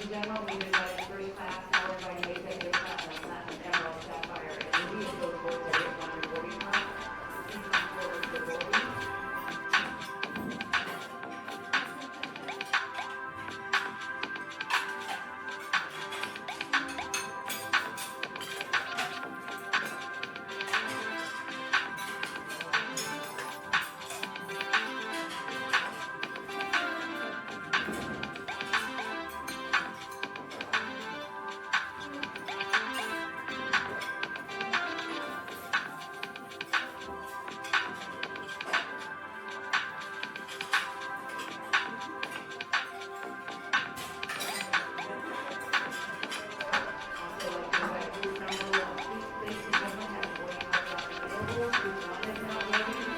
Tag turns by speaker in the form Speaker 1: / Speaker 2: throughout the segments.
Speaker 1: in general, we've invited first class, powered by the executive platinum, emerald, sapphire, and ruby, and those boards are written on your boarding card. Please come forward for boarding. Also, like to invite group number one, please place your number, have a boarding card available, group one is now boarding.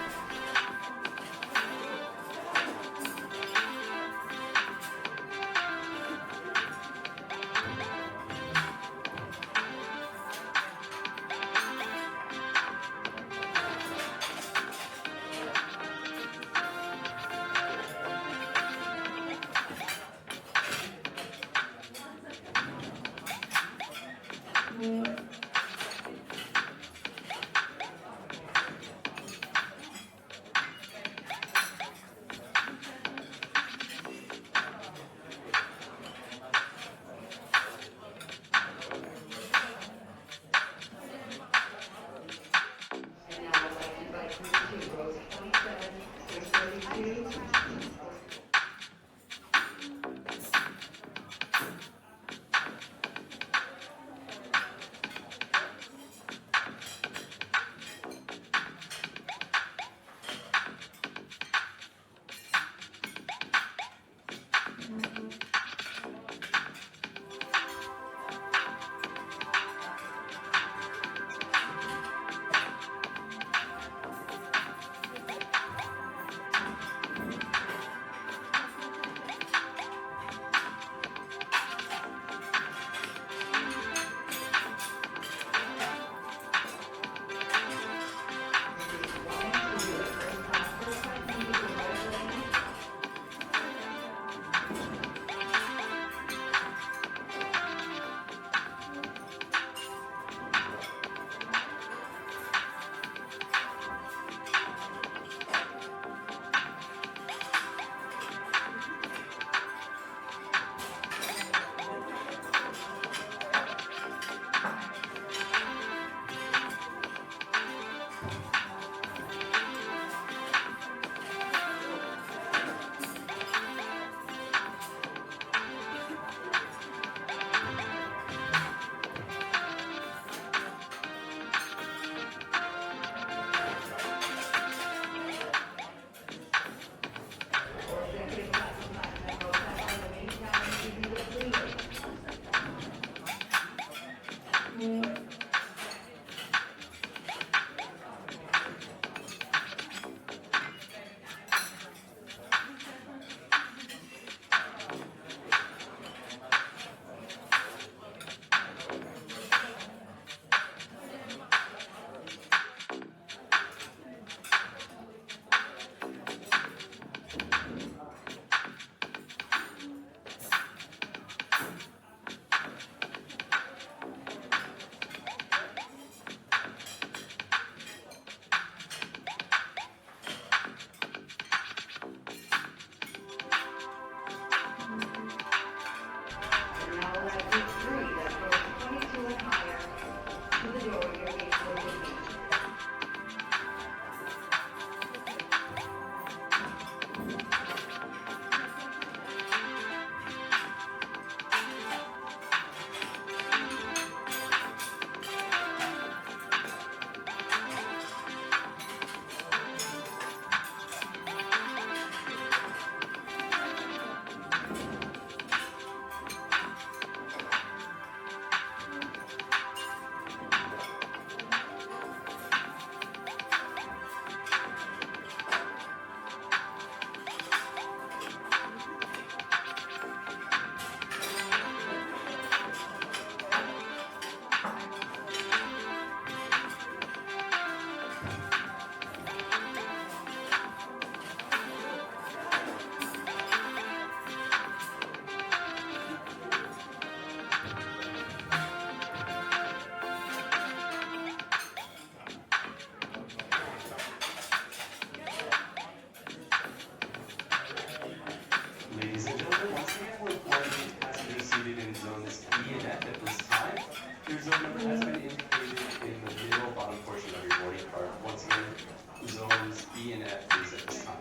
Speaker 1: And now I'd like to invite group two, rows 27 through 32.
Speaker 2: are once again zones E and F is at this time.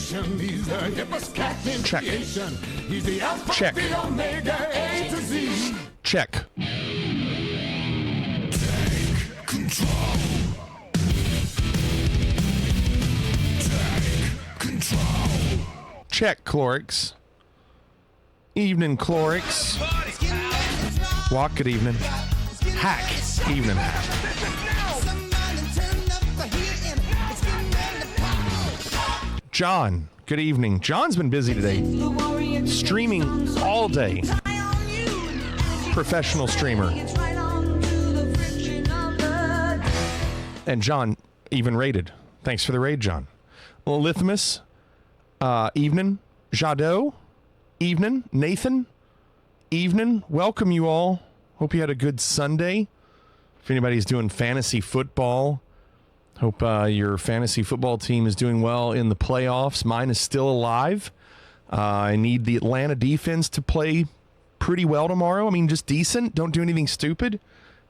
Speaker 3: He's the hippest cat in creation. He's the alpha,
Speaker 4: Check.
Speaker 3: the omega, A to Z.
Speaker 4: Check.
Speaker 3: Take control. Take control.
Speaker 4: Check, Clorix. Evening, Clorix. Walk, good evening. Hack, evening. John, good evening. John's been busy today, streaming all day. Professional streamer. And John even raided. Thanks for the raid, John. Lithimus, evening. Jadot, evening. Nathan, evening. Welcome you all. Hope you had a good Sunday. If anybody's doing fantasy football, hope your fantasy football team is doing well in the playoffs. Mine is still alive. I need the Atlanta defense to play pretty well tomorrow. I mean, just decent. Don't do anything stupid.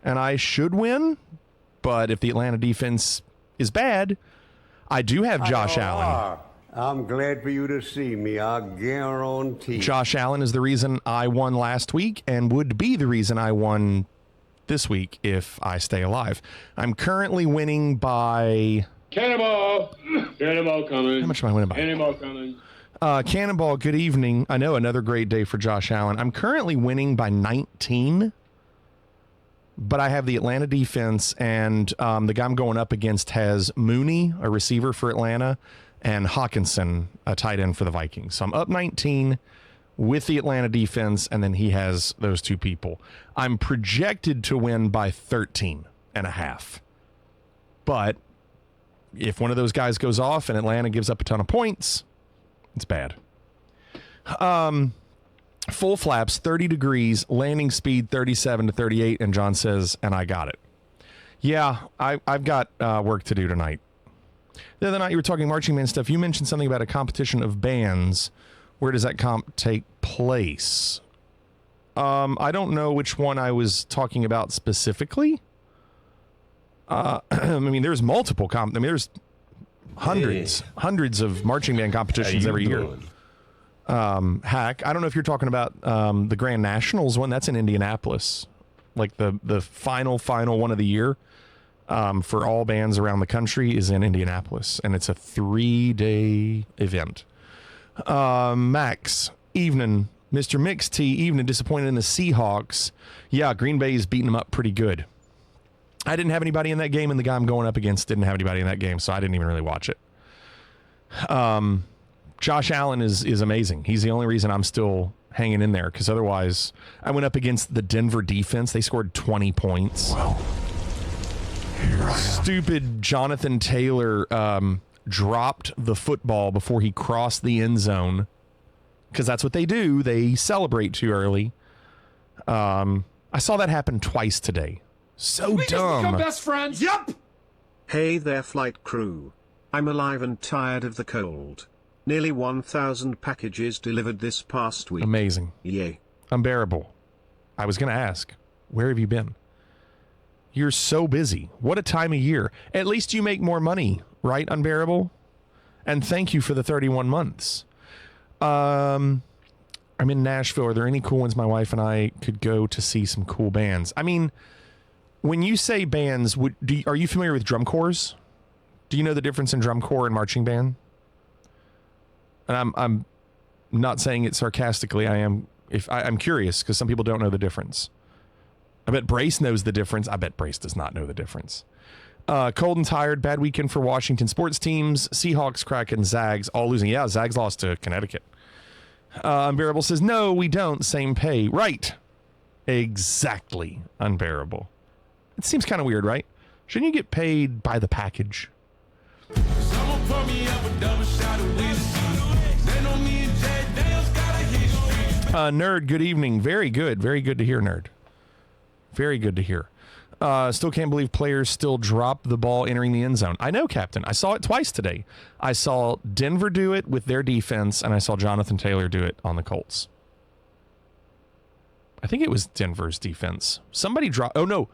Speaker 4: And I should win. But if the Atlanta defense is bad, I do have Josh Allen.
Speaker 5: I'm glad for you to see me. I guarantee.
Speaker 4: Josh Allen is the reason I won last week and would be the reason I won this week if I stay alive. I'm currently winning by...
Speaker 6: Cannonball! Cannonball coming.
Speaker 4: How much am I winning by?
Speaker 6: Cannonball coming.
Speaker 4: Cannonball, good evening. I know, another great day for Josh Allen. I'm currently winning by 19, but I have the Atlanta defense, and the guy I'm going up against has Mooney, a receiver for Atlanta, and Hawkinson, a tight end for the Vikings. So I'm up 19 with the Atlanta defense, and then he has those two people. I'm projected to win by 13 and a half. But if one of those guys goes off and Atlanta gives up a ton of points, it's bad. Full flaps, 30 degrees, landing speed 37 to 38, and John says, and I got it. Yeah, I've got work to do tonight. The other night you were talking marching band stuff. You mentioned something about a competition of bands. Where does that comp take place? I don't know which one I was talking about specifically. I mean, there's multiple there's hundreds of marching band competitions every year. Hack, I don't know if you're talking about the Grand Nationals one. That's in Indianapolis, like the final one of the year for all bands around the country is in Indianapolis, and it's a 3-day event. Max, evening. Mr. Mix T, evening. Disappointed in the Seahawks. Yeah, Green Bay's beating them up pretty good. I didn't have anybody in that game, and the guy I'm going up against didn't have anybody in that game, so I didn't even really watch it. Josh Allen is amazing. He's the only reason I'm still hanging in there, because otherwise I went up against the Denver defense. They scored 20 points. Well, stupid Jonathan Taylor dropped the football before he crossed the end zone, because that's what they do. They celebrate too early. I saw that happen twice today. So
Speaker 3: We
Speaker 4: dumb.
Speaker 3: just become best friends. Yup.
Speaker 7: Hey there, flight crew. I'm alive and tired of the cold. Nearly 1,000 packages delivered this past week.
Speaker 4: Amazing.
Speaker 7: Yay.
Speaker 4: Unbearable. I was going to ask, where have you been? You're so busy. What a time of year. At least you make more money, right, Unbearable? And thank you for the 31 months. I'm in Nashville. Are there any cool ones my wife and I could go to see some cool bands? I mean, when you say bands, are you familiar with drum corps? Do you know the difference in drum corps and marching band? And I'm not saying it sarcastically. I'm curious, because some people don't know the difference. I bet Brace knows the difference. I bet Brace does not know the difference. Cold and tired, bad weekend for Washington sports teams. Seahawks, Kraken, Zags, all losing. Yeah, Zags lost to Connecticut. Unbearable says, no, we don't. Same pay. Right. Exactly. Unbearable. It seems kind of weird, right? Shouldn't you get paid by the package? Nerd, good evening. Very good. Very good to hear, Nerd. Very good to hear. Still can't believe players still drop the ball entering the end zone. I know, Captain. I saw it twice today. I saw Denver do it with their defense, and I saw Jonathan Taylor do it on the Colts. I think it was Denver's defense. Somebody dropped. Oh, no.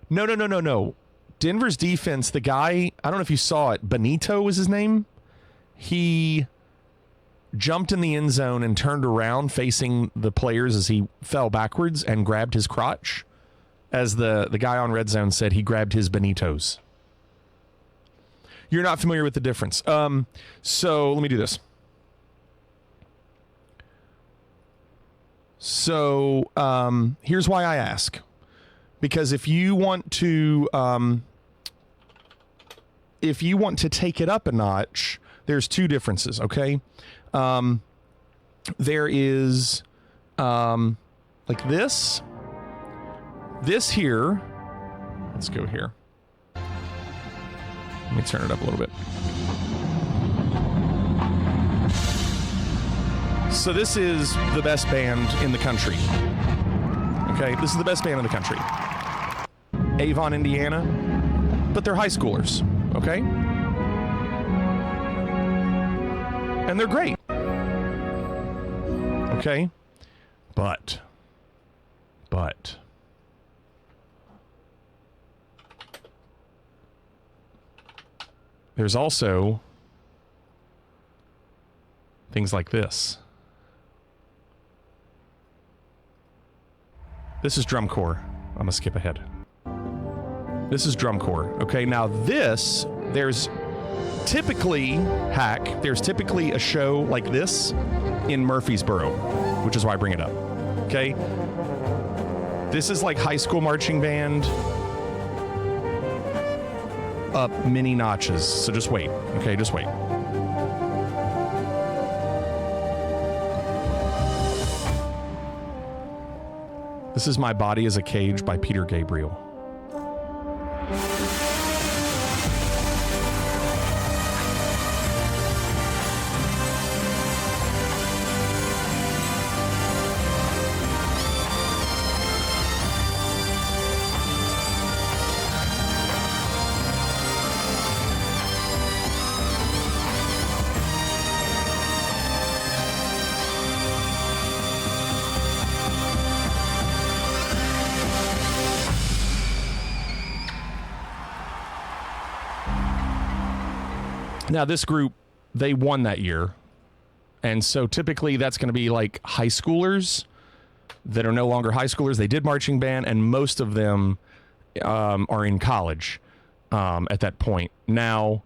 Speaker 4: No. Denver's defense, the guy, I don't know if you saw it, Benito was his name. He jumped in the end zone and turned around facing the players as he fell backwards and grabbed his crotch. As the guy on Red Zone said, he grabbed his Benitos. You're not familiar with the difference. So let me do this. So here's why I ask. Because if you want to take it up a notch, there's two differences, okay? There is like this. This here, let's go here. Let me turn it up a little bit. So this is the best band in the country. Okay, this is the best band in the country. Avon, Indiana, but they're high schoolers, okay? And they're great. Okay? But there's also things like this. This is drum corps. I'm gonna skip ahead. This is drum corps. Okay, now there's typically a show like this in Murfreesboro, which is why I bring it up. Okay? This is like high school marching band up many notches. So just wait. Okay, just wait. This is My Body is a Cage by Peter Gabriel. Now, this group, they won that year. And so typically that's going to be like high schoolers that are no longer high schoolers. They did marching band, and most of them are in college at that point. Now,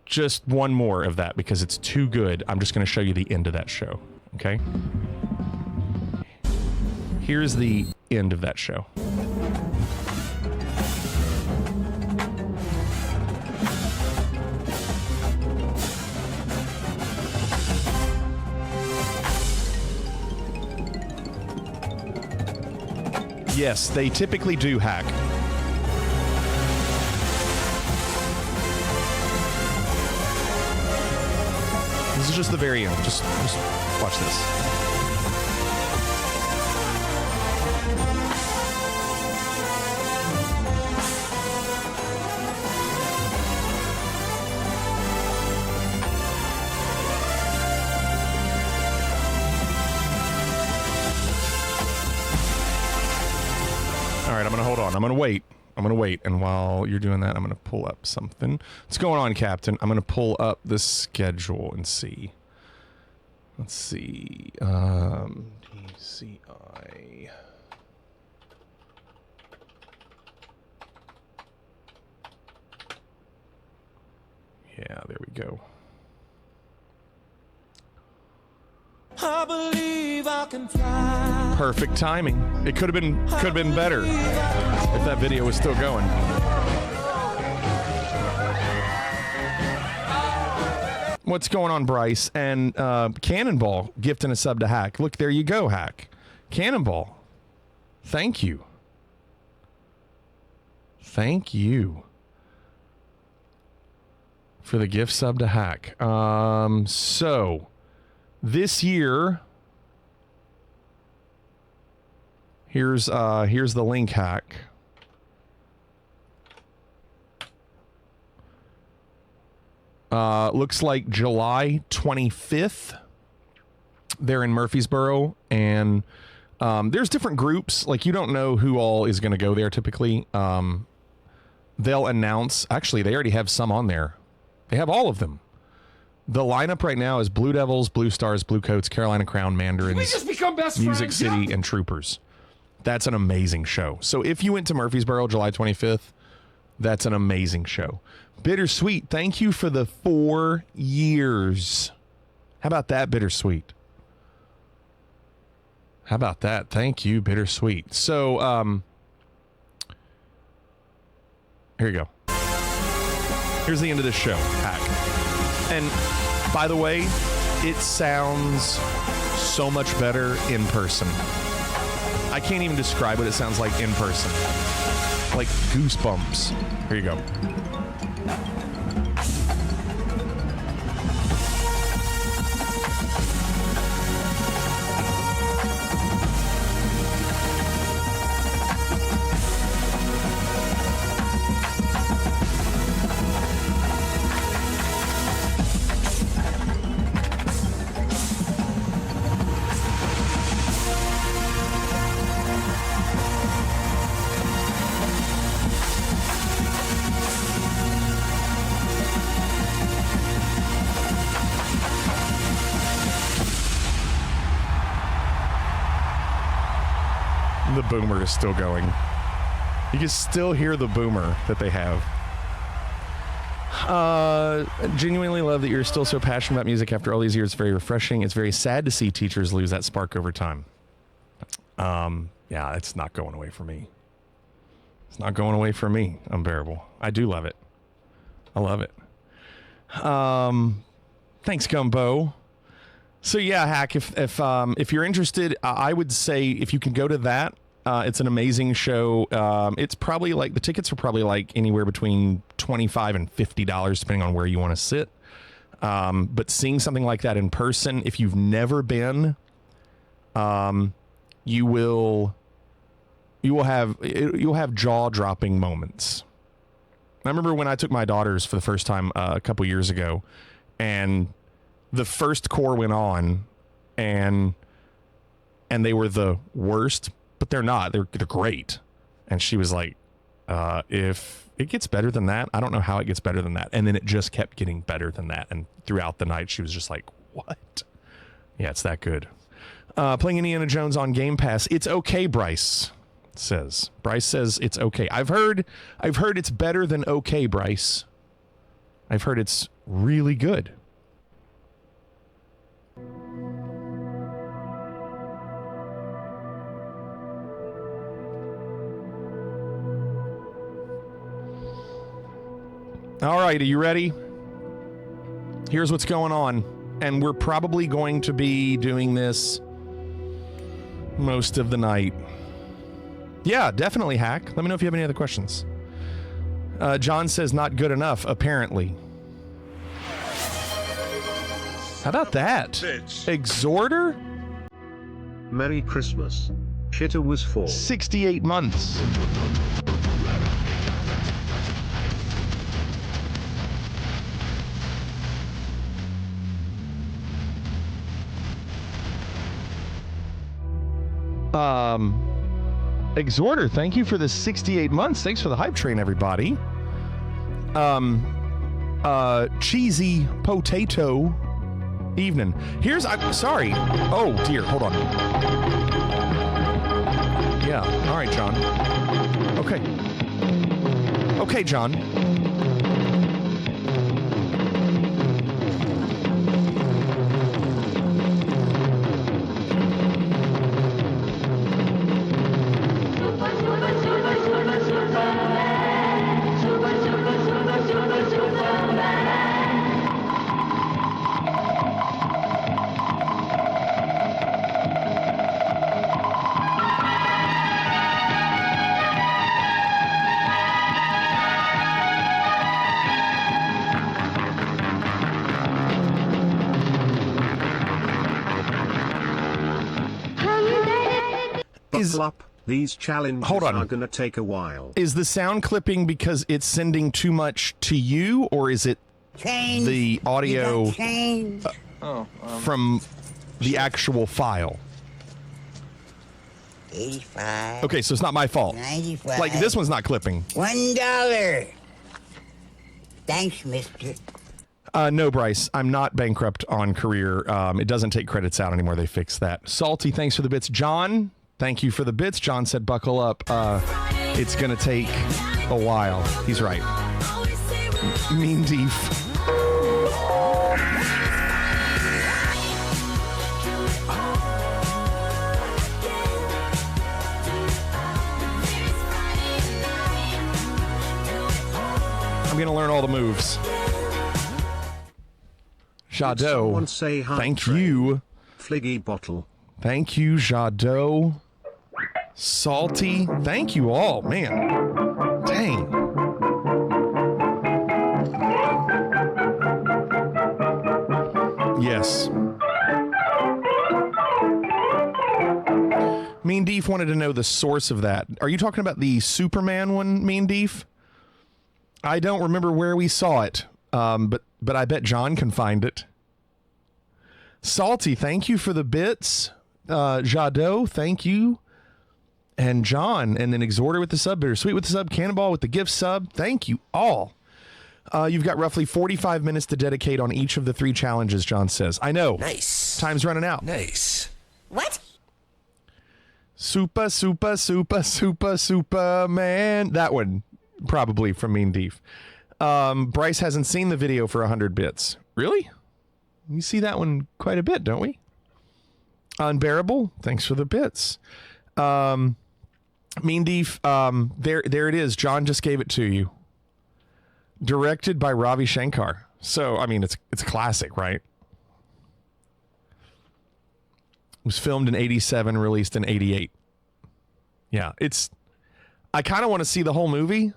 Speaker 4: just one more of that because it's too good. I'm just going to show you the end of that show. Okay? Here's the end of that show. Yes, they typically do hack. This is just the very end. Just watch this. All right, I'm going to hold on. I'm going to wait. And while you're doing that, I'm going to pull up something. What's going on, Captain? I'm going to pull up the schedule and see. Let's see. DCI. Yeah, there we go. I believe I can fly. Perfect timing. It could have been better if that video was still going. What's going on, Bryce? And Cannonball gifting a sub to Hack. Look, there you go, Hack. Cannonball. Thank you. Thank you for the gift sub to Hack. So this year, here's the link, Hack. Looks like July 25th. They're in Murfreesboro, and there's different groups. Like, you don't know who all is going to go there typically. They'll announce. Actually, they already have some on there. They have all of them. The lineup right now is Blue Devils, Blue Stars, Blue Coats, Carolina Crown, Mandarins,
Speaker 3: We just become best
Speaker 4: Music
Speaker 3: friends.
Speaker 4: City,
Speaker 3: Yeah.
Speaker 4: and Troopers. That's an amazing show. So if you went to Murfreesboro July 25th, that's an amazing show. Bittersweet, thank you for the 4 years. How about that, Bittersweet? How about that? Thank you, Bittersweet. So, here you go. Here's the end of the show, Hack. And by the way, it sounds so much better in person. I can't even describe what it sounds like in person. Like goosebumps. Here you go. The boomer is still going. You can still hear the boomer that they have. Genuinely love that you're still so passionate about music after all these years. It's very refreshing. It's very sad to see teachers lose that spark over time. Yeah, it's not going away for me. It's not going away for me. Unbearable. I do love it. I love it. Thanks, Gumbo. So yeah, Hack, if you're interested, I would say if you can go to that, it's an amazing show. It's probably like, the tickets are probably like anywhere between $25 and $50, depending on where you want to sit. But seeing something like that in person, if you've never been, you'll have jaw-dropping moments. I remember when I took my daughters for the first time a couple years ago, and the first core went on, and they were the worst, but they're not. They're great. And she was like, if it gets better than that. I don't know how it gets better than that. And then it just kept getting better than that. And throughout the night, she was just like, what? Yeah, it's that good. Playing Indiana Jones on Game Pass. It's okay, Bryce says. Bryce says it's okay. I've heard it's better than okay, Bryce. I've heard it's really good. All right, are you ready? Here's what's going on. And we're probably going to be doing this most of the night. Yeah, definitely, Hack. Let me know if you have any other questions. John says not good enough, apparently. How about that?
Speaker 3: Bitch.
Speaker 4: Exhorter?
Speaker 7: Merry Christmas. Shitter was 4.
Speaker 4: 68 months. Exhorter, thank you for the 68 months. Thanks for the hype train, everybody. Cheesy potato evening. I'm sorry. Oh dear, hold on. Yeah, all right, John. Okay, John.
Speaker 7: Buckle up, these challenges
Speaker 4: Hold on.
Speaker 7: are gonna take a while.
Speaker 4: Is the sound clipping because it's sending too much to you, or is it the audio from the actual file?
Speaker 8: 85.
Speaker 4: Okay, so it's not my fault.
Speaker 8: 95.
Speaker 4: Like, this one's not clipping.
Speaker 8: $1. Thanks, mister.
Speaker 4: No, Bryce, I'm not bankrupt on Career. It doesn't take credits out anymore. They fixed that. Salty, thanks for the bits. John, thank you for the bits. John said, buckle up. It's going to take a while. He's right. Mean Deef. I'm going to learn all the moves. Jadot,
Speaker 7: Someone say hi,
Speaker 4: thank
Speaker 7: Trey.
Speaker 4: you.
Speaker 7: Fliggy bottle.
Speaker 4: Thank you, Jadot. Salty, thank you all. Man, dang. Yes. Mean Deef wanted to know the source of that. Are you talking about the Superman one, Mean Deef? I don't remember where we saw it, but I bet John can find it. Salty, thank you for the bits. Jadot, thank you. And John, and then Exhorter with the sub, Bittersweet with the sub, Cannonball with the gift sub. Thank you all. You've got roughly 45 minutes to dedicate on each of the 3 challenges, John says. I know.
Speaker 9: Nice.
Speaker 4: Time's running out.
Speaker 9: Nice.
Speaker 8: What?
Speaker 4: Super, man. That one, probably from Mean Deef. Bryce hasn't seen the video for 100 bits. Really? We see that one quite a bit, don't we? Unbearable, thanks for the bits. Mean Deef, there it is. John just gave it to you. Directed by Ravi Shankar. So, I mean, it's a classic, right? It was filmed in 87, released in 88. Yeah, I kind of want to see the whole movie,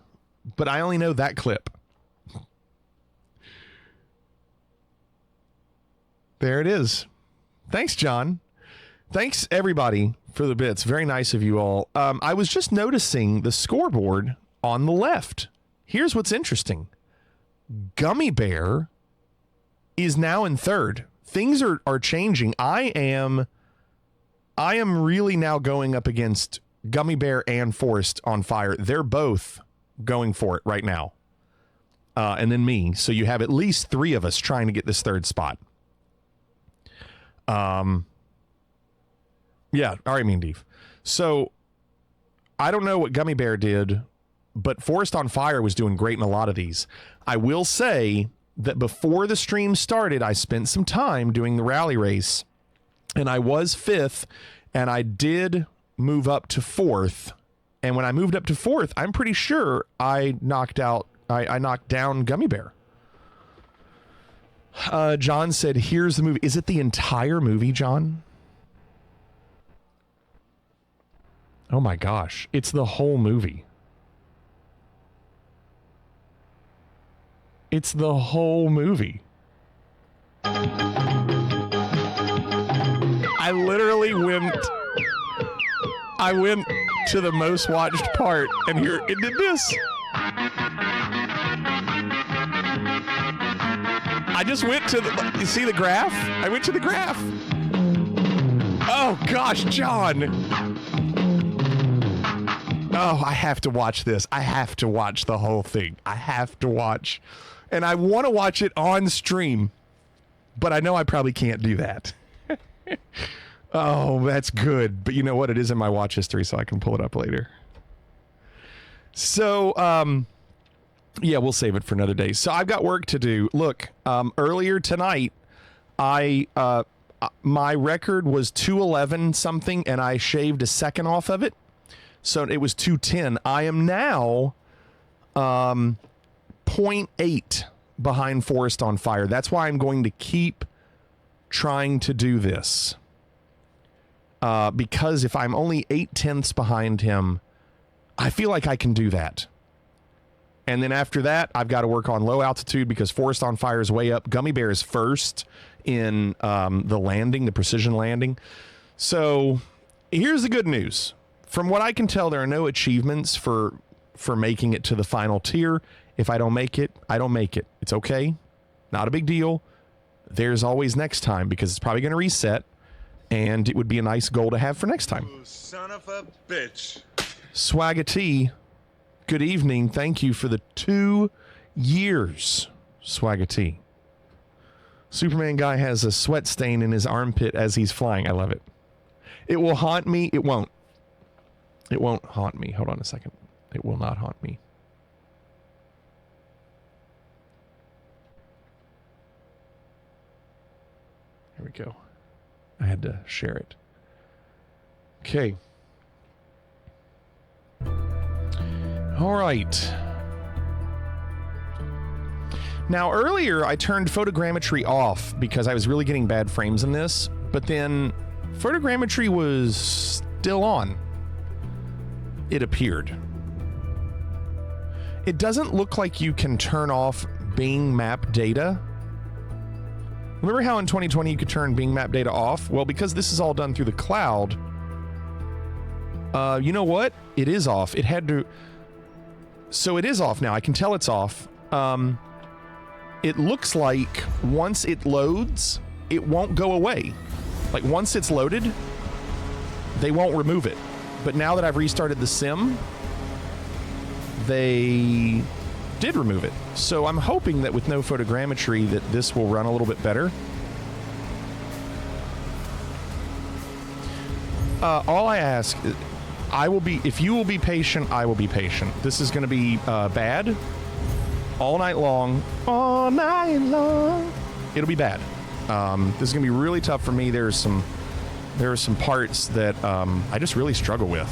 Speaker 4: but I only know that clip. There it is. Thanks, John. Thanks, everybody, for the bits. Very nice of you all. I was just noticing the scoreboard on the left. Here's what's interesting. Gummy Bear is now in 3rd. Things are changing. I am really now going up against Gummy Bear and Forest on Fire. They're both going for it right now. And then me. So you have at least 3 of us trying to get this third spot. Yeah, all right, Mean Deef. So I don't know what Gummy Bear did, but Forest on Fire was doing great in a lot of these. I will say that before the stream started, I spent some time doing the rally race, and I was 5th, and I did move up to 4th. And when I moved up to 4th, I'm pretty sure I knocked down Gummy Bear. John said, here's the movie. Is it the entire movie, John? Oh my gosh. It's the whole movie. It's the whole movie. I literally went to the most watched part, and here it did this. I just went to the, you see the graph? I went to the graph. Oh gosh, John. Oh, I have to watch this. I have to watch the whole thing. I have to watch. And I want to watch it on stream, but I know I probably can't do that. Oh, that's good. But you know what? It is in my watch history, so I can pull it up later. So, yeah, we'll save it for another day. So I've got work to do. Look, earlier tonight, my record was 211 something, and I shaved a second off of it. So it was 210. I am now 0.8 behind Forest on Fire. That's why I'm going to keep trying to do this. Because if I'm only 0.8 behind him, I feel like I can do that. And then after that, I've got to work on low altitude because Forest on Fire is way up. Gummy Bear is first in the landing, the precision landing. So here's the good news. From what I can tell, there are no achievements for making it to the final tier. If I don't make it, I don't make it. It's okay. Not a big deal. There's always next time because it's probably going to reset, and it would be a nice goal to have for next time.
Speaker 9: You son of a bitch.
Speaker 4: Swaggatee, good evening. Thank you for the 2 years, Swaggatee. Superman guy has a sweat stain in his armpit as he's flying. I love it. It will haunt me. It won't. It won't haunt me. Hold on a second. It will not haunt me. Here we go. I had to share it. Okay. All right. Now, earlier I turned photogrammetry off because I was really getting bad frames in this, but then photogrammetry was still on. It appeared. It doesn't look like you can turn off Bing map data. Remember how in 2020 you could turn Bing map data off? Well, because this is all done through the cloud, you know what? It is off. It had to... So it is off now. I can tell it's off. It looks like once it loads, it won't go away. Like once it's loaded, they won't remove it. But now that I've restarted the sim, they did remove it. So I'm hoping that with no photogrammetry that this will run a little bit better. All I ask, if you will be patient, I will be patient. This is going to be bad all night long. All night long. It'll be bad. This is going to be really tough for me. There are some parts that I just really struggle with.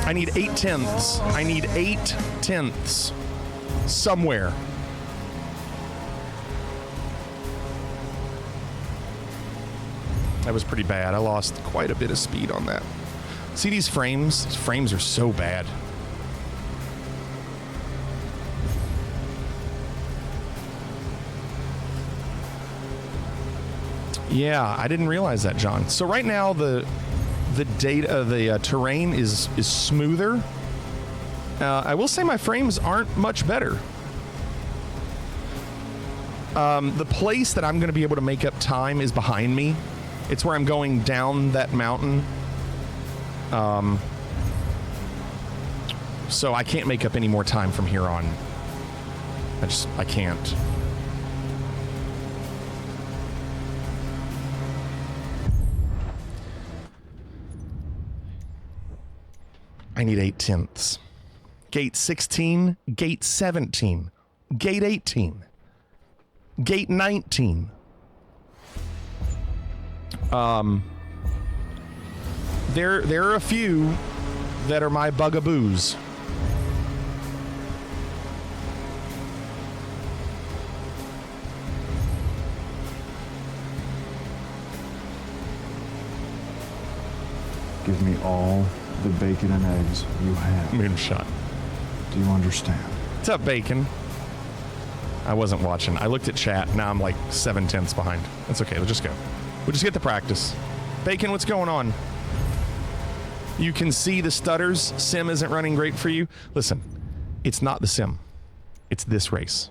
Speaker 4: I need 0.8. I need 0.8 somewhere. That was pretty bad. I lost quite a bit of speed on that. See these frames? These frames are so bad. Yeah, I didn't realize that, John. So right now the terrain is smoother. I will say my frames aren't much better. The place that I'm going to be able to make up time is behind me. It's where I'm going down that mountain. So I can't make up any more time from here on. I can't. I need 8/10. Gate 16, gate 17, gate 18, gate 19. There are a few that are my bugaboos.
Speaker 10: Give me all the bacon and eggs you have.
Speaker 4: Moonshot.
Speaker 10: Do you understand?
Speaker 4: What's up, Bacon? I wasn't watching. I looked at chat. Now I'm like 7/10 behind. That's okay. We'll just go. We'll just get the practice. Bacon, what's going on? You can see the stutters. Sim isn't running great for you. Listen, it's not the sim. It's this race.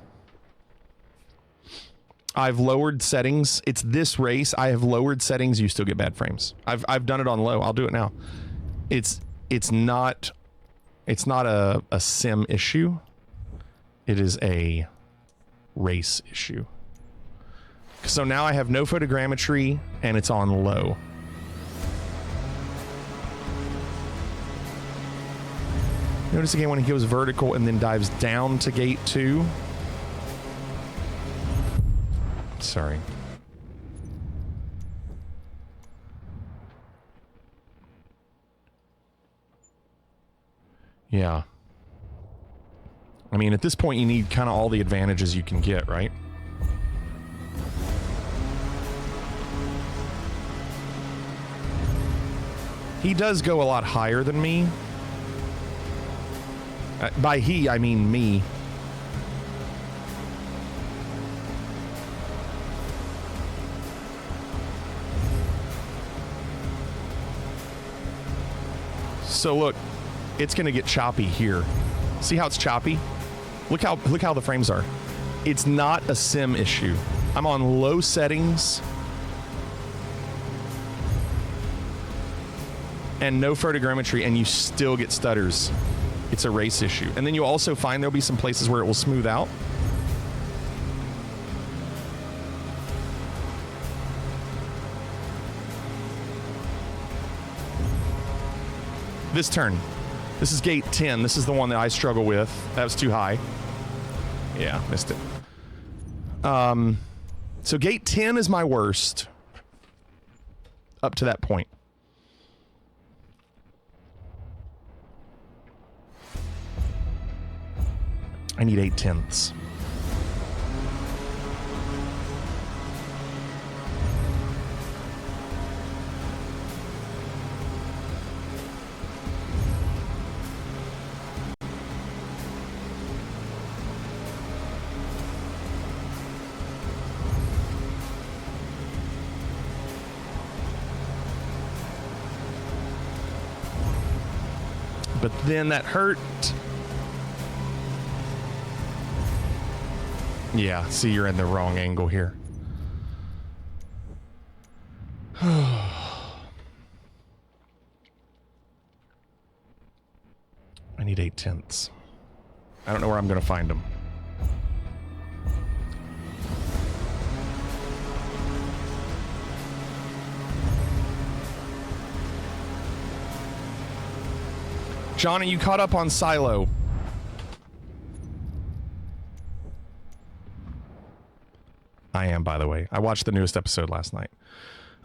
Speaker 4: I've lowered settings. It's this race. I have lowered settings. You still get bad frames. I've done it on low. I'll do it now. It's not a sim issue. It is a race issue. So now I have no photogrammetry and it's on low. Notice again when he goes vertical and then dives down to gate 2. Sorry. Yeah. I mean, at this point, you need kind of all the advantages you can get, right? He does go a lot higher than me. By he, I mean me. So look, it's going to get choppy here. See how it's choppy? Look how the frames are. It's not a sim issue. I'm on low settings and no photogrammetry, and you still get stutters. It's a race issue. And then you'll also find there'll be some places where it will smooth out. This turn. This is gate 10. This is the one that I struggle with. That was too high. Yeah, missed it. So gate 10 is my worst. Up to that point. I need 8/10. But then that hurt. Yeah, see, you're in the wrong angle here. I need 8/10. I don't know where I'm going to find them. John, are you caught up on Silo? I am, by the way. I watched the newest episode last night.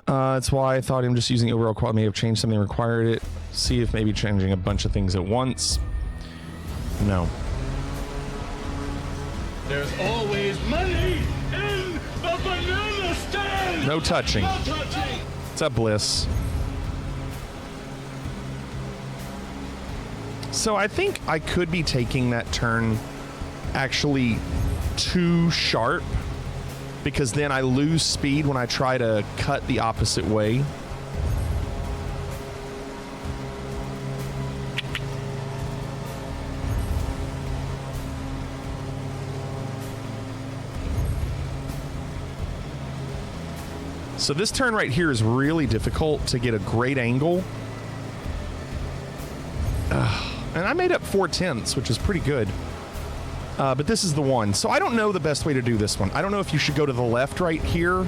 Speaker 4: That's why I thought him just using overall quality may have changed something, required it. See if maybe changing a bunch of things at once. No.
Speaker 3: There's always money in the banana stand!
Speaker 4: No touching.
Speaker 3: No touching!
Speaker 4: What's up, Bliss? So I think I could be taking that turn actually too sharp, because then I lose speed when I try to cut the opposite way. So this turn right here is really difficult to get a great angle. And I made up 4/10, which is pretty good. But this is the one. So I don't know the best way to do this one. I don't know if you should go to the left right here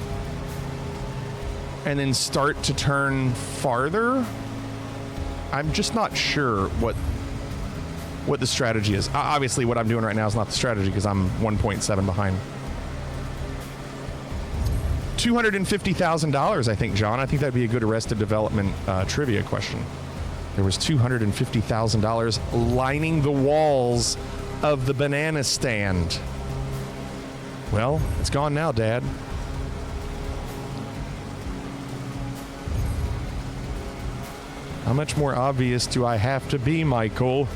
Speaker 4: and then start to turn farther. I'm just not sure what the strategy is. Obviously, what I'm doing right now is not the strategy because I'm 1.7 behind. $250,000, I think, John. I think that'd be a good Arrested Development trivia question. There was $250,000 lining the walls of the banana stand. Well, it's gone now, Dad. How much more obvious do I have to be, Michael?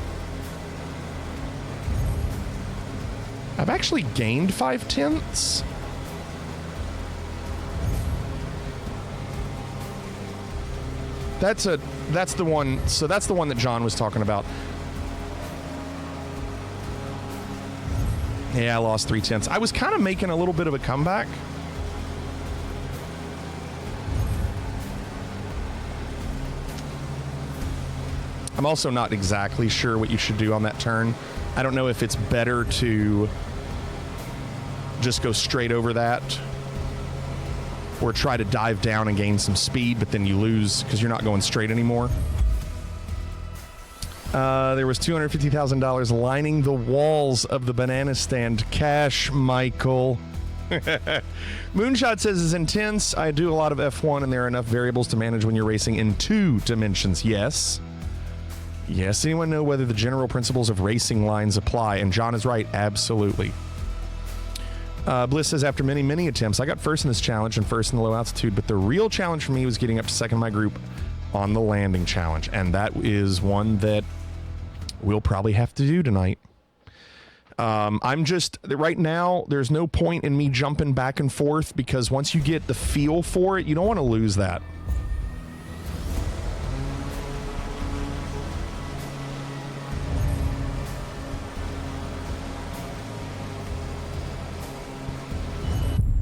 Speaker 4: I've actually gained 5/10. That's the one. So that's the one that John was talking about. Yeah, I lost 3/10. I was kind of making a little bit of a comeback. I'm also not exactly sure what you should do on that turn. I don't know if it's better to just go straight over that or try to dive down and gain some speed, but then you lose because you're not going straight anymore. There was $250,000 lining the walls of the banana stand. Cash, Michael. Moonshot says is intense. I do a lot of F1 and there are enough variables to manage when you're racing in 2 dimensions. Yes. Yes, anyone know whether the general principles of racing lines apply? And John is right, absolutely. Bliss says, after many, many attempts, I got first in this challenge and first in the low altitude, but the real challenge for me was getting up to second in my group on the landing challenge. And that is one that we'll probably have to do tonight. I'm just, right now, there's no point in me jumping back and forth because once you get the feel for it, you don't want to lose that.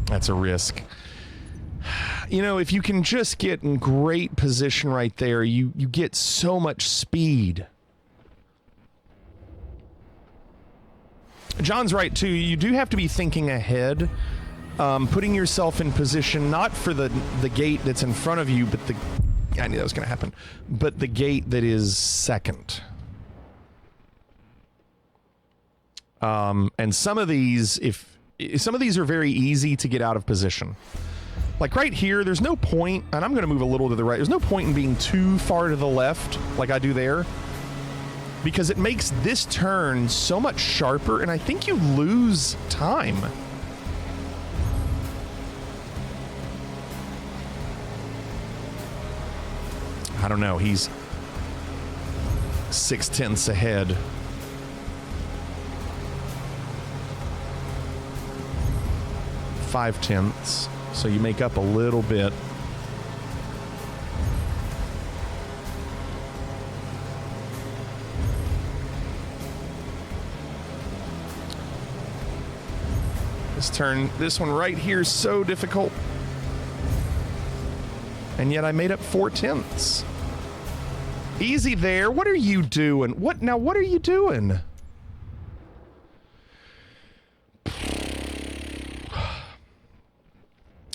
Speaker 4: That's a risk. You know, if you can just get in great position right there, you get so much speed. John's right, too. You do have to be thinking ahead, putting yourself in position, not for the gate that's in front of you, but I knew that was going to happen, but the gate that is second. And some of these, some of these are very easy to get out of position. Like right here, there's no point, and I'm going to move a little to the right. There's no point in being too far to the left like I do there because it makes this turn so much sharper, and I think you lose time. I don't know. He's 6/10 ahead. .5, so you make up a little bit. This one right here is so difficult. And yet I made up 4/10. Easy there. What are you doing? What are you doing?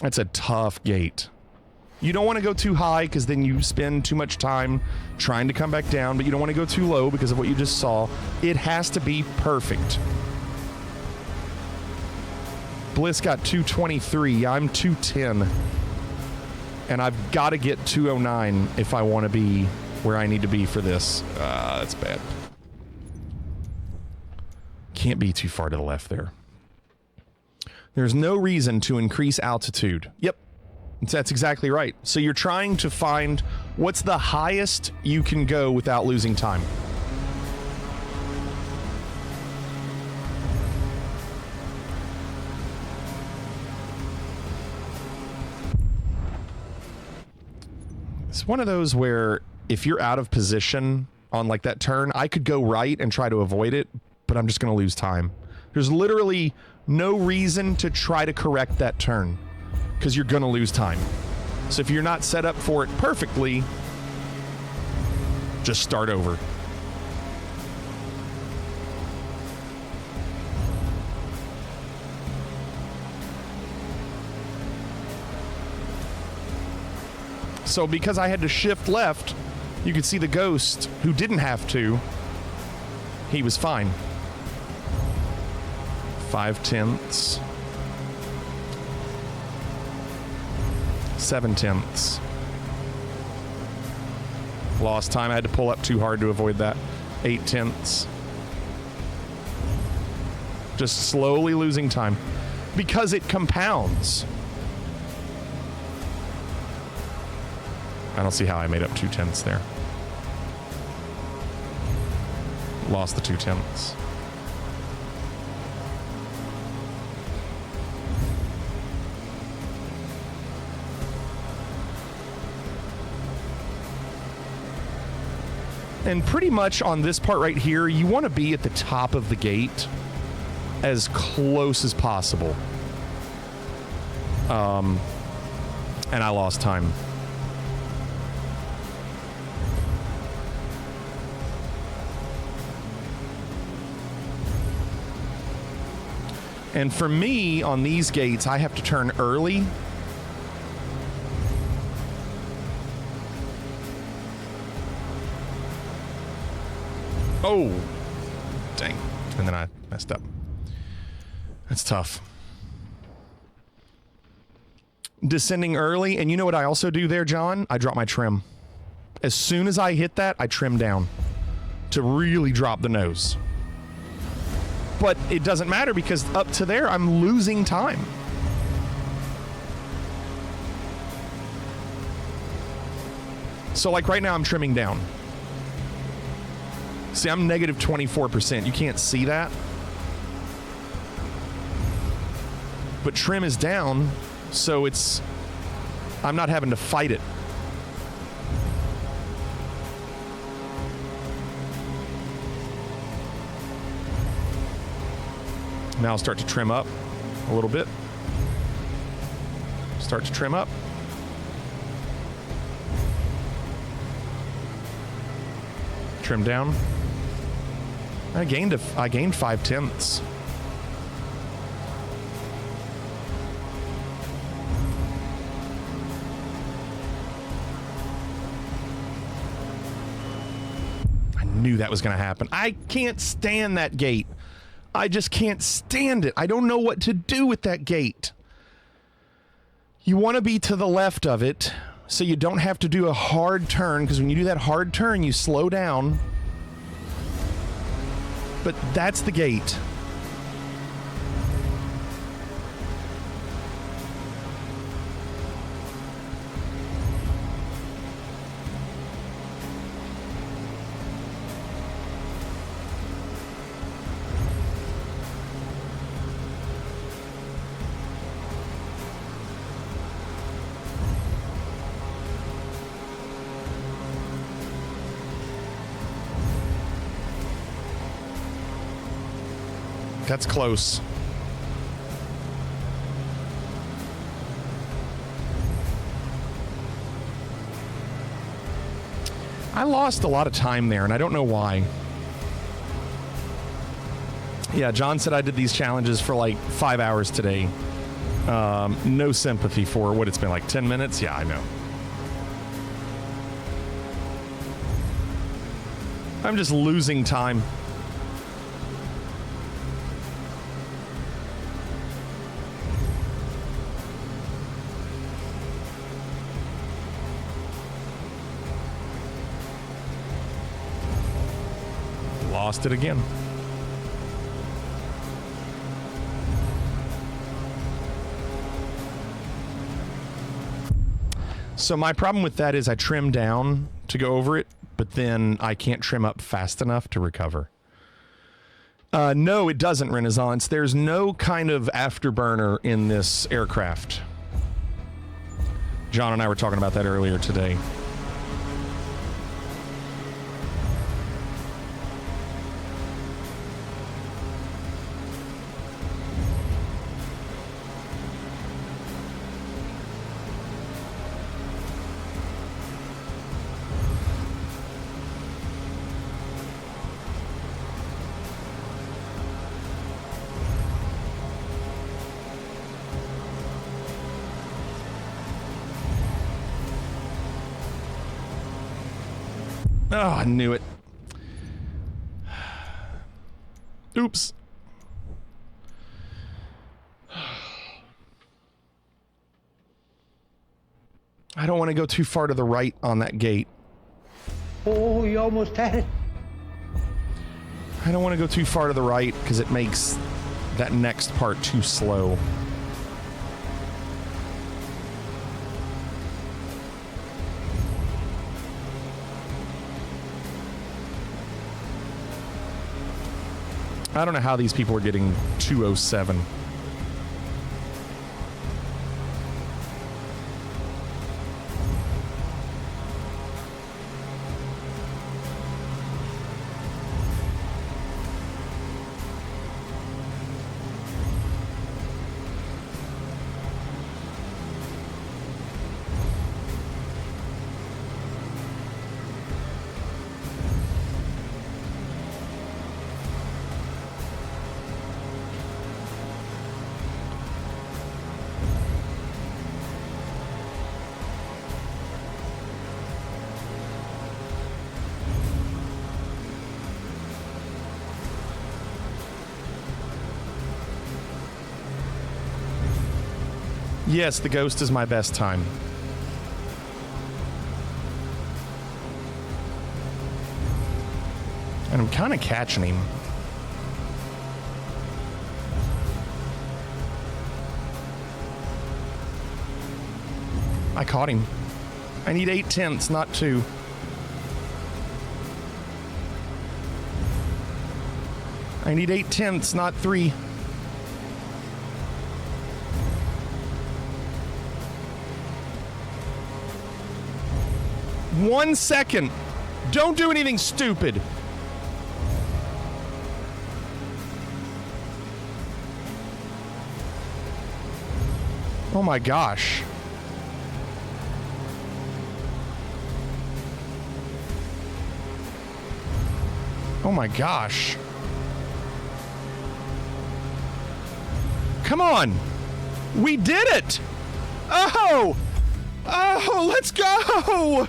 Speaker 4: That's a tough gate. You don't want to go too high because then you spend too much time trying to come back down, but you don't want to go too low because of what you just saw. It has to be perfect. Bliss got 223. I'm 210. And I've got to get 209 if I want to be where I need to be for this. That's bad. Can't be too far to the left there. There's no reason to increase altitude. Yep, that's exactly right. So you're trying to find what's the highest you can go without losing time. It's one of those where if you're out of position on like that turn, I could go right and try to avoid it, but I'm just going to lose time. There's literally no reason to try to correct that turn because you're going to lose time. So if you're not set up for it perfectly, just start over. So because I had to shift left, you could see the ghost who didn't have to. He was fine. 5/10. 7/10. Lost time. I had to pull up too hard to avoid that. 8/10. Just slowly losing time because it compounds. I don't see how I made up 2/10 there. Lost the 2/10. And pretty much on this part right here, you want to be at the top of the gate as close as possible. And I lost time. And for me, on these gates, I have to turn early. Oh, dang. And then I messed up. That's tough. Descending early, and you know what I also do there, John? I drop my trim. As soon as I hit that, I trim down to really drop the nose. But it doesn't matter because up to there, I'm losing time. So like right now, I'm trimming down. See, I'm negative 24%. You can't see that. But trim is down, so I'm not having to fight it. Now I'll start to trim up a little bit. Start to trim up. Trim down. I gained 5/10. I knew that was going to happen. I can't stand that gate. I just can't stand it. I don't know what to do with that gate. You want to be to the left of it so you don't have to do a hard turn, because when you do that hard turn, you slow down. But that's the gate. That's close. I lost a lot of time there, and I don't know why. Yeah, John said I did these challenges for like 5 hours today. No sympathy for what it's been, like 10 minutes? Yeah, I know. I'm just losing time. Lost it again. So my problem with that is I trim down to go over it, but then I can't trim up fast enough to recover. No, it doesn't, Renaissance. There's no kind of afterburner in this aircraft. John and I were talking about that earlier today. Oh, I knew it. Oops. I don't want to go too far to the right on that gate.
Speaker 5: Oh, you almost had it.
Speaker 4: I don't want to go too far to the right because it makes that next part too slow. I don't know how these people are getting 207. Yes, the Ghost is my best time. And I'm kind of catching him. I caught him. I need 8/10, not 2. I need 8/10, not 3. One second. Don't do anything stupid. Oh my gosh. Oh my gosh. Come on. We did it. Oh. Oh, let's go.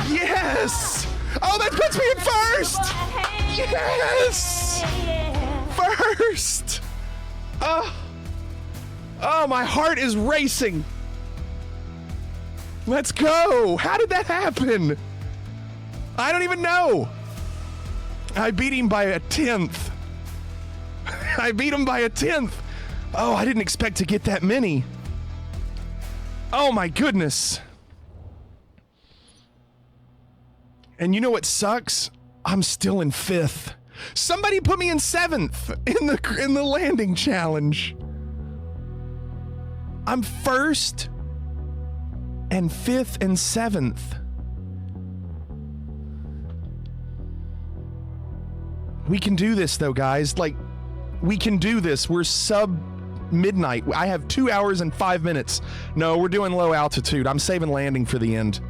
Speaker 4: Yes! Oh, that puts me in first! Yes! First! Oh, my heart is racing. Let's go! How did that happen? I don't even know. I beat him by a 10th. I beat him by a 10th. Oh, I didn't expect to get that many. Oh my goodness. And you know what sucks? I'm still in 5th. Somebody put me in 7th in the landing challenge. I'm 1st and 5th and 7th. We can do this though, guys. Like, we can do this. We're sub midnight. I have 2 hours and 5 minutes. No, we're doing low altitude. I'm saving landing for the end.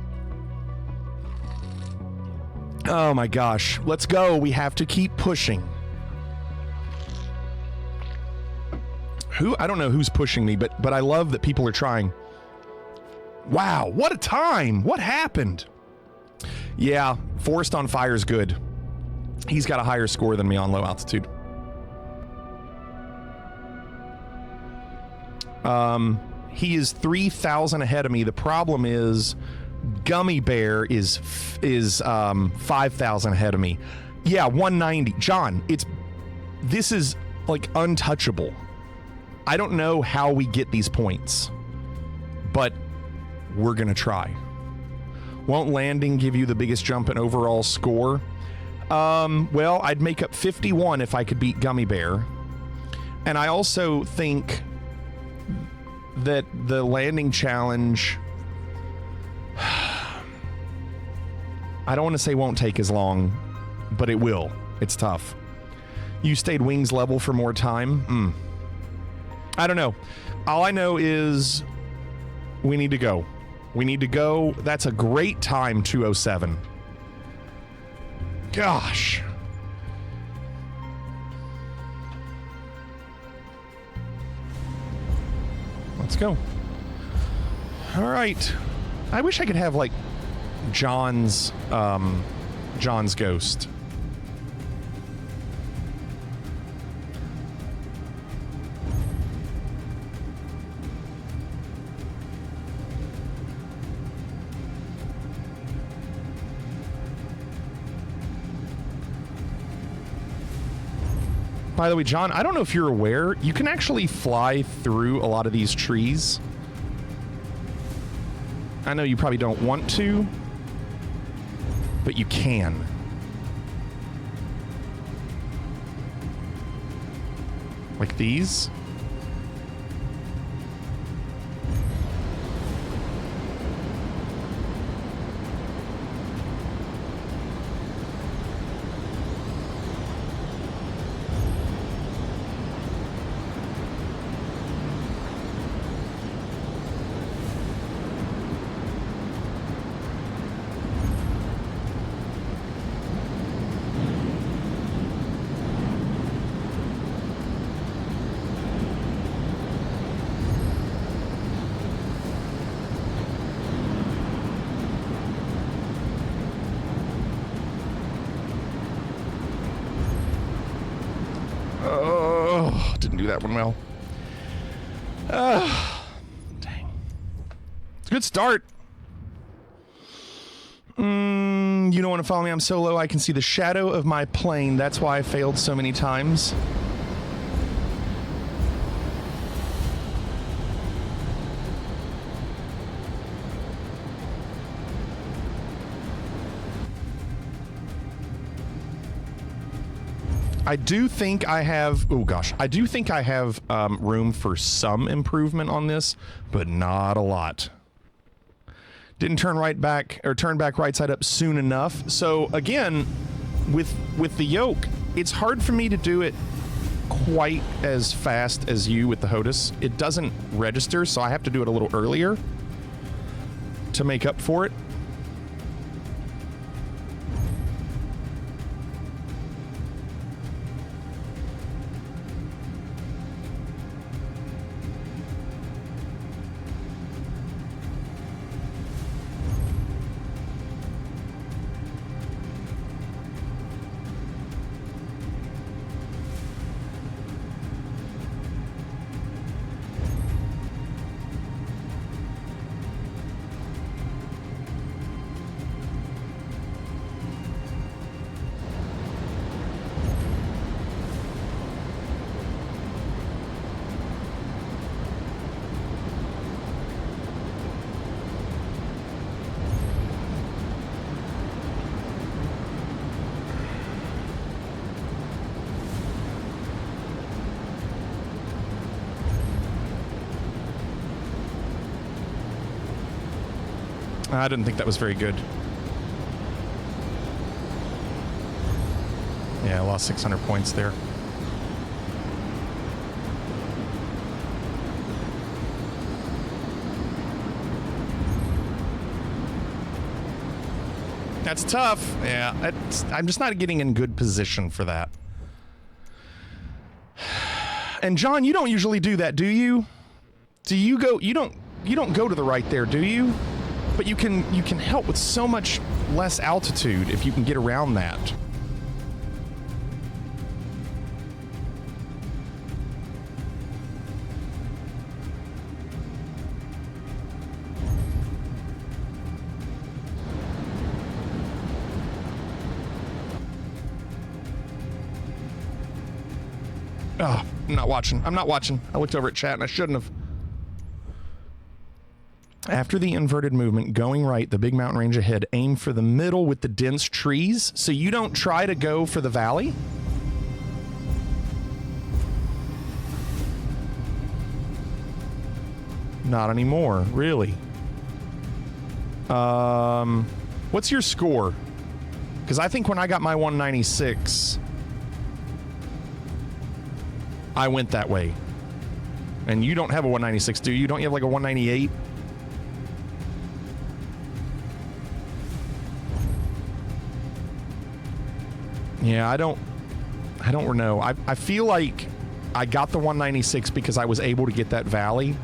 Speaker 4: Oh my gosh. Let's go. We have to keep pushing. I don't know who's pushing me, but I love that people are trying. Wow, what a time. What happened? Yeah, Forest on Fire is good. He's got a higher score than me on low altitude. He is 3,000 ahead of me. The problem is Gummy Bear is 5,000 ahead of me. Yeah, 190. John, this is like untouchable. I don't know how we get these points, but we're gonna try. Won't landing give you the biggest jump in overall score? Well, I'd make up 51 if I could beat Gummy Bear. And I also think that the landing challenge, I don't want to say won't take as long, but it will. It's tough. You stayed wings level for more time? I don't know. All I know is we need to go. We need to go. That's a great time, 207. Gosh. Let's go. All right. I wish I could have like John's ghost. By the way, John, I don't know if you're aware, you can actually fly through a lot of these trees. I know you probably don't want to, but you can. Like these. Didn't do that one well. Dang. It's a good start. You don't want to follow me? I'm so low I can see the shadow of my plane. That's why I failed so many times. I do think I have, I do think I have room for some improvement on this, but not a lot. Didn't turn back right side up soon enough. So again, with the yoke, it's hard for me to do it quite as fast as you with the HOTAS. It doesn't register, so I have to do it a little earlier to make up for it. I didn't think that was very good. Yeah, I lost 600 points there. That's tough. Yeah, I'm just not getting in good position for that. And John, you don't usually do that, do you? Do you go? You don't go to the right there, do you? But you can help with so much less altitude if you can get around that. Oh, I'm not watching. I looked over at chat and I shouldn't have. After the inverted movement, going right, the big mountain range ahead, aim for the middle with the dense trees. So you don't try to go for the valley? Not anymore, really. What's your score? Because I think when I got my 196, I went that way. And you don't have a 196, do you? Don't you have like a 198? Yeah, I don't know. I feel like I got the 196 because I was able to get that valley,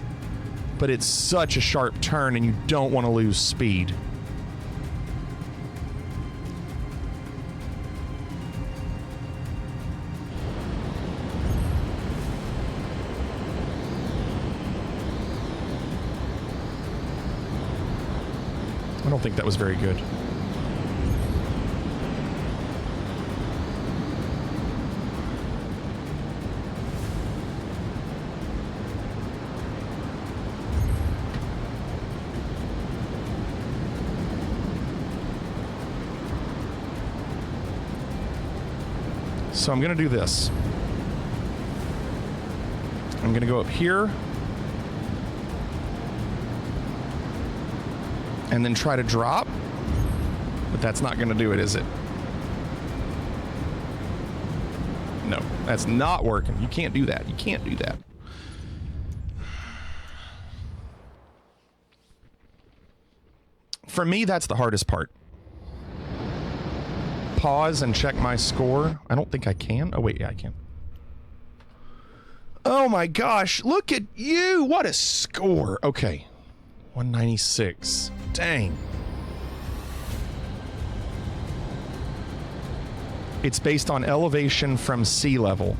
Speaker 4: but it's such a sharp turn and you don't want to lose speed. I don't think that was very good. So I'm going to do this. I'm going to go up here and then try to drop, but that's not going to do it, is it? No, that's not working. You can't do that. You can't do that. For me, that's the hardest part. Pause and check my score. I don't think I can. Oh, wait, yeah, I can. Oh my gosh, look at you. What a score. Okay. 196. Dang. It's based on elevation from sea level.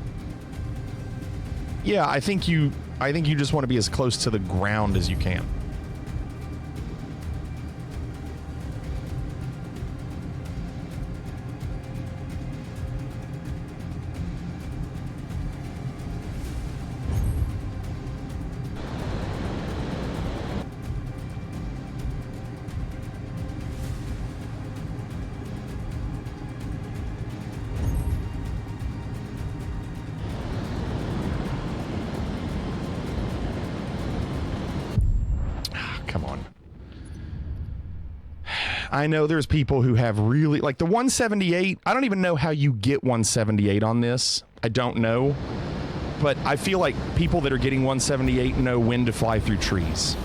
Speaker 4: Yeah, I think you just want to be as close to the ground as you can. Come on. I know there's people who have really, like the 178, I don't even know how you get 178 on this. I don't know. But I feel like people that are getting 178 know when to fly through trees.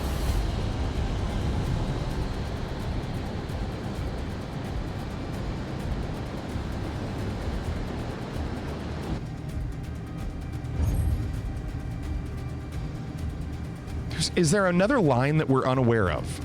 Speaker 4: Is there another line that we're unaware of?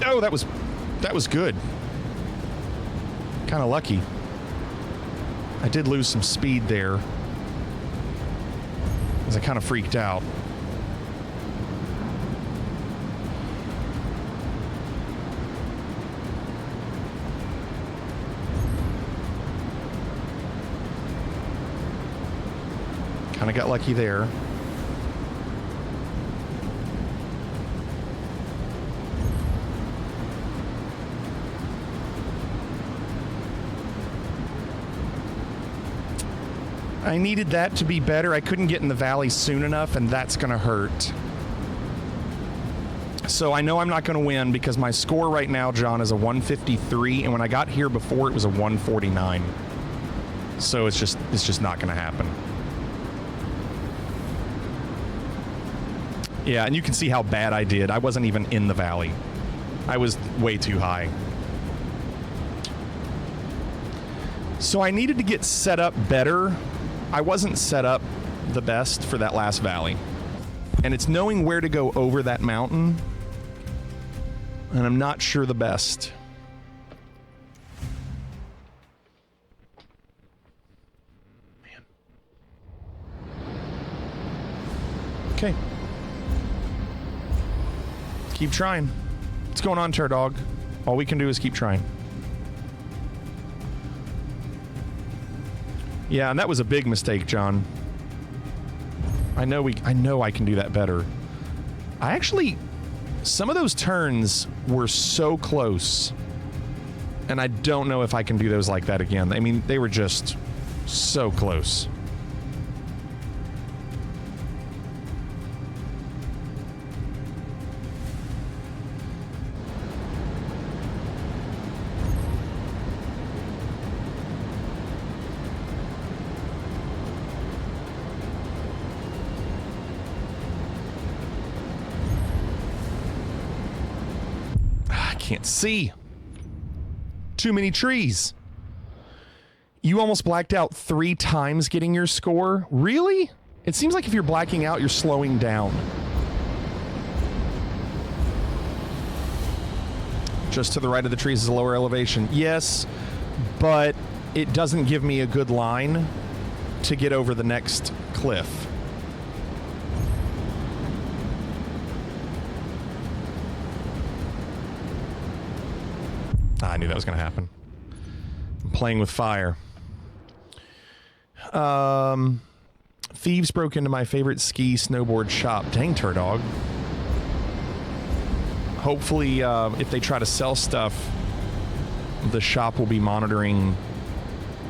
Speaker 4: Oh, that was good. Kind of lucky. I did lose some speed there, as I kind of freaked out. Kind of got lucky there. I needed that to be better. I couldn't get in the valley soon enough, and that's going to hurt. So I know I'm not going to win because my score right now, John, is a 153, and when I got here before, it was a 149. So it's just not going to happen. Yeah, and you can see how bad I did. I wasn't even in the valley. I was way too high. So I needed to get set up better. I wasn't set up the best for that last valley. And it's knowing where to go over that mountain. And I'm not sure the best. Man. Okay. Keep trying. What's going on, Chair Dog? All we can do is keep trying. Yeah, and that was a big mistake, John. I know I can do that better. I actually, some of those turns were so close, and I don't know if I can do those like that again. I mean, they were just so close. can't see. Too many trees. You almost blacked out 3 times getting your score? Really? It seems like if you're blacking out, you're slowing down. Just to the right of the trees is a lower elevation. Yes, but it doesn't give me a good line to get over the next cliff. I knew that was going to happen. I'm playing with fire. Thieves broke into my favorite ski snowboard shop. Dang, Turdog. Hopefully, if they try to sell stuff, the shop will be monitoring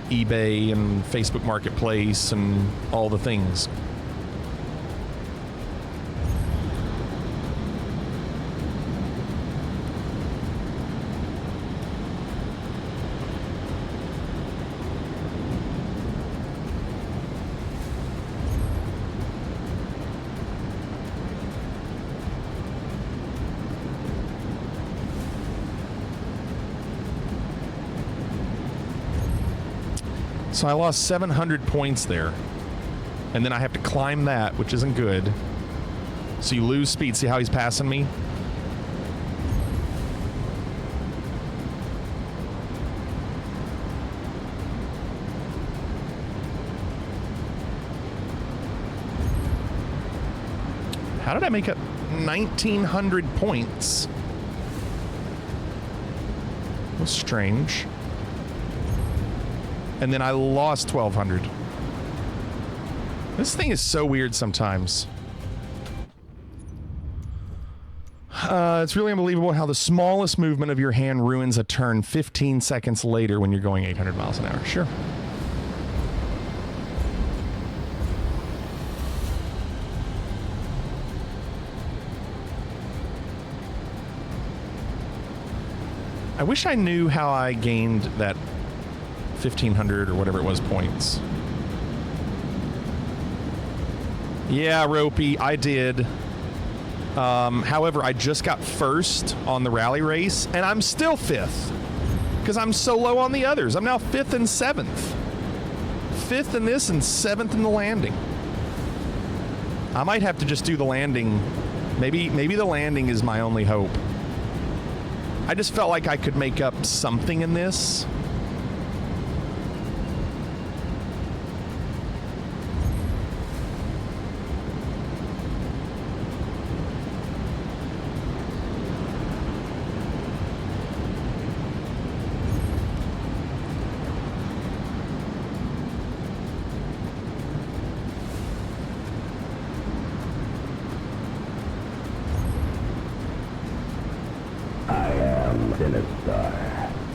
Speaker 4: eBay and Facebook Marketplace and all the things. So I lost 700 points there. And then I have to climb that, which isn't good. So you lose speed. See how he's passing me? How did I make up 1,900 points? That's strange. And then I lost 1,200. This thing is so weird sometimes. It's really unbelievable how the smallest movement of your hand ruins a turn 15 seconds later when you're going 800 miles an hour. Sure. I wish I knew how I gained that 1,500 or whatever it was points. Yeah, Ropey, I did. However, I just got first on the rally race, and I'm still 5th because I'm so low on the others. I'm now 5th and 7th. 5th in this and 7th in the landing. I might have to just do the landing. Maybe the landing is my only hope. I just felt like I could make up something in this.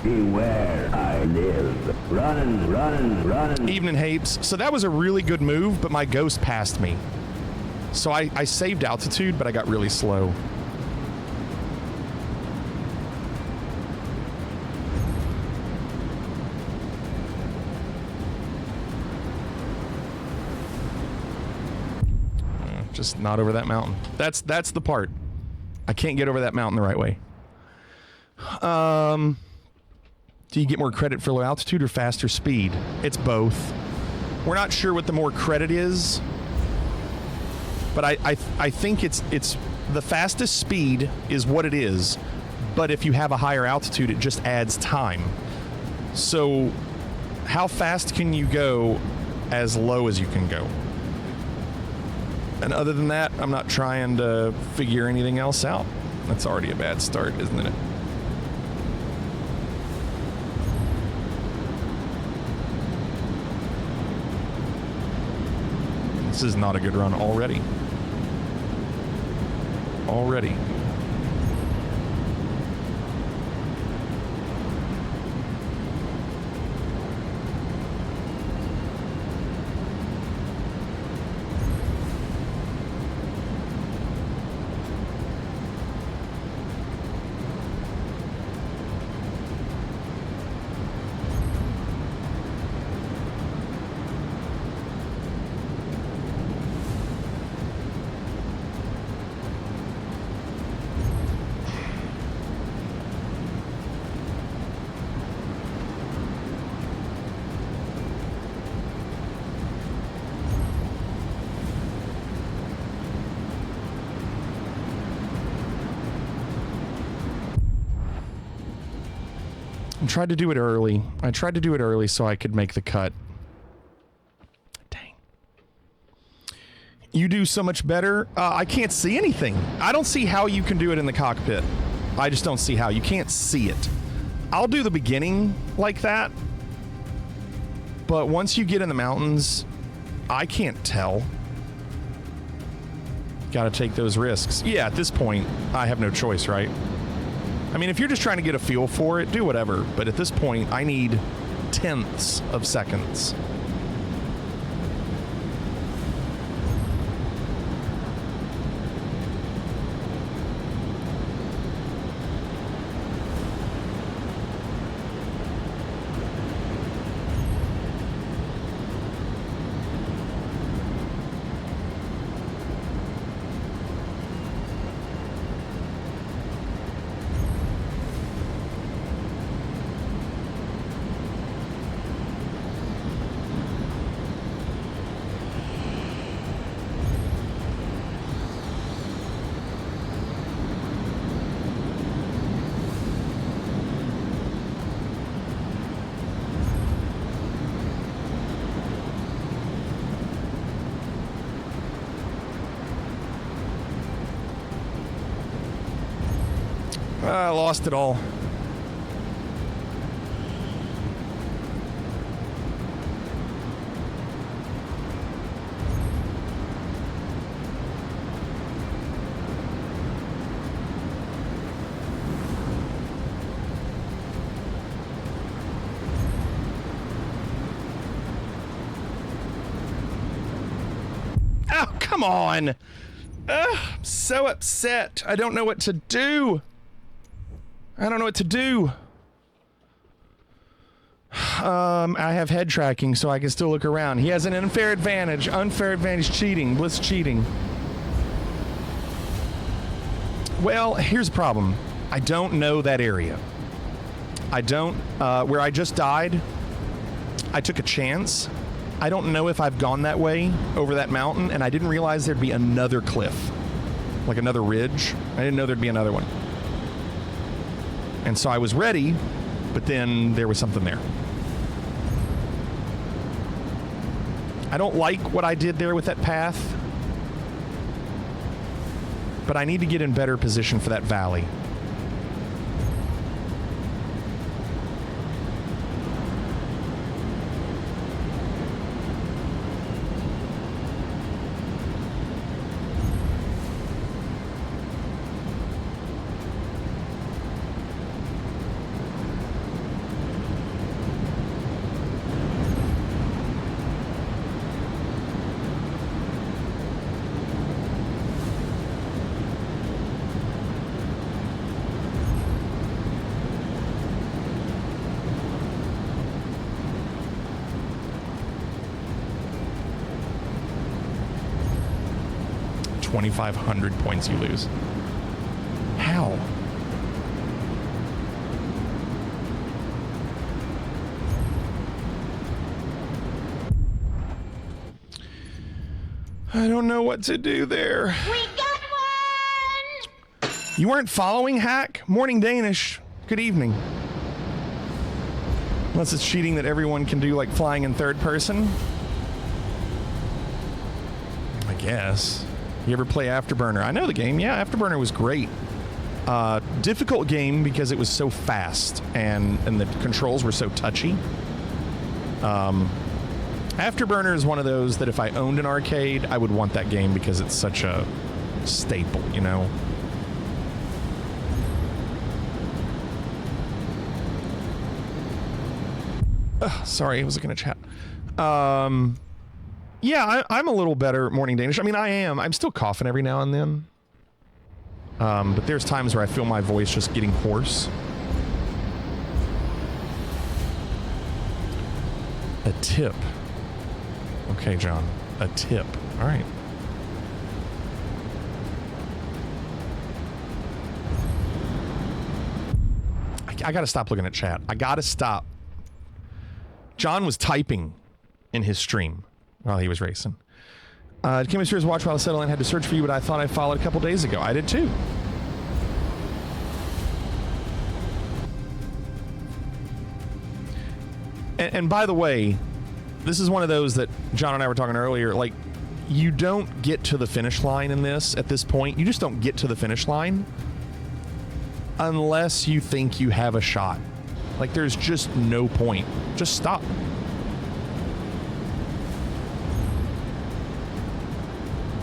Speaker 5: Beware, I live. Run.
Speaker 4: Evening, Hapes. So that was a really good move, but my ghost passed me. So I saved altitude, but I got really slow. Just not over that mountain. That's the part. I can't get over that mountain the right way. Do you get more credit for low altitude or faster speed? It's both. We're not sure what the more credit is, but I think it's the fastest speed is what it is, but if you have a higher altitude, it just adds time. So how fast can you go as low as you can go? And other than that, I'm not trying to figure anything else out. That's already a bad start, isn't it? This is not a good run already. Already. tried to do it early. I tried to do it early so I could make the cut. Dang. You do so much better. I can't see anything. I don't see how you can do it in the cockpit. I just don't see how. You can't see it. I'll do the beginning like that. But once you get in the mountains, I can't tell. Gotta take those risks. Yeah, at this point, I have no choice, right? I mean, if you're just trying to get a feel for it, do whatever. But at this point, I need tenths of seconds. I lost it all. Oh, come on. I'm so upset. I don't know what to do. I don't know what to do. I have head tracking, so I can still look around. He has an unfair advantage. Unfair advantage cheating. Bliss cheating. Well, here's the problem. I don't know that area. I don't, where I just died, I took a chance. I don't know if I've gone that way over that mountain, and I didn't realize there'd be another cliff. Like another ridge. I didn't know there'd be another one. And so I was ready, but then there was something there. I don't like what I did there with that path, but I need to get in better position for that valley. $2,500 points you lose. How? I don't know what to do there.
Speaker 1: We got one!
Speaker 4: You weren't following, Hack? Morning Danish. Good evening. Unless it's cheating that everyone can do, like flying in third person. I guess. You ever play Afterburner? I know the game. Yeah, Afterburner was great. Difficult game because it was so fast and the controls were so touchy. Afterburner is one of those that if I owned an arcade, I would want that game because it's such a staple, you know? Sorry, I was looking at chat. Yeah, I'm a little better Morning Danish. I mean, I am. I'm still coughing every now and then. But there's times where I feel my voice just getting hoarse. A tip. Okay, John. A tip. All right. I gotta stop looking at chat. I gotta stop. John was typing in his stream while he was racing. Came upstairs to watch while I settled in. Had to search for you, but I thought I followed a couple days ago. I did too. And by the way, this is one of those that John and I were talking earlier. Like, you don't get to the finish line in this at this point. You just don't get to the finish line unless you think you have a shot. Like, there's just no point. Just stop.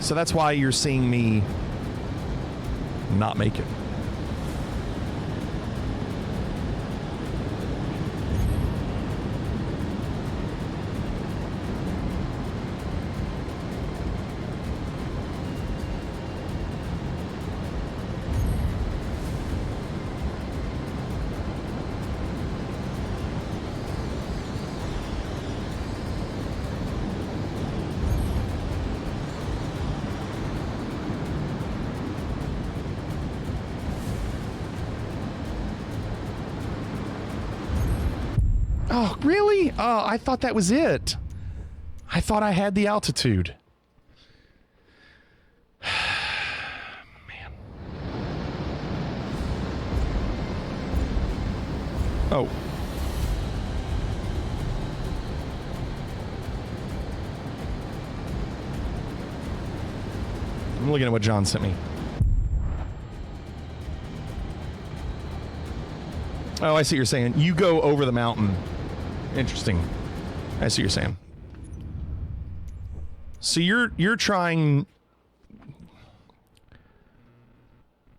Speaker 4: So that's why you're seeing me not make it. Oh, really? Oh, I thought that was it. I thought I had the altitude. Man. Oh. I'm looking at what John sent me. Oh, I see what you're saying. You go over the mountain. Interesting. I see what you're saying. So you're trying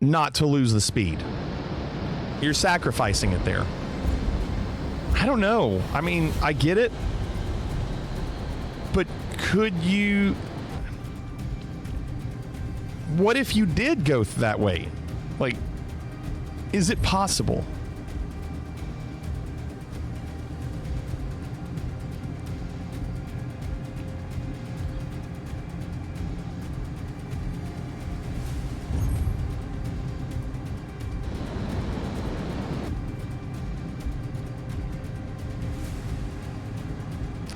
Speaker 4: not to lose the speed. You're sacrificing it there. I don't know. I mean, I get it. But could you... What if you did go that way? Like, is it possible?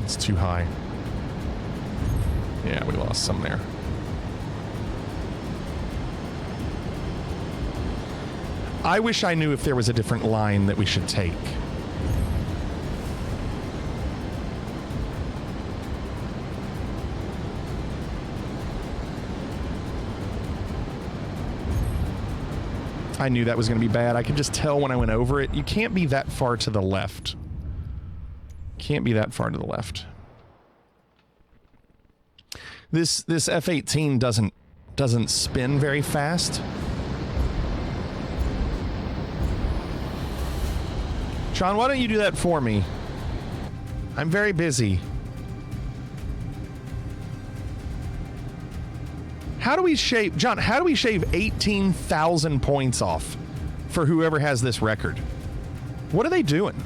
Speaker 4: It's too high. Yeah, we lost some there. I wish I knew if there was a different line that we should take. I knew that was going to be bad. I could just tell when I went over it. You can't be that far to the left. Can't be that far to the left. This F-18 doesn't spin very fast. Sean, why don't you do that for me? I'm very busy. How do we shave, John, how do we shave 18,000 points off for whoever has this record? What are they doing?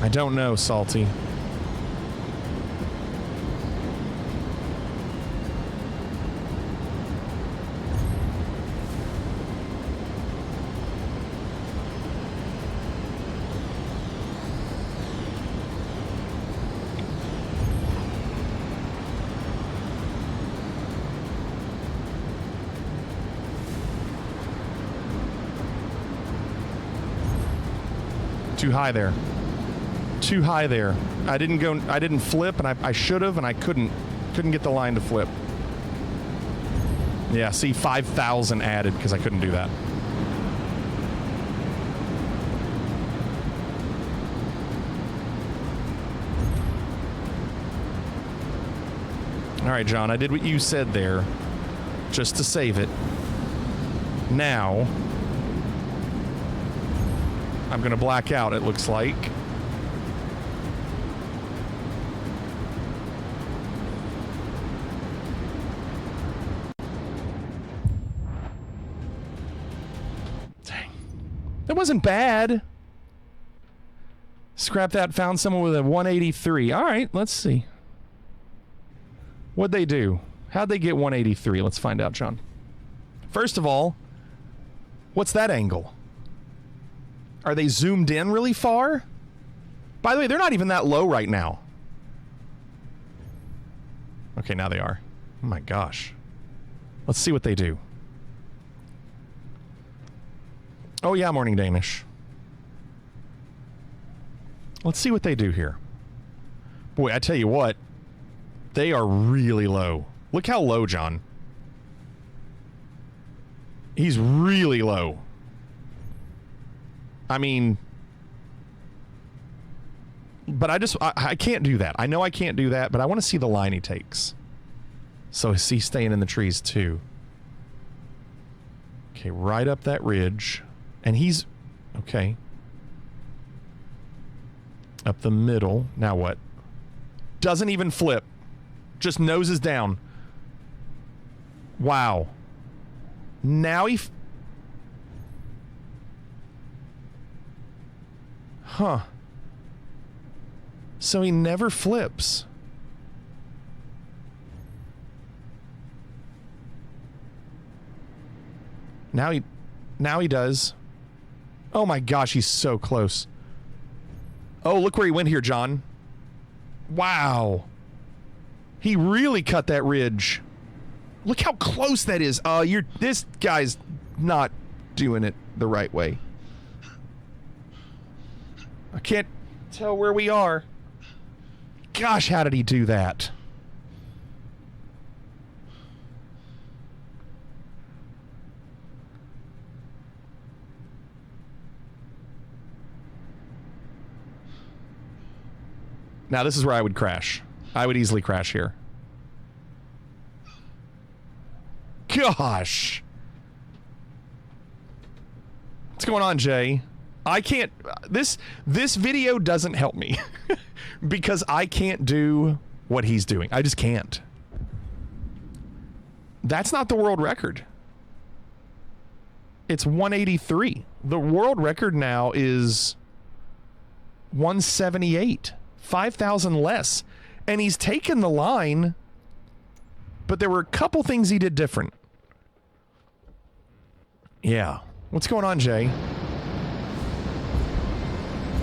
Speaker 4: I don't know, Salty. Too high there. Too high there. I didn't flip, and I should have, and I couldn't get the line to flip. Yeah, see, 5,000 added because I couldn't do that. All right, John, I did what you said there just to save it. Now I'm going to black out, it looks like. That wasn't bad. Scrap that, found someone with a 183. All right, let's see. What'd they do? How'd they get 183? Let's find out, John. First of all, what's that angle? Are they zoomed in really far? By the way, they're not even that low right now. Okay, now they are. Oh my gosh. Let's see what they do. Oh yeah, Morning Danish. Let's see what they do here. Boy, I tell you what. They are really low. Look how low, John. He's really low. I mean... But I can't do that. I know I can't do that, but I want to see the line he takes. So is he staying in the trees too? Okay, right up that ridge. And he's... Okay. Up the middle. Now what? Doesn't even flip. Just noses down. Wow. Now he... Huh. So he never flips. Now he does. Oh my gosh, he's so close. Oh, look where he went here, John. Wow. He really cut that ridge. Look how close that is. This guy's not doing it the right way. I can't tell where we are. Gosh, how did he do that? Now, this is where I would crash. I would easily crash here. Gosh. What's going on, Jay? I can't... This video doesn't help me. Because I can't do what he's doing. I just can't. That's not the world record. It's 183. The world record now is 178. 5,000 less. And he's taken the line, but there were a couple things he did different. Yeah. What's going on, Jay?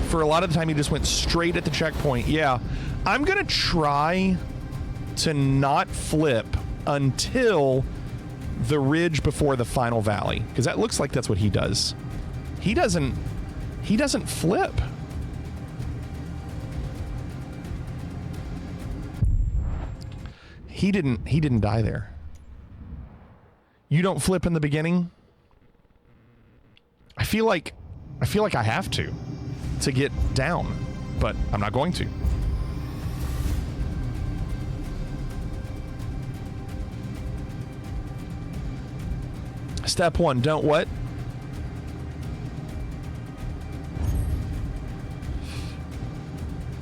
Speaker 4: For a lot of the time, he just went straight at the checkpoint. Yeah. I'm going to try to not flip until the ridge before the final valley, because that looks like that's what he does. He doesn't flip. He didn't die there. You don't flip in the beginning? I feel like I have to get down, but I'm not going to. Step 1, don't what?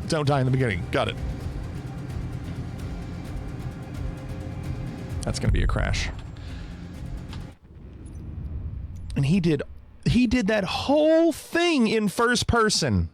Speaker 4: Don't die in the beginning. Got it. That's going to be a crash. And he did that whole thing in first person.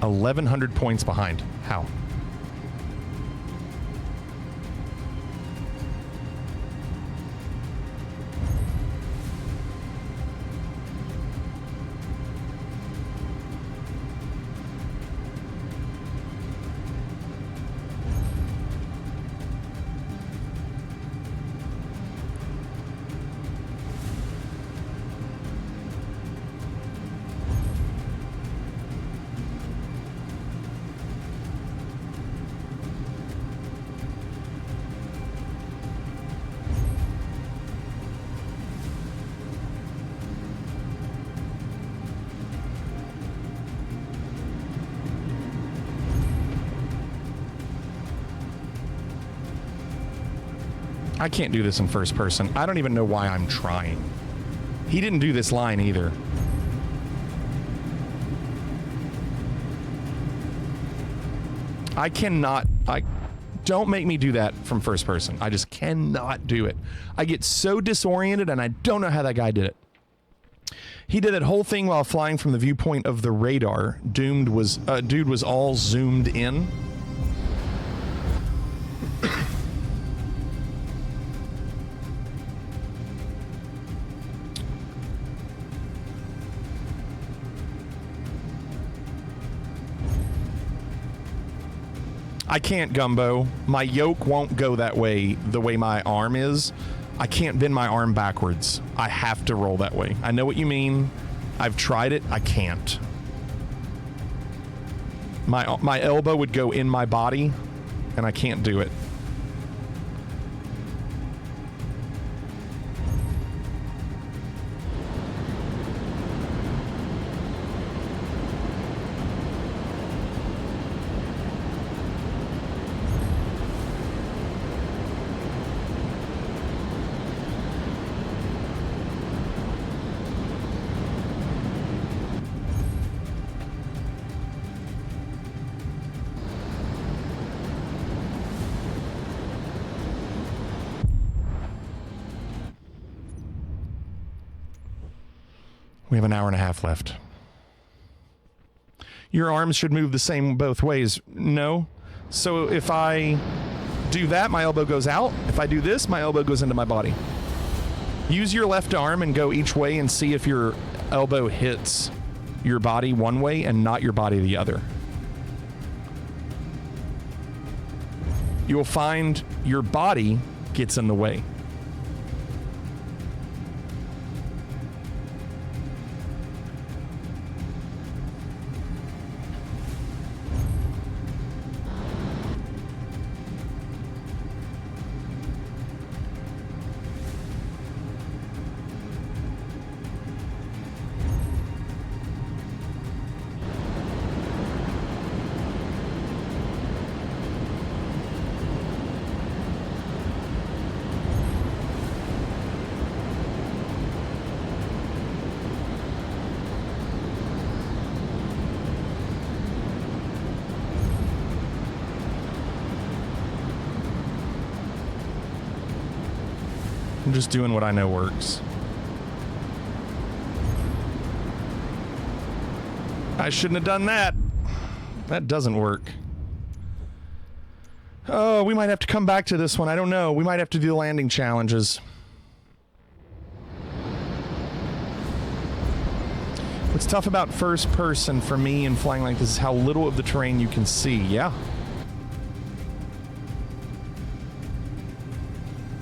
Speaker 4: $1,100 points behind. How? I can't do this in first person. I don't even know why I'm trying. He didn't do this line either. I cannot. Don't make me do that from first person. I just cannot do it. I get so disoriented, and I don't know how that guy did it. He did that whole thing while flying from the viewpoint of the radar. Dude was all zoomed in. I can't, Gumbo. My yoke won't go that way, the way my arm is. I can't bend my arm backwards. I have to roll that way. I know what you mean. I've tried it. I can't. My elbow would go in my body, and I can't do it. We have an hour and a half left. Your arms should move the same both ways. No. So if I do that, my elbow goes out. If I do this, my elbow goes into my body. Use your left arm and go each way and see if your elbow hits your body one way and not your body the other. You'll find your body gets in the way. I'm just doing what I know works. I shouldn't have done that. That doesn't work. Oh, we might have to come back to this one. I don't know. We might have to do the landing challenges. What's tough about first person for me and flying like this is how little of the terrain you can see. Yeah.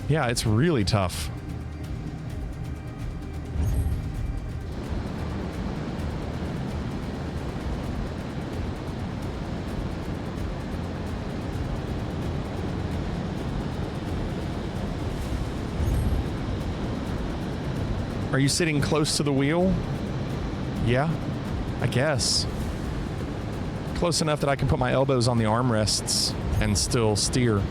Speaker 4: Yeah, it's really tough. Are you sitting close to the wheel? Yeah, I guess. Close enough that I can put my elbows on the armrests and still steer.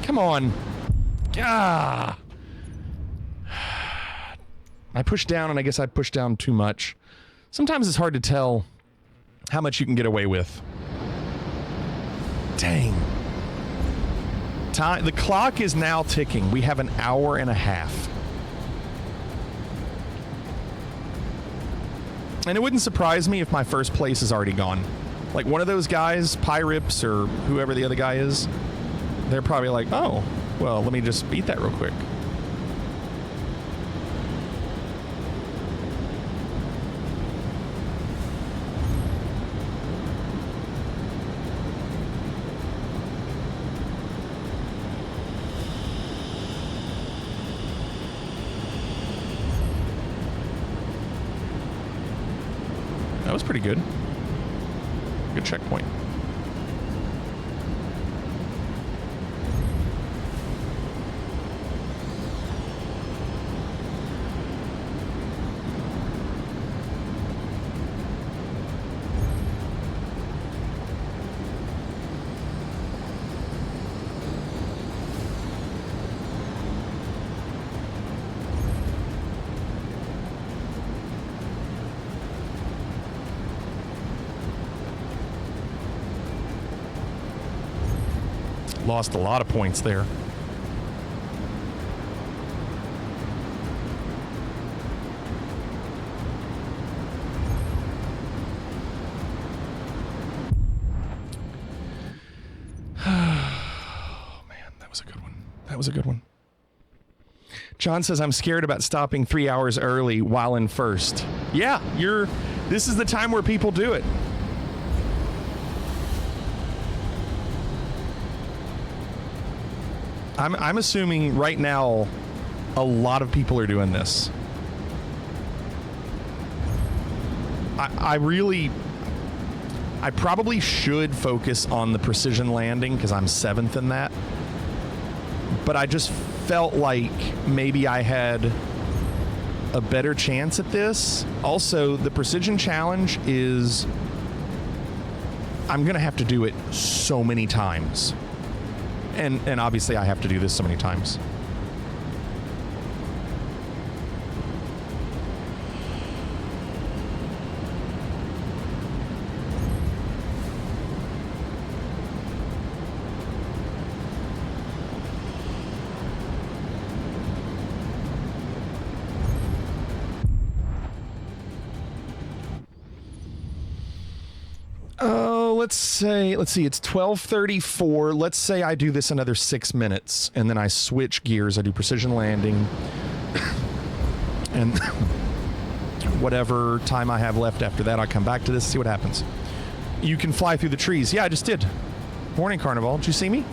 Speaker 4: Come on. Ah. I pushed down, and I guess I pushed down too much. Sometimes it's hard to tell how much you can get away with. Dang. The clock is now ticking. We have an hour and a half. And it wouldn't surprise me if my first place is already gone. Like one of those guys, Pyrips or whoever the other guy is, they're probably like, oh, well, let me just beat that real quick. That was pretty good. Good checkpoint. Lost a lot of points there. Oh, man, that was a good one. That was a good one. John says, I'm scared about stopping 3 hours early while in first. Yeah, this is the time where people do it. I'm assuming right now a lot of people are doing this. I probably should focus on the precision landing because I'm 7th in that. But I just felt like maybe I had a better chance at this. Also, the precision challenge is I'm going to have to do it so many times. And obviously I have to do this so many times. Let's see, it's 12:34. Let's say I do this another 6 minutes and then I switch gears. I do precision landing and whatever time I have left after that, I'll come back to this, see what happens. You can fly through the trees. Yeah, I just did. Morning, Carnival. Did you see me?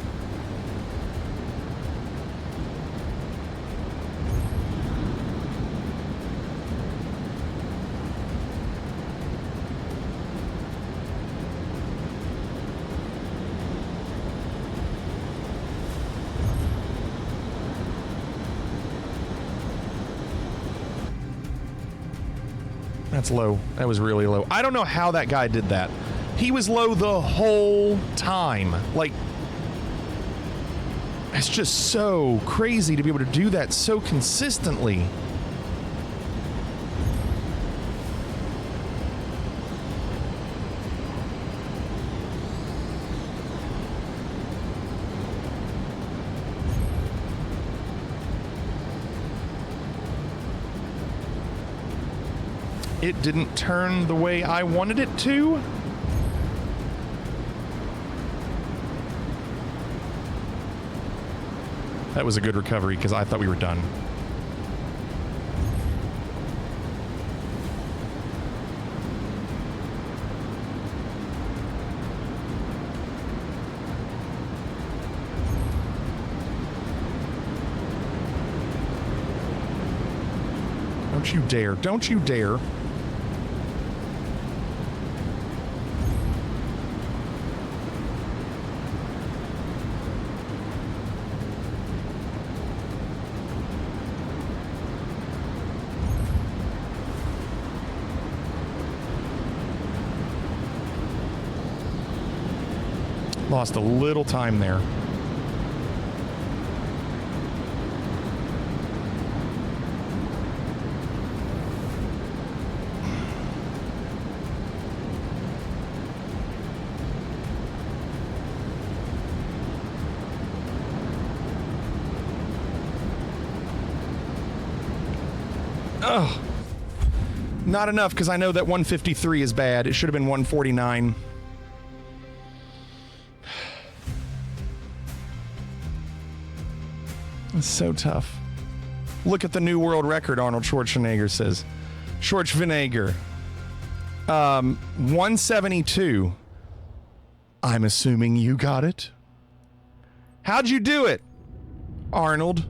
Speaker 4: That's low. That was really low. I don't know how that guy did that. He was low the whole time. Like, it's just so crazy to be able to do that so consistently. It didn't turn the way I wanted it to. That was a good recovery because I thought we were done. Don't you dare. Don't you dare. Lost a little time there. Ugh. Not enough because I know that 153 is bad. It should have been 149. It's so tough. Look at the new world record, Arnold Schwarzenegger says. Schwarzenegger. 172. I'm assuming you got it. How'd you do it, Arnold?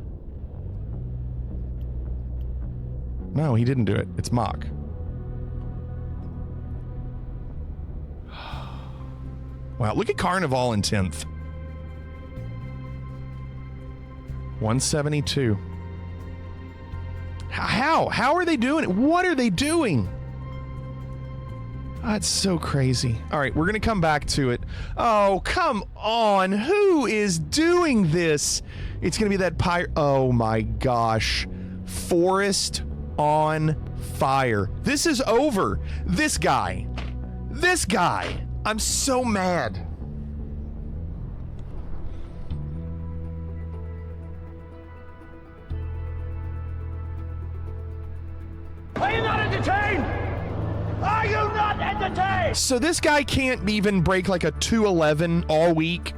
Speaker 4: No, he didn't do it. It's Mach. Wow, look at Carnival in 10th. 172. How? How are they doing it? What are they doing? That's so crazy. All right, we're going to come back to it. Oh, come on. Who is doing this? It's going to be that pirate. Oh, my gosh. Forest on Fire. This is over. This guy. This guy. I'm so mad.
Speaker 3: Are you not entertained? Are you not entertained?
Speaker 4: So this guy can't even break like a 211 all week,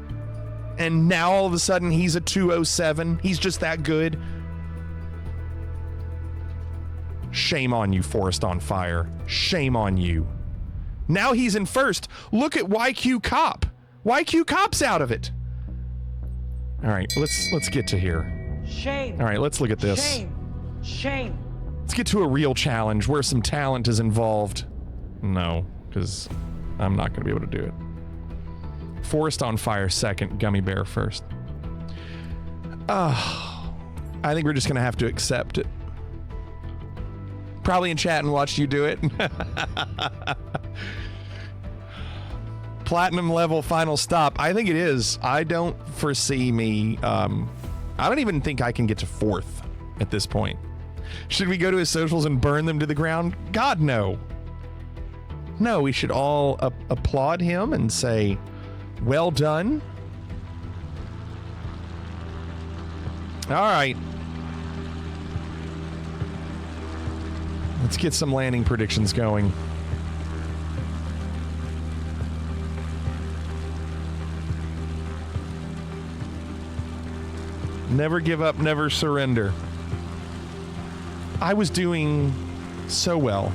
Speaker 4: and now all of a sudden he's a 207. He's just that good. Shame on you, Forest on Fire. Shame on you. Now he's in first. Look at YQ Cop. YQ Cop's out of it. All right, let's get to here.
Speaker 11: Shame.
Speaker 4: All right, let's look at this.
Speaker 11: Shame. Shame.
Speaker 4: Let's get to a real challenge where some talent is involved. No, because I'm not going to be able to do it. Forest on Fire second, Gummy Bear first. I think we're just going to have to accept it. Probably in chat and watched you do it. Platinum level final stop. I think it is. I don't foresee me. I don't even think I can get to fourth at this point. Should we go to his socials and burn them to the ground? God, no. No, we should all applaud him and say, well done. All right. Let's get some landing predictions going. Never give up, never surrender. I was doing so well.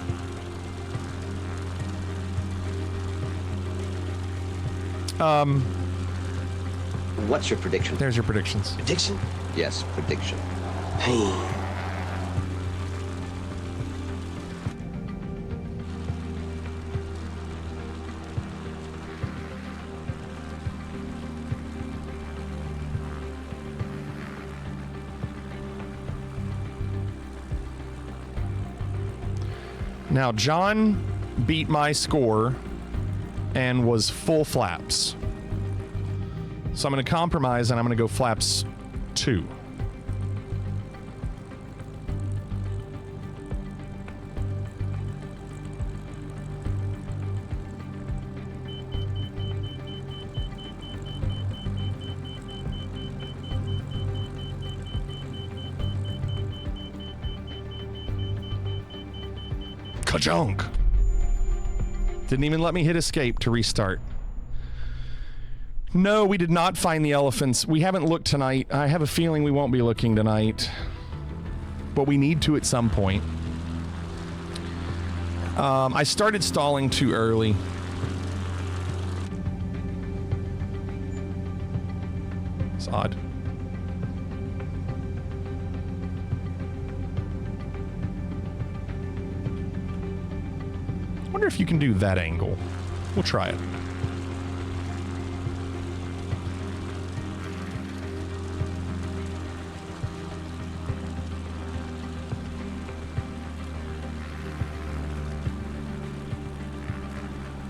Speaker 12: What's your prediction?
Speaker 4: There's your predictions.
Speaker 12: Prediction? Yes, prediction. Hey.
Speaker 4: Now, John beat my score and was full flaps. So I'm going to compromise and I'm going to go flaps 2. Ka-junk. Didn't even let me hit escape to restart. No, we did not find the elephants. We haven't looked tonight. I have a feeling we won't be looking tonight. But we need to at some point. I started stalling too early. It's odd. I wonder if you can do that angle. We'll try it.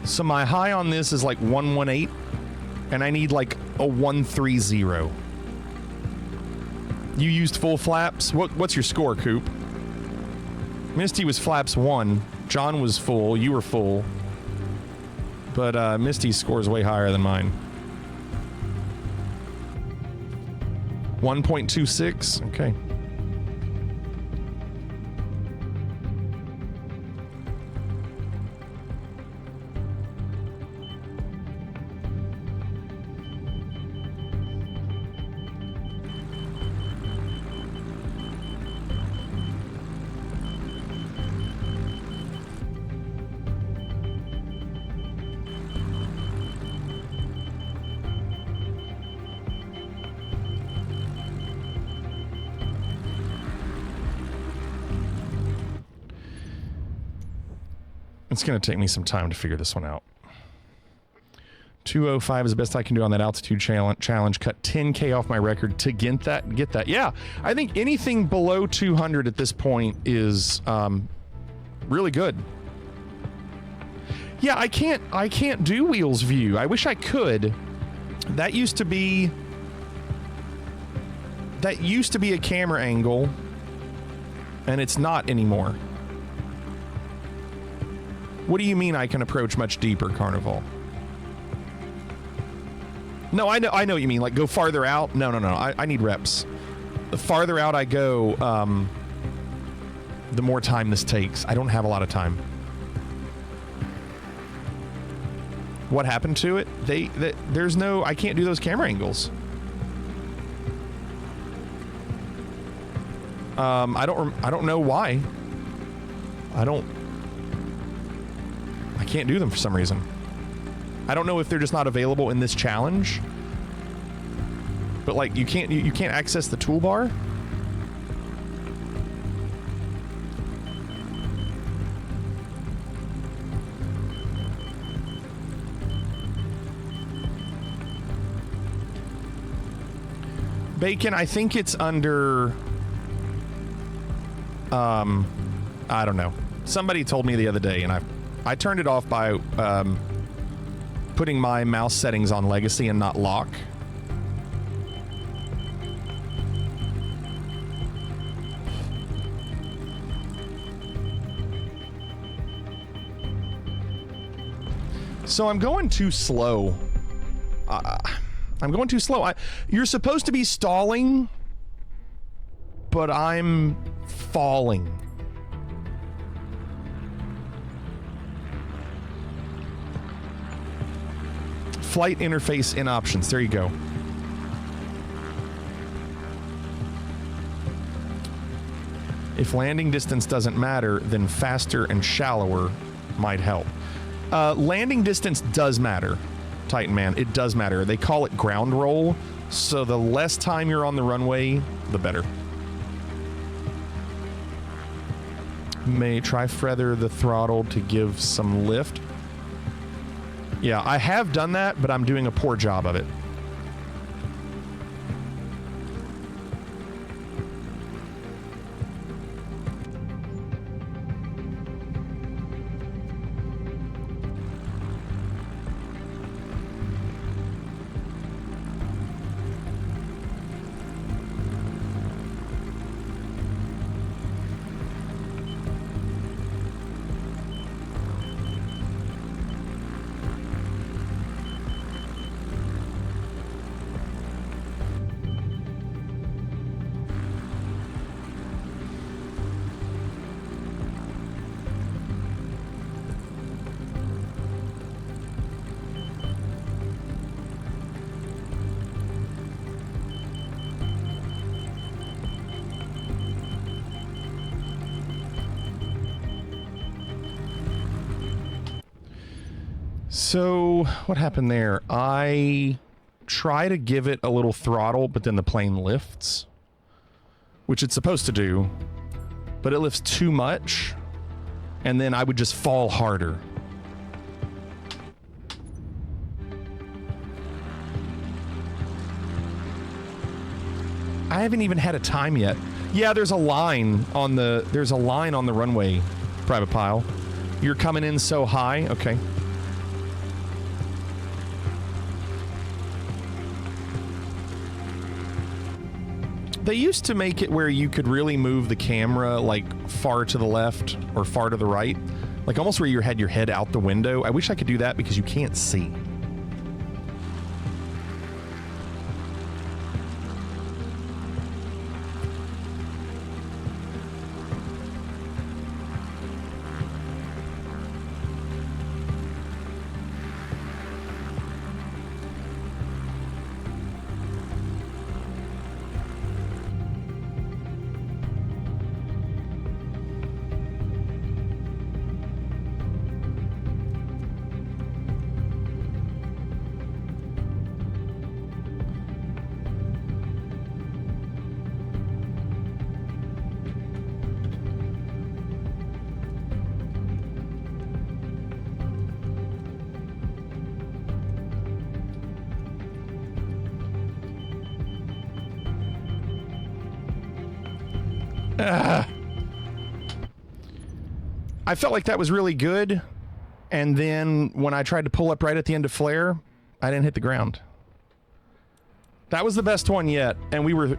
Speaker 4: So my high on this is like 118, and I need like a 130. You used full flaps? What's your score, Coop? Misty was flaps 1. John was full. You were full. But Misty's score is way higher than mine. 1.26? Okay. It's going to take me some time to figure this one out. 205 is the best I can do on that altitude challenge. Cut 10K off my record to get that. Yeah, I think anything below 200 at this point is really good. Yeah, I can't do wheels view. I wish I could. That used to be a camera angle, and it's not anymore. What do you mean I can approach much deeper, Carnival? No, I know what you mean. Like, go farther out? No. I need reps. The farther out I go, the more time this takes. I don't have a lot of time. What happened to it? There's no... I can't do those camera angles. I don't know why. I can't do them for some reason. I don't know if they're just not available in this challenge. But like you can't access the toolbar. Bacon, I think it's under I don't know. Somebody told me the other day, and I turned it off by putting my mouse settings on Legacy and not lock. So I'm going too slow. I'm going too slow. You're supposed to be stalling, but I'm falling. Flight interface in options. There you go. If landing distance doesn't matter, then faster and shallower might help. Landing distance does matter, Titan Man. It does matter. They call it ground roll, so the less time you're on the runway, the better. May try feather the throttle to give some lift. Yeah, I have done that, but I'm doing a poor job of it. So, what happened there? I try to give it a little throttle, but then the plane lifts, which it's supposed to do, but it lifts too much, and then I would just fall harder. I haven't even had a time yet. Yeah, there's a line on the runway, Private Pile. You're coming in so high. Okay. They used to make it where you could really move the camera like far to the left or far to the right, like almost where you had your head out the window. I wish I could do that because you can't see. I felt like that was really good, and then when I tried to pull up right at the end of flare, I didn't hit the ground. That was the best one yet, and we were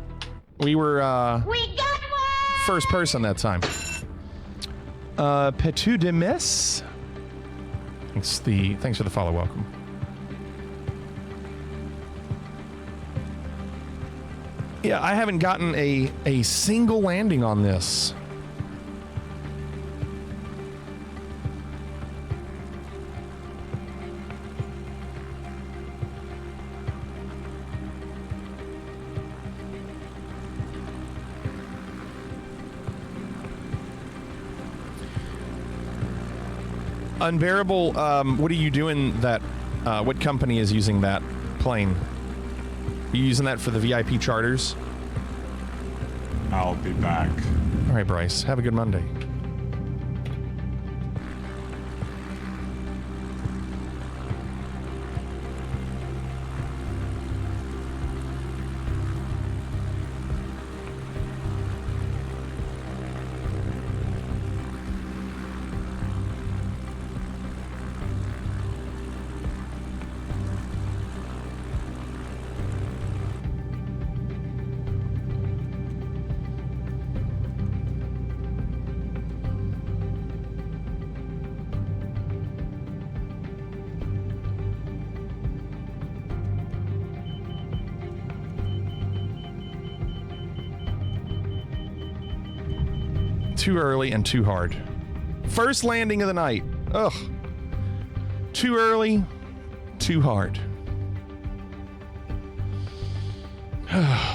Speaker 4: we got one! First person that time. Petu de Miss. Thanks for the follow. Welcome. Yeah, I haven't gotten a single landing on this. Unbearable, what are you doing that, what company is using that plane? Are you using that for the VIP charters?
Speaker 10: I'll be back.
Speaker 4: All right, Bryce, have a good Monday. Too early and too hard. First landing of the night. Ugh. Too early, too hard.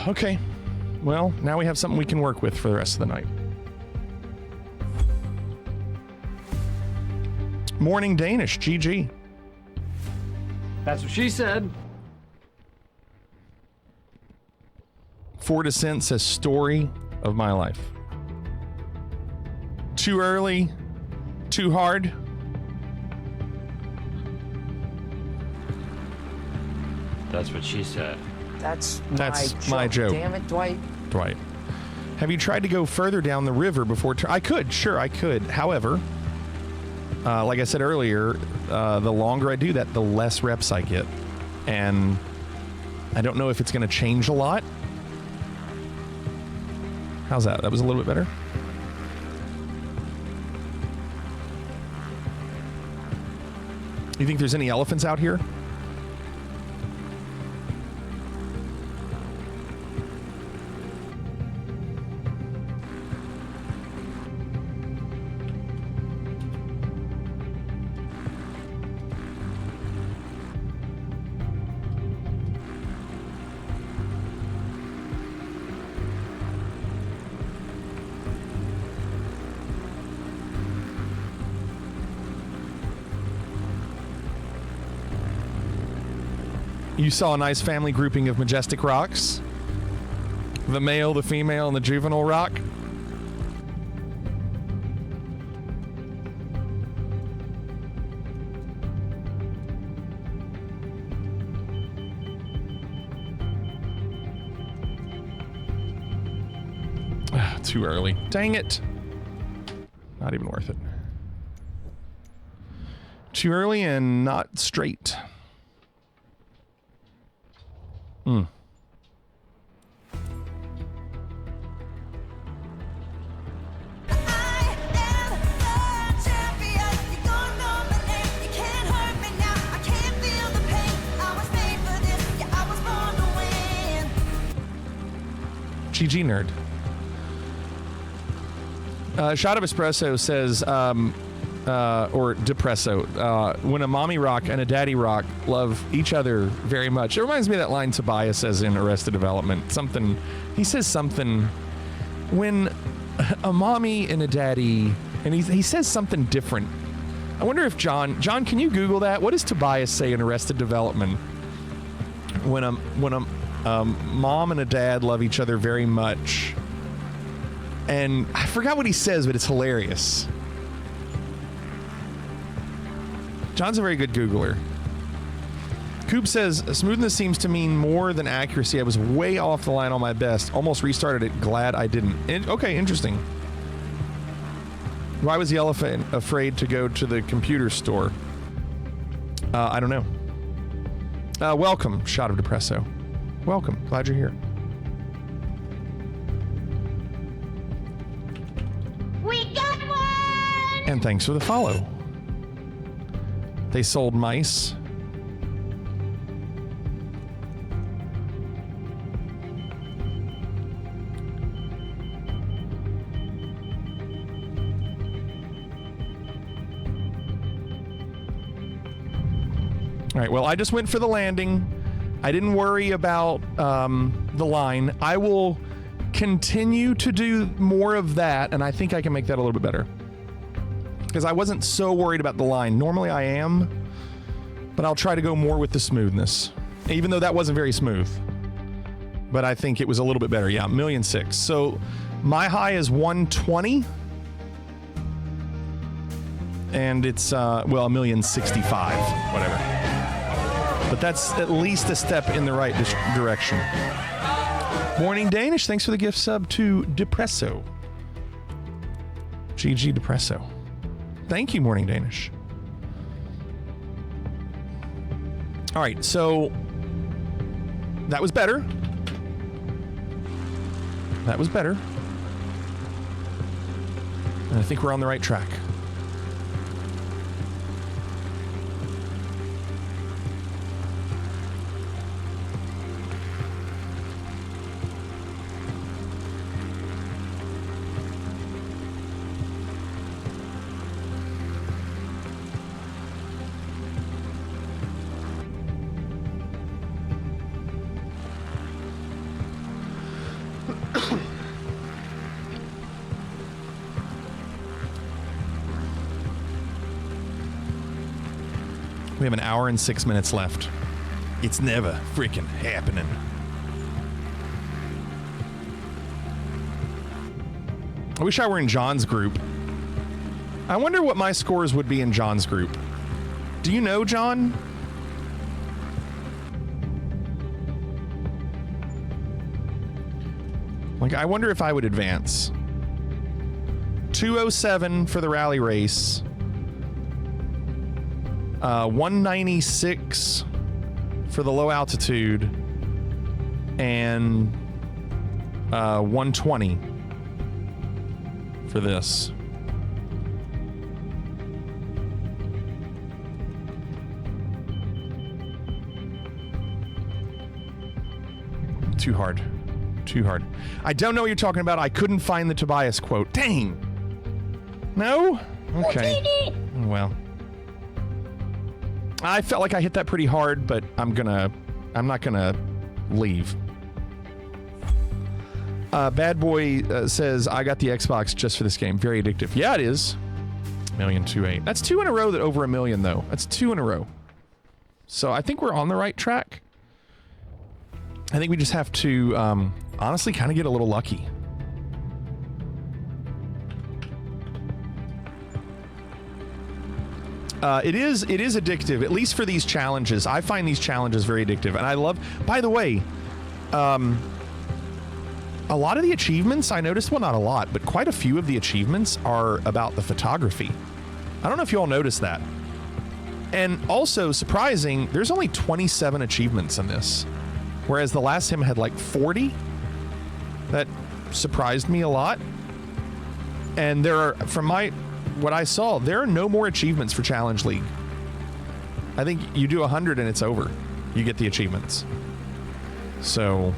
Speaker 4: Okay. Well, now we have something we can work with for the rest of the night. Morning Danish, GG.
Speaker 3: That's what she said.
Speaker 4: Four Descent says story of my life. Too early, too hard.
Speaker 3: That's what she said.
Speaker 4: That's my joke.
Speaker 8: Damn it, Dwight.
Speaker 4: Dwight. Have you tried to go further down the river before? I could. Sure, I could. However, like I said earlier, the longer I do that, the less reps I get. And I don't know if it's going to change a lot. How's that? That was a little bit better. You think there's any elephants out here? You saw a nice family grouping of majestic rocks. The male, the female, and the juvenile rock. Too early. Dang it. Not even worth it. Too early and not straight. GG nerd. Shot of Espresso says, or Depresso, when a mommy rock and a daddy rock love each other very much. It reminds me of that line Tobias says in Arrested Development. He says something, when a mommy and a daddy, and he says something different. I wonder if John, can you Google that? What does Tobias say in Arrested Development? When a mom and a dad love each other very much. And I forgot what he says, but it's hilarious. John's a very good Googler. Coop says, smoothness seems to mean more than accuracy. I was way off the line on my best. Almost restarted it. Glad I didn't. Okay, interesting. Why was the elephant afraid to go to the computer store? I don't know. Welcome, Shot of Depresso. Welcome. Glad you're here.
Speaker 1: We got one!
Speaker 4: And thanks for the follow. They sold mice. All right, well, I just went for the landing. I didn't worry about the line. I will continue to do more of that, and I think I can make that a little bit better. Because I wasn't so worried about the line. Normally I am, but I'll try to go more with the smoothness. Even though that wasn't very smooth. But I think it was a little bit better. Yeah, 1,000,006. So my high is 120. And it's, well, 1,065,000, whatever. But that's at least a step in the right direction. Morning Danish, thanks for the gift sub to Depresso. GG Depresso. Thank you, Morning Danish. All right, so that was better. That was better. And I think we're on the right track. We have an hour and 6 minutes left. It's never freaking happening. I wish I were in John's group. I wonder what my scores would be in John's group. Do you know, John? Like, I wonder if I would advance. 207 for the rally race. 196 for the low altitude. And 120 for this. Too hard. Too hard. I don't know what you're talking about. I couldn't find the Tobias quote. Dang. No? Okay. Well. I felt like I hit that pretty hard, but I'm not gonna leave. Bad Boy says, I got the Xbox just for this game. Very addictive. Yeah, it is. 1,000,028. That's 2 in a row that over 1 million, though. That's 2 in a row. So I think we're on the right track. I think we just have to, honestly, kind of get a little lucky. It is addictive, at least for these challenges. I find these challenges very addictive, and I love. By the way, a lot of the achievements I noticed. Well, not a lot, but quite a few of the achievements are about the photography. I don't know if you all noticed that. And also, surprising, there's only 27 achievements in this, whereas the last sim had like 40. That surprised me a lot. And there are, from what I saw, there are no more achievements for Challenge League. I think you do 100 and it's over. You get the achievements. So,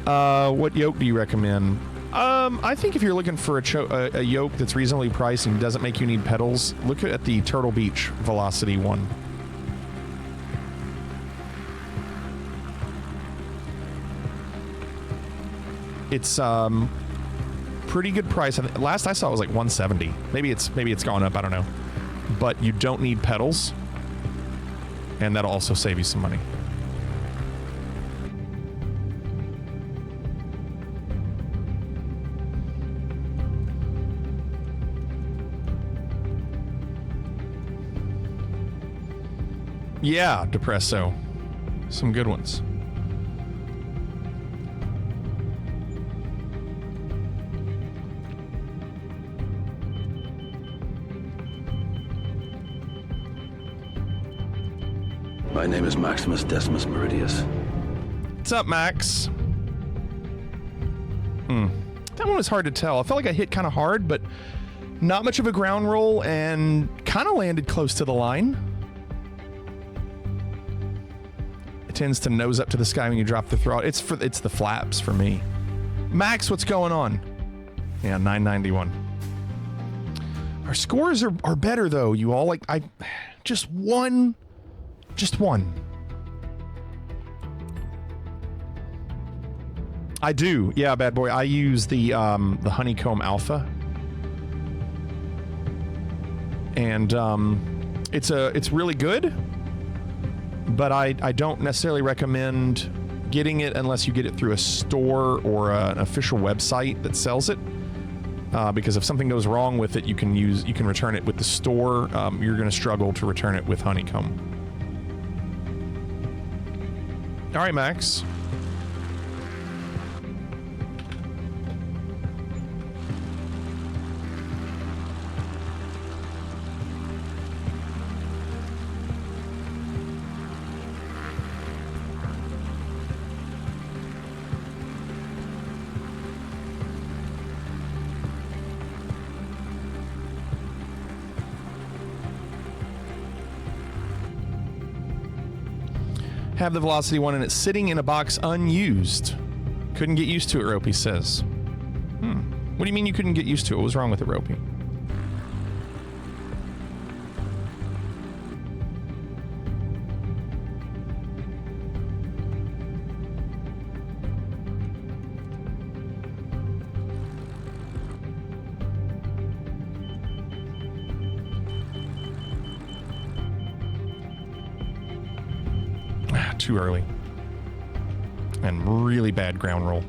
Speaker 4: what yoke do you recommend? I think if you're looking for a yoke that's reasonably priced and doesn't make you need pedals, look at the Turtle Beach Velocity one. It's pretty good price. Last I saw it was like 170. Maybe it's gone up. I don't know. But you don't need pedals, and that'll also save you some money. Yeah, Depresso. Some good ones.
Speaker 11: My name is Maximus Decimus Meridius.
Speaker 4: What's up, Max? That one was hard to tell. I felt like I hit kind of hard, but not much of a ground roll and kind of landed close to the line. It tends to nose up to the sky when you drop the throttle. It's the flaps for me. Max, what's going on? Yeah, 991. Our scores are better though, you all. Like just one. I do, yeah, bad boy. I use the Honeycomb Alpha, and it's really good. But I don't necessarily recommend getting it unless you get it through a store or an official website that sells it. Because if something goes wrong with it, you can return it with the store. You're going to struggle to return it with Honeycomb. All right, Max. Have the Velocity one and it's sitting in a box unused. Couldn't get used to it, Ropey says. What do you mean you couldn't get used to it? What was wrong with it, Ropey? Too early. And really bad ground roll.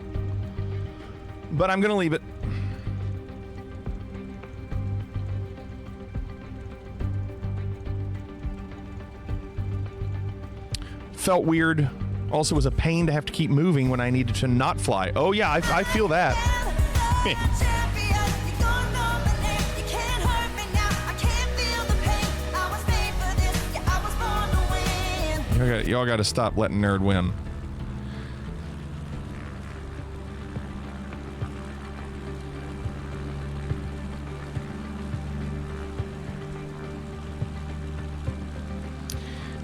Speaker 4: But I'm going to leave it. Felt weird. Also was a pain to have to keep moving when I needed to not fly. Oh yeah, I feel that. Y'all got to stop letting Nerd win.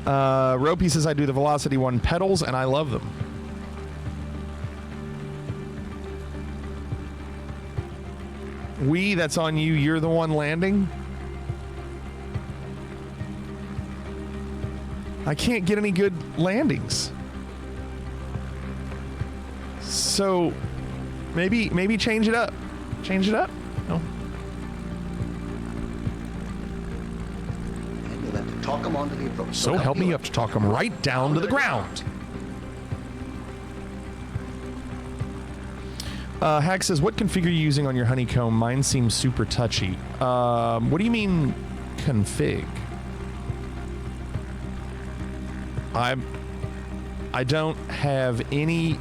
Speaker 4: Ropey says I do the Velocity one pedals and I love them. That's on you. You're the one landing. I can't get any good landings. So maybe change it up. Change it up? No.
Speaker 12: And you'll have to talk them onto the approach.
Speaker 4: So help me, you have to talk them right down to the ground. Hack says, what config are you using on your Honeycomb? Mine seems super touchy. What do you mean config? I don't have any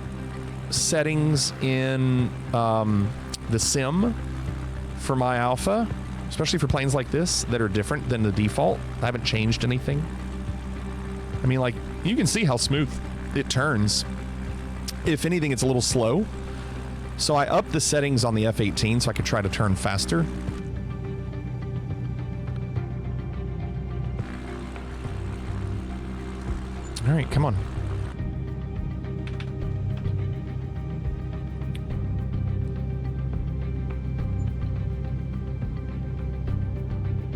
Speaker 4: settings in the sim for my Alpha, especially for planes like this that are different than the default. I haven't changed anything. I mean, like, you can see how smooth it turns. If anything, it's a little slow. So I upped the settings on the F-18 so I could try to turn faster. All right, come on.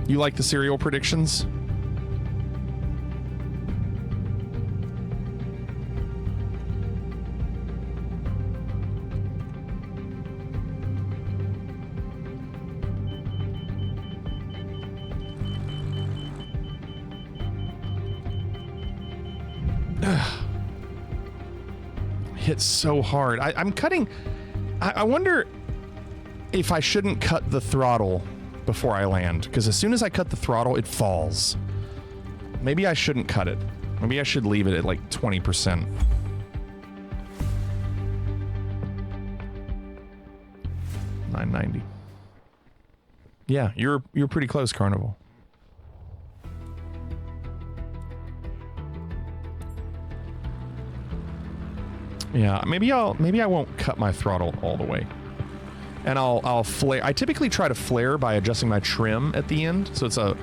Speaker 4: You like the serial predictions? Hit so hard. I'm cutting. I wonder if I shouldn't cut the throttle before I land, because as soon as I cut the throttle, it falls. Maybe I shouldn't cut it. Maybe I should leave it at like 20%. $9.90. Yeah, you're pretty close, Carnival. Yeah, maybe I won't cut my throttle all the way. And I'll flare. I typically try to flare by adjusting my trim at the end, so it's a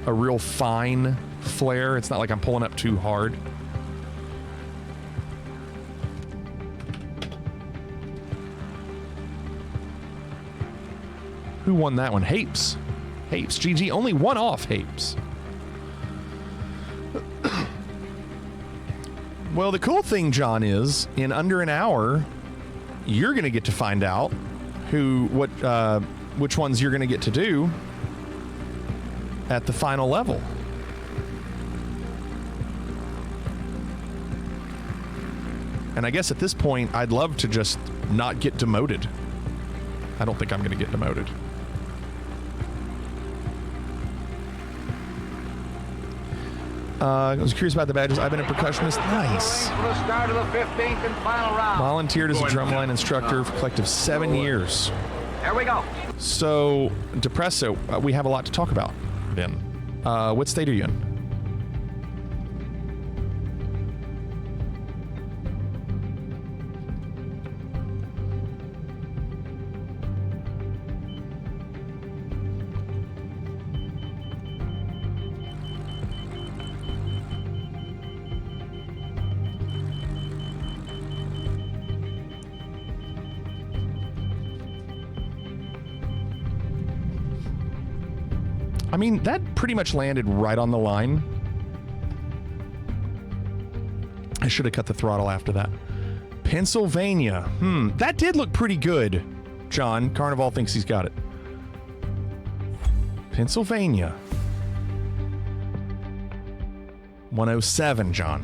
Speaker 4: real fine flare. It's not like I'm pulling up too hard. Who won that one? Hapes. Hapes. GG. Only one off, Hapes. Well, the cool thing, John, is in under an hour, you're going to get to find out which ones you're going to get to do at the final level. And I guess at this point, I'd love to just not get demoted. I don't think I'm going to get demoted. I was curious about the badges. I've been a percussionist. Nice.
Speaker 12: For the start of the 15th and final round.
Speaker 4: Volunteered as a drumline instructor for a collective 7 years.
Speaker 12: Here we go.
Speaker 4: So, Depresso, we have a lot to talk about then. What state are you in? I mean, that pretty much landed right on the line. I should have cut the throttle after that. Pennsylvania. That did look pretty good, John. Carnival thinks he's got it. Pennsylvania. 107, John.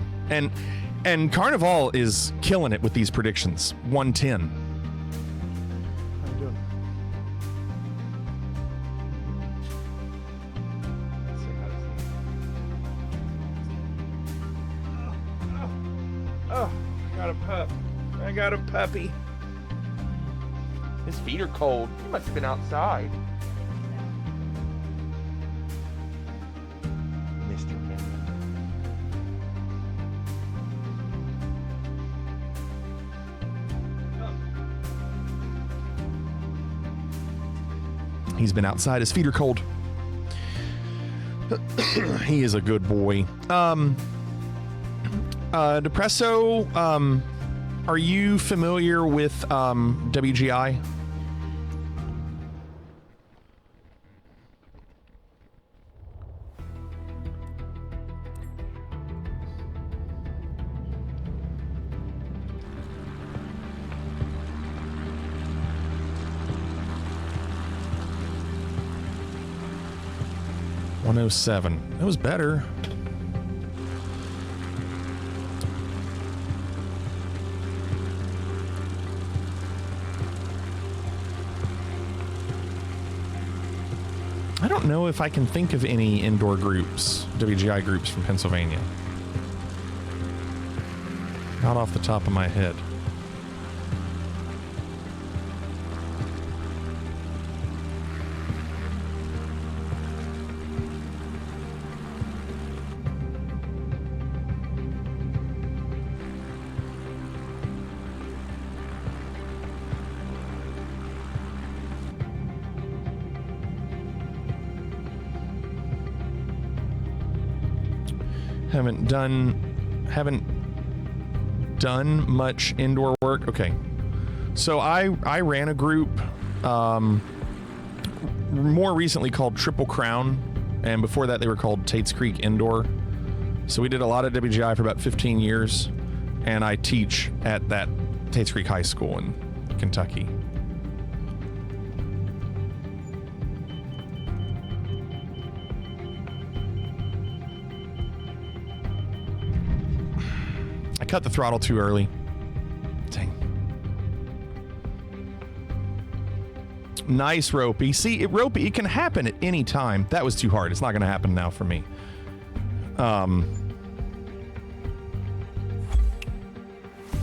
Speaker 4: And Carnival is killing it with these predictions. 110. I got a puppy. His feet are cold. He must have been outside. Mr. Penny. He's been outside. His feet are cold. He is a good boy. Depresso, are you familiar with WGI? $107. That was better. I don't know if I can think of any indoor groups, WGI groups from Pennsylvania. Not off the top of my head. Haven't done much indoor work. Okay. So I ran a group more recently called Triple Crown, and before that they were called Tates Creek Indoor. So we did a lot of WGI for about 15 years, and I teach at that Tates Creek High School in Kentucky. I cut the throttle too early. Dang. Nice, Ropey. See, Ropey, it can happen at any time. That was too hard. It's not going to happen now for me.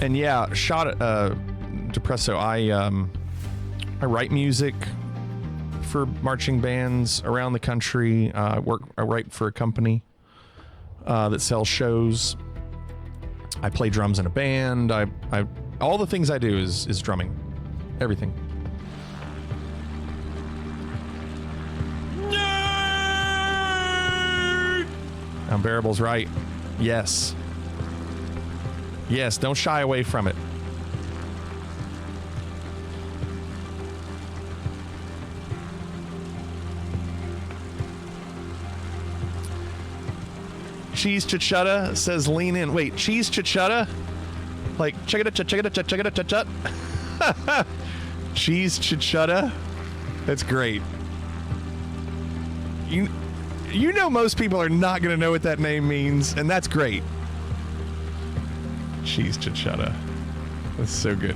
Speaker 4: And yeah, Depresso, I write music for marching bands around the country. I write for a company that sells shows. I play drums in a band. I all the things I do is drumming. Everything. Unbearable's right. Yes. Yes, don't shy away from it. Cheese Chichutta says lean in. Wait, cheese Chichutta? Like, check it out. Cheese Chichutta? That's great. You know most people are not going to know what that name means, and that's great. Cheese Chichutta. That's so good.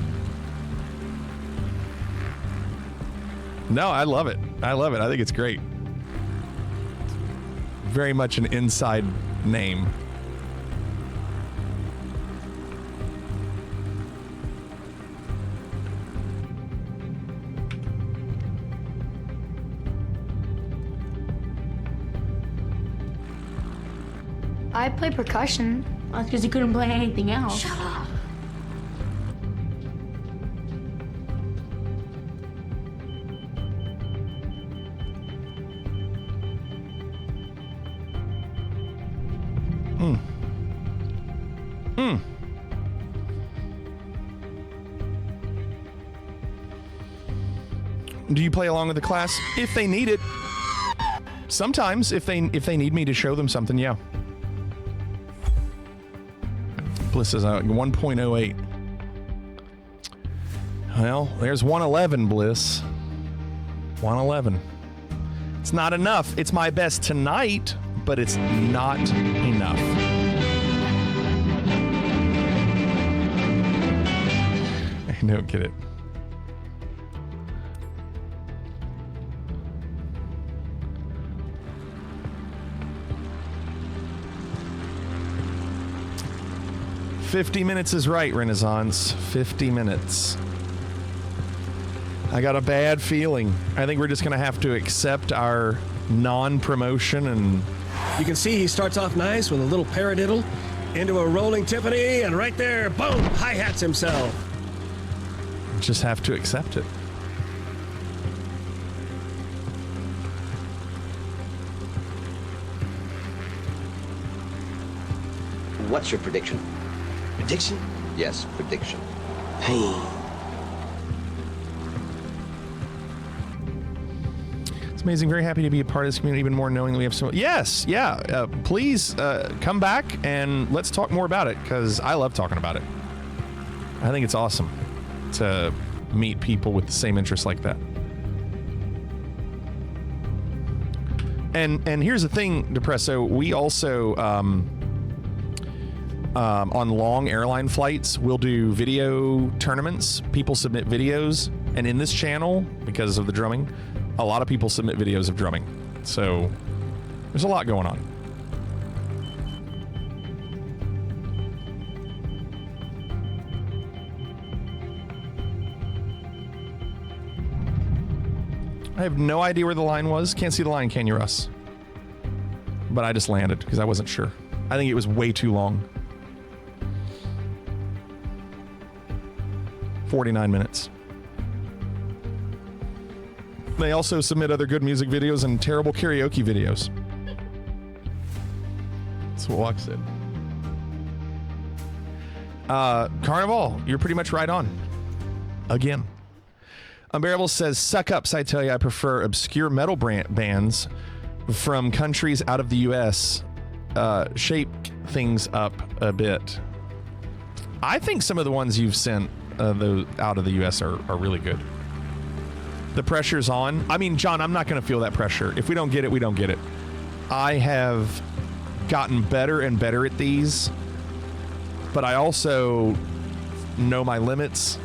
Speaker 4: No, I love it. I think it's great. Very much an inside name.
Speaker 13: I play percussion. That's because he couldn't play anything else. Shut up.
Speaker 4: Do you play along with the class? If they need it. Sometimes, if they need me to show them something, yeah. Bliss is 1.08. Well, there's 111, Bliss. 111. It's not enough. It's my best tonight, but it's not enough. I don't get it. $50 is right, Renaissance. 50 minutes. I got a bad feeling. I think we're just going to have to accept our non-promotion and...
Speaker 3: You can see he starts off nice with a little paradiddle into a rolling Tiffany, and right there, boom, hi-hats himself.
Speaker 4: Just have to accept it.
Speaker 14: What's your prediction?
Speaker 3: Prediction?
Speaker 14: Yes, prediction.
Speaker 3: Pain.
Speaker 4: It's amazing. Very happy to be a part of this community, even more knowing that we have so... Yes, yeah. Please come back and let's talk more about it, because I love talking about it. I think it's awesome to meet people with the same interests like that. And here's the thing, Depresso. We also... on long airline flights, we'll do video tournaments. People submit videos, and in this channel, because of the drumming, a lot of people submit videos of drumming. So there's a lot going on. I have no idea where the line was. Can't see the line, can you, Russ? But I just landed because I wasn't sure. I think it was way too long. 49 minutes. They also submit other good music videos and terrible karaoke videos. That's what Walk said. Carnival, you're pretty much right on. Again. Unbearable says, suck ups, I tell you, I prefer obscure metal bands from countries out of the U.S. Shape things up a bit. I think some of the ones you've sent those out of the U.S. are really good. The pressure's on. I mean, John, I'm not going to feel that pressure. If we don't get it, we don't get it. I have gotten better and better at these, but I also know my limits.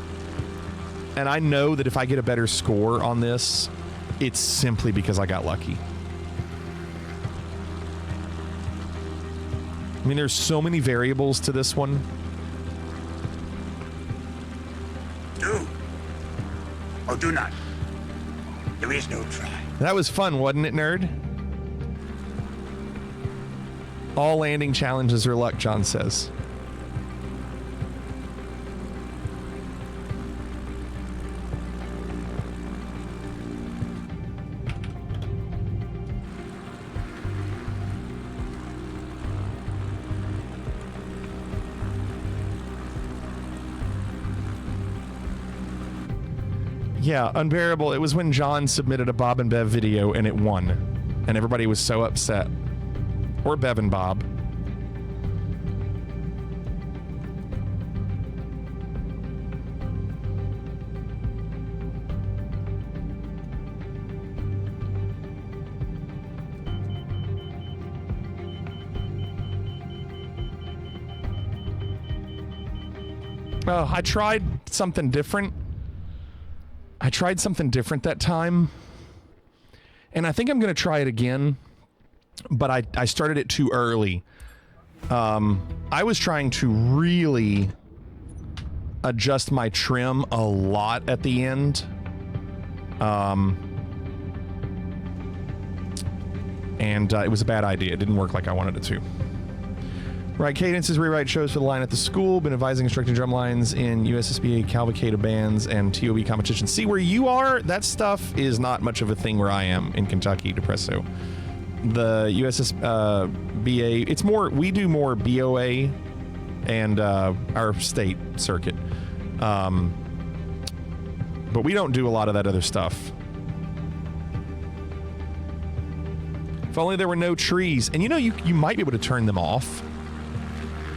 Speaker 4: And I know that if I get a better score on this, it's simply because I got lucky. I mean, there's so many variables to this one.
Speaker 15: do not. There is no try.
Speaker 4: That was fun, wasn't it, nerd? All landing challenges are luck, John says. Yeah, Unbearable. It was when John submitted a Bob and Bev video and it won. And everybody was so upset. Or Bev and Bob. Oh, I tried something different. That time. And I think I'm going to try it again. But I started it too early. I was trying to really adjust my trim a lot at the end. And it was a bad idea. It didn't work like I wanted it to. Right, Cadences rewrite shows for the line at the school. Been advising instructing drum lines in USSBA cavalcade of bands and TOB competitions. See, where you are, that stuff is not much of a thing where I am in Kentucky, Depresso. The USSBA, it's more, we do more BOA and our state circuit. But we don't do a lot of that other stuff. If only there were no trees. And you know, you might be able to turn them off.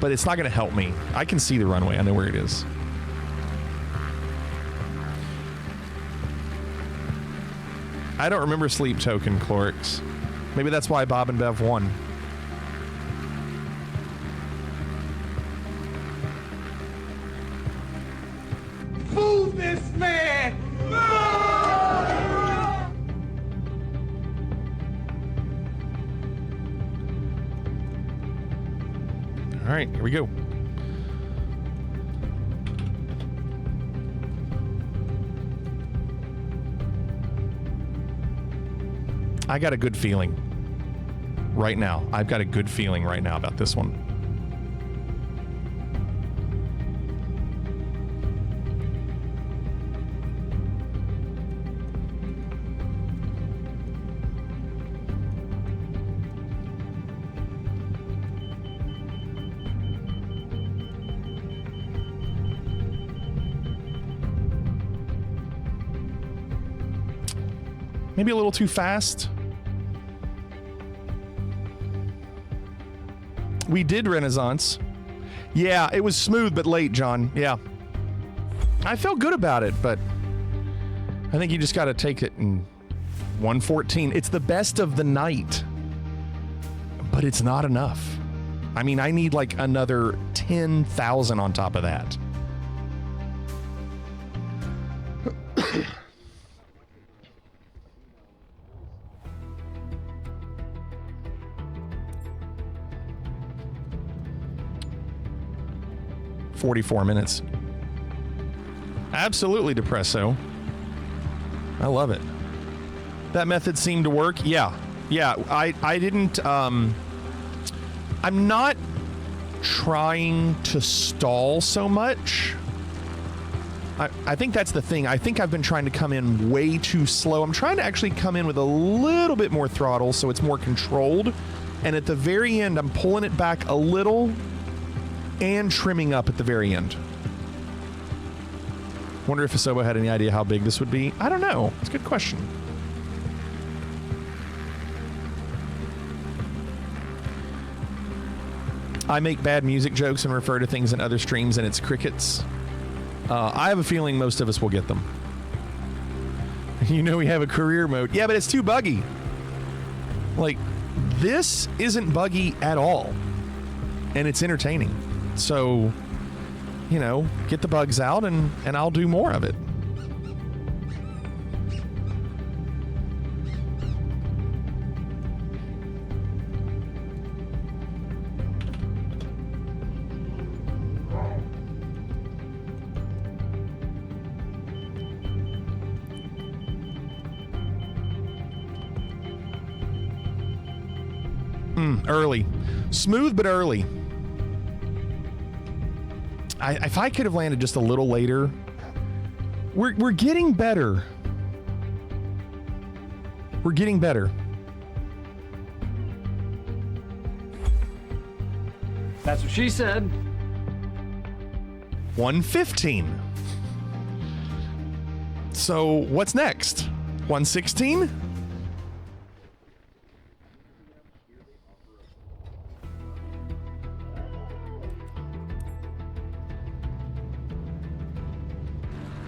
Speaker 4: But it's not going to help me. I can see the runway. I know where it is. I don't remember Sleep Token, Clorix. Maybe that's why Bob and Bev won.
Speaker 15: Move this man!
Speaker 4: All right, here we go. I got a good feeling right now. I've got a good feeling right now about this one. Maybe a little too fast. We did Renaissance. Yeah, it was smooth but late, John. Yeah. I felt good about it, but I think you just got to take it in 114. It's the best of the night, but it's not enough. I mean, I need like another 10,000 on top of that. $44 minutes. Absolutely, Depresso. I love it. That method seemed to work. Yeah. I didn't. I'm not trying to stall so much. I think that's the thing. I think I've been trying to come in way too slow. I'm trying to actually come in with a little bit more throttle so it's more controlled. And at the very end, I'm pulling it back a little and trimming up at the very end. Wonder if Asobo had any idea how big this would be. I don't know. It's a good question. I make bad music jokes and refer to things in other streams and it's crickets. I have a feeling most of us will get them. You know we have a career mode. Yeah, but it's too buggy. Like, this isn't buggy at all. And it's entertaining. So, you know, get the bugs out and I'll do more of it. Early. Smooth, but early. If I could have landed just a little later. We're getting better. We're getting better.
Speaker 12: That's what she said.
Speaker 4: 115. So what's next? 116?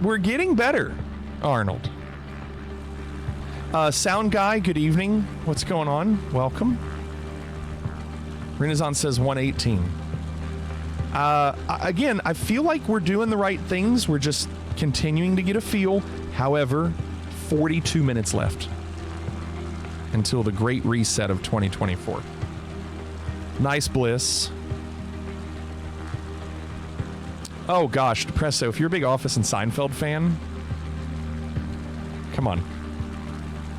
Speaker 4: We're getting better, Arnold. Sound guy, good evening. What's going on? Welcome. Renaissance says 118. Again, I feel like we're doing the right things. We're just continuing to get a feel. However, 42 minutes left until the great reset of 2024. Nice Bliss. Oh gosh, Depresso, if you're a big Office and Seinfeld fan, come on.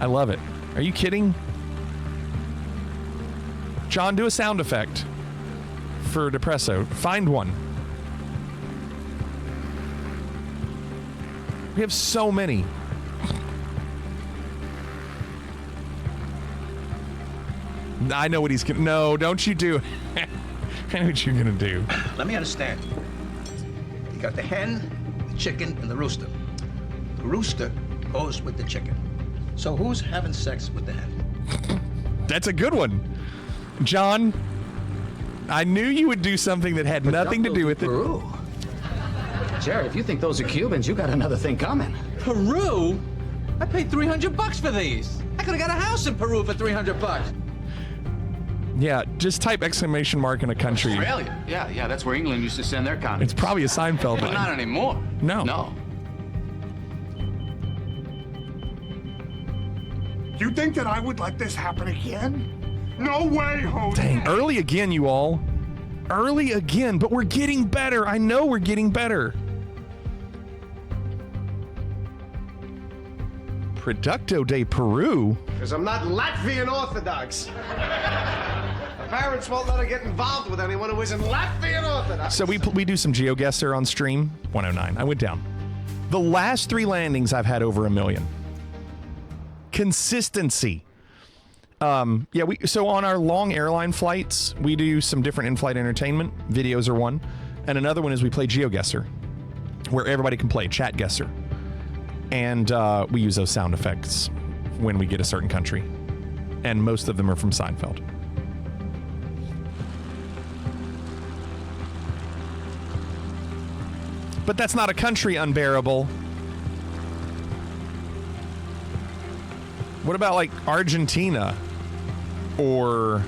Speaker 4: I love it. Are you kidding? John, do a sound effect for Depresso. Find one. We have so many. I know what he's gonna. No, don't you do. I know what you're gonna do.
Speaker 14: Let me understand. You got the hen, the chicken, and the rooster. The rooster goes with the chicken. So who's having sex with the hen?
Speaker 4: That's a good one. John, I knew you would do something that had nothing to do with it.
Speaker 12: Peru. Jared, if you think those are Cubans, you got another thing coming.
Speaker 15: Peru? I paid $300 for these. I could have got a house in Peru for $300.
Speaker 4: Yeah, just type exclamation mark in a country.
Speaker 12: Australia. Yeah, that's where England used to send their convicts.
Speaker 4: It's probably a Seinfeld
Speaker 12: But
Speaker 4: line.
Speaker 12: not anymore.
Speaker 4: No.
Speaker 12: No.
Speaker 15: You think that I would let this happen again? No way, Jose.
Speaker 4: Dang, early again, you all. Early again, but we're getting better. I know we're getting better. Producto de Peru.
Speaker 15: Because I'm not Latvian Orthodox. My parents won't let her get involved with anyone who isn't Latvian Orthodox.
Speaker 4: So we do some GeoGuessr on stream. 109. I went down. The last 3 landings I've had over 1 million. Consistency. So on our long airline flights, we do some different in-flight entertainment. Videos are one. And another one is we play GeoGuessr, where everybody can play, Chat Guesser. And we use those sound effects when we get a certain country. And most of them are from Seinfeld. But that's not a country, Unbearable. What about like Argentina or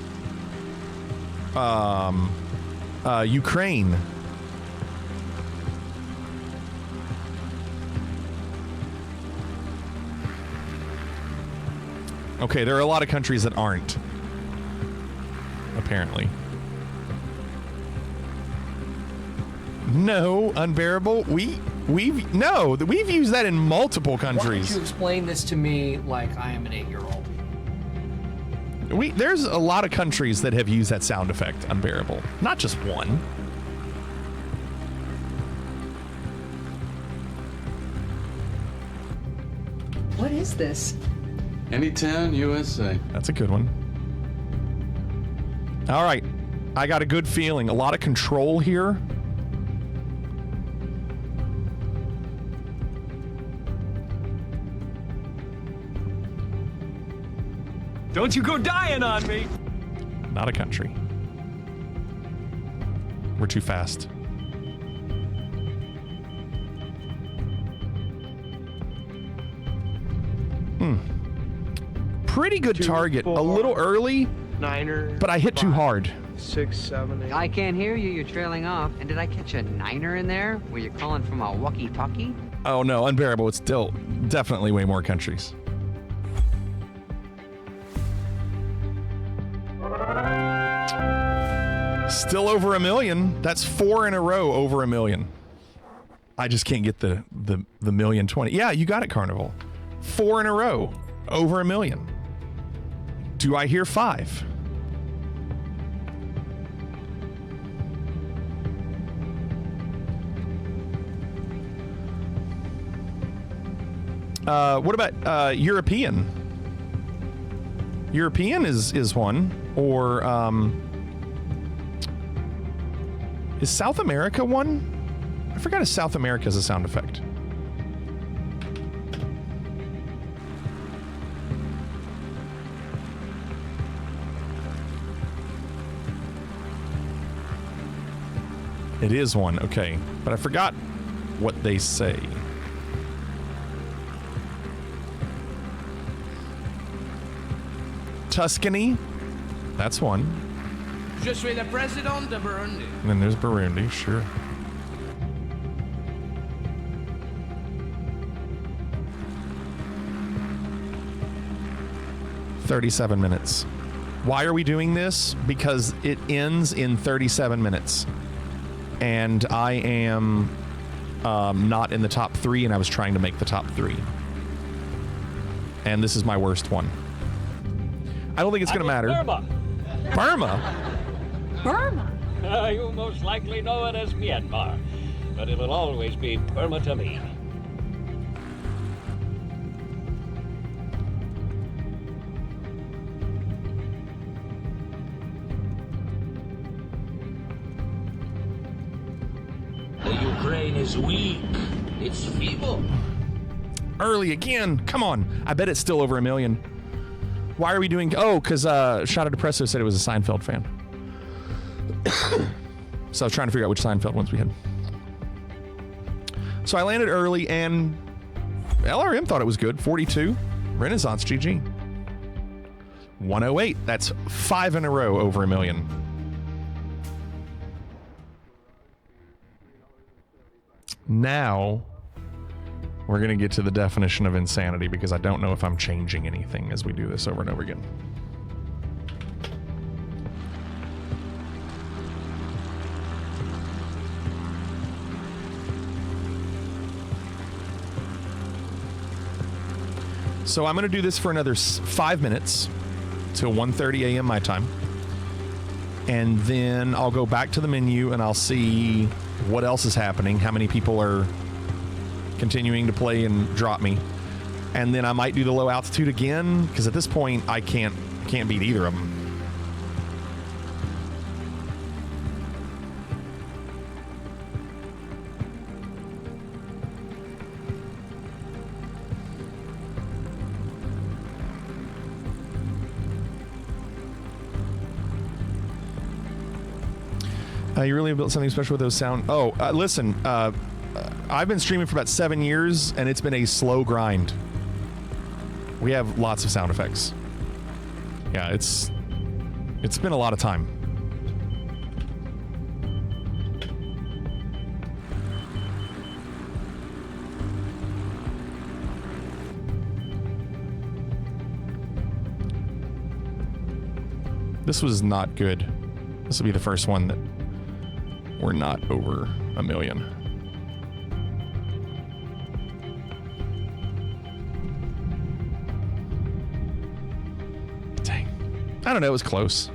Speaker 4: Ukraine? Okay, there are a lot of countries that aren't, apparently. No, Unbearable. We've used that in multiple countries.
Speaker 16: Why don't you explain this to me like I am an 8-year-old?
Speaker 4: There's a lot of countries that have used that sound effect, Unbearable. Not just one.
Speaker 17: What is this?
Speaker 2: Anytown, USA.
Speaker 4: That's a good one. All right. I got a good feeling. A lot of control here.
Speaker 3: Don't you go dying on me!
Speaker 4: Not a country. We're too fast. Pretty good target. A little early, but I hit too hard.
Speaker 18: 6, 7, 8.
Speaker 19: I can't hear you. You're trailing off. And did I catch a niner in there? Were you calling from a walkie-talkie?
Speaker 4: Oh no, Unbearable. It's still definitely way more countries. Still over 1 million. That's 4 in a row over 1 million. I just can't get the 1,000,020. Yeah, you got it, Carnival. 4 in a row over 1 million. Do I hear 5? What about European? European is one, or is South America one? I forgot if South America is a sound effect. It is one, okay. But I forgot what they say. Tuscany, that's one.
Speaker 18: Je suis le président de Burundi.
Speaker 4: And then there's Burundi, sure. $37 minutes. Why are we doing this? Because it ends in 37 minutes. And I am not in the top 3, and I was trying to make the top 3. And this is my worst one. I don't think it's going to matter.
Speaker 20: Burma.
Speaker 4: Burma?
Speaker 20: Burma? You most likely know it as Myanmar, but it'll always be Burma to me.
Speaker 18: The Ukraine is weak. It's feeble.
Speaker 4: Early again. Come on. I bet it's still over 1 million. Why are we doing... Oh, because Shot of Depresso said it was a Seinfeld fan. So I was trying to figure out which Seinfeld ones we had. So I landed early, and LRM thought it was good. 42. Renaissance GG. 108. That's 5 in a row over 1 million. Now, we're going to get to the definition of insanity, because I don't know if I'm changing anything as we do this over and over again. So I'm going to do this for another 5 minutes till 1:30 a.m. my time. And then I'll go back to the menu and I'll see what else is happening, how many people are continuing to play and drop me. And then I might do the low altitude again, because at this point I can't beat either of them. You really built something special with those sound. Oh, listen, I've been streaming for about 7 years, and it's been a slow grind. We have lots of sound effects. Yeah, it's been a lot of time. This was not good. This will be the first one that we're not over 1 million. Dang. I don't know, it was close.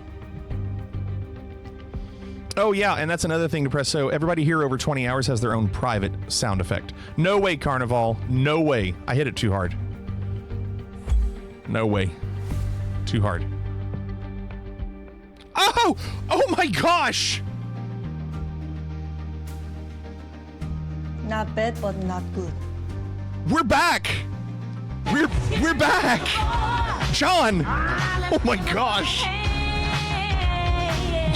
Speaker 4: Oh yeah, and that's another thing to press. So everybody here over 20 hours has their own private sound effect. No way, Carnival. No way. I hit it too hard. No way. Too hard. Oh! Oh my gosh!
Speaker 21: Not bad, but not good.
Speaker 4: We're back! We're back! John! Oh my gosh!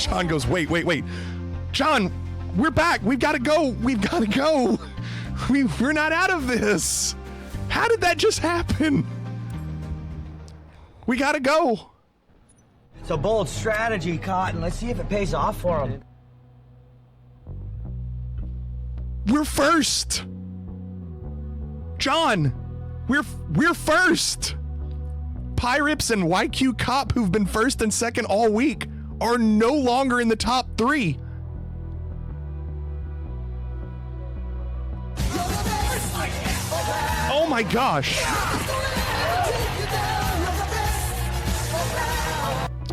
Speaker 4: John goes, wait. John, we're back! We've got to go! We're not out of this! How did that just happen? We gotta go!
Speaker 22: It's a bold strategy, Cotton. Let's see if it pays off for him.
Speaker 4: We're first! John! We're first! Pyrips and YQ Cop, who've been first and second all week, are no longer in the top 3. Oh my gosh!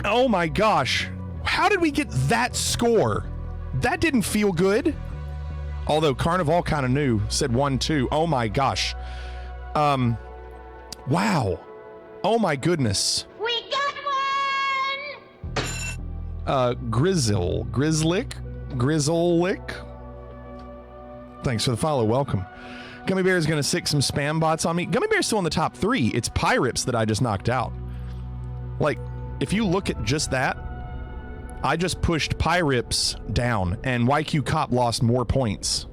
Speaker 4: Oh my gosh! How did we get that score? That didn't feel good. Although Carnival kind of knew, said 1-2. Oh my gosh. Wow. Oh my goodness.
Speaker 13: We got one!
Speaker 4: Grizzlick. Thanks for the follow. Welcome. Gummy Bear is going to sick some spam bots on me. Gummy Bear's still in the top 3. It's Pirates that I just knocked out. Like, if you look at just that, I just pushed Pirates down, and YQ Cop lost more points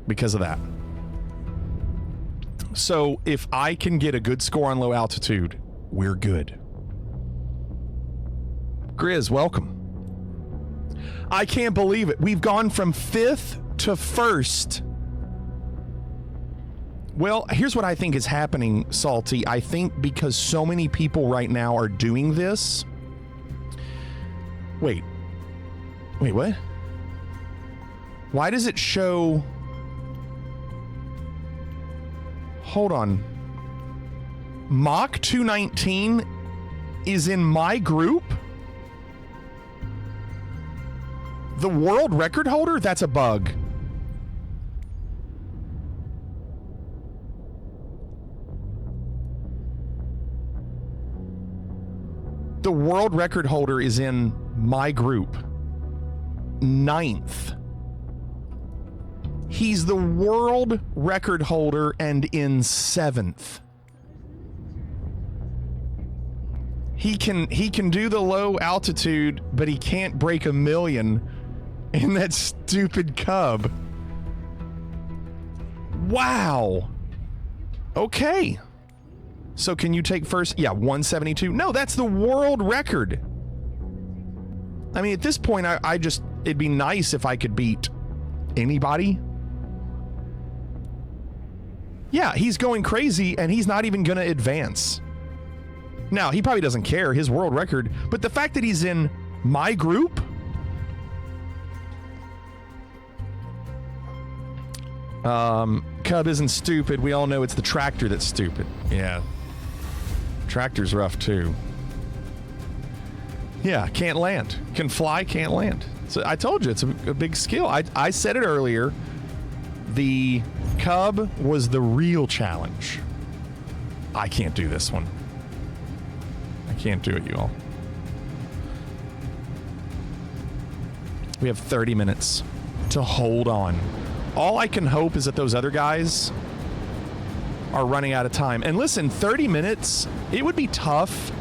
Speaker 4: because of that. So if I can get a good score on low altitude, we're good. Grizz, welcome. I can't believe it. We've gone from 5th to 1st. Well, here's what I think is happening, Salty. I think because so many people right now are doing this. Wait, what? Why does it show... Hold on. Mach 219 is in my group? The world record holder? That's a bug. The world record holder is in my group. 9th. He's the world record holder and in 7th. He can do the low altitude, but he can't break 1 million in that stupid Cub. Wow. Okay. So can you take first? Yeah, 172. No, that's the world record. I mean, at this point, I just, it'd be nice if I could beat anybody. Yeah, he's going crazy and he's not even going to advance. Now, he probably doesn't care, his world record, but the fact that he's in my group? Cub isn't stupid. We all know it's the tractor that's stupid. Yeah. Tractor's rough too. Yeah, can't land. Can fly, can't land. So I told you, it's a big skill. I said it earlier. The Cub was the real challenge. I can't do this one. I can't do it, you all. We have 30 minutes to hold on. All I can hope is that those other guys are running out of time. And listen, 30 minutes, it would be tough.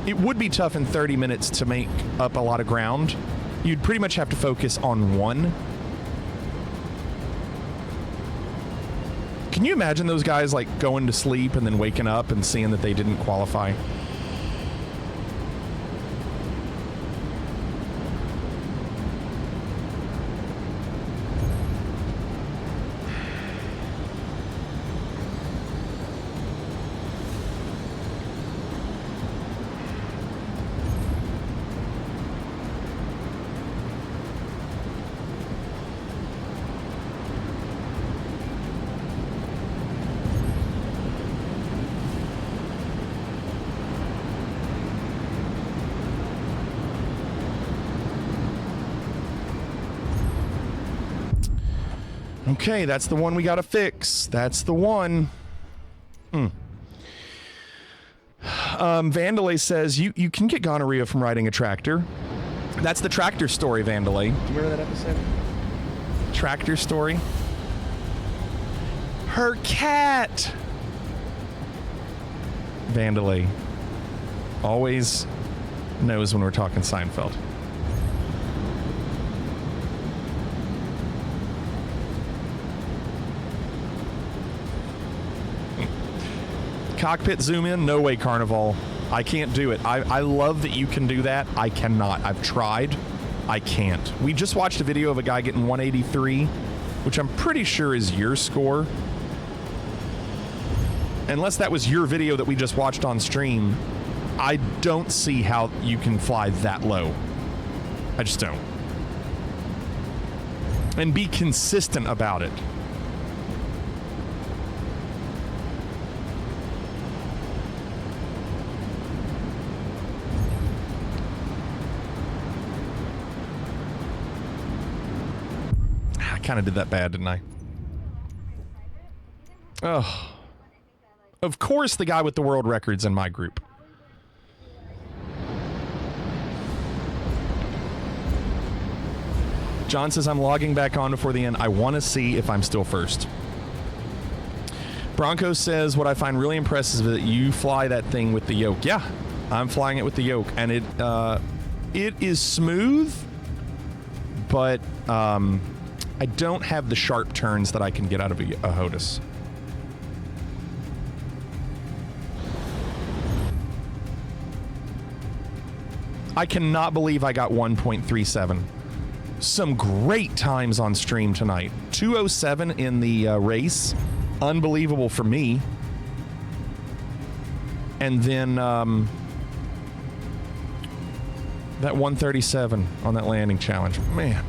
Speaker 4: It would be tough in 30 minutes to make up a lot of ground. You'd pretty much have to focus on one. Can you imagine those guys like going to sleep and then waking up and seeing that they didn't qualify? Okay, that's the one we gotta fix. That's the one. Vandalay says, you can get gonorrhea from riding a tractor. That's the tractor story, Vandalay. Do you remember that episode? Tractor story. Her cat! Vandalay always knows when we're talking Seinfeld. Cockpit zoom in? No way, Carnival. I can't do it. I love that you can do that. I cannot. I've tried. I can't. We just watched a video of a guy getting 183, which I'm pretty sure is your score. Unless that was your video that we just watched on stream, I don't see how you can fly that low. I just don't. And be consistent about it. Kind of did that bad, didn't I? Oh. Of course the guy with the world record's in my group. John says, I'm logging back on before the end. I want to see if I'm still first. Bronco says, what I find really impressive is that you fly that thing with the yoke. Yeah, I'm flying it with the yoke. And it is smooth, but I don't have the sharp turns that I can get out of a HOTAS. I cannot believe I got 1.37. Some great times on stream tonight. 2:07 in the race. Unbelievable for me. And then that 137 on that landing challenge. Man.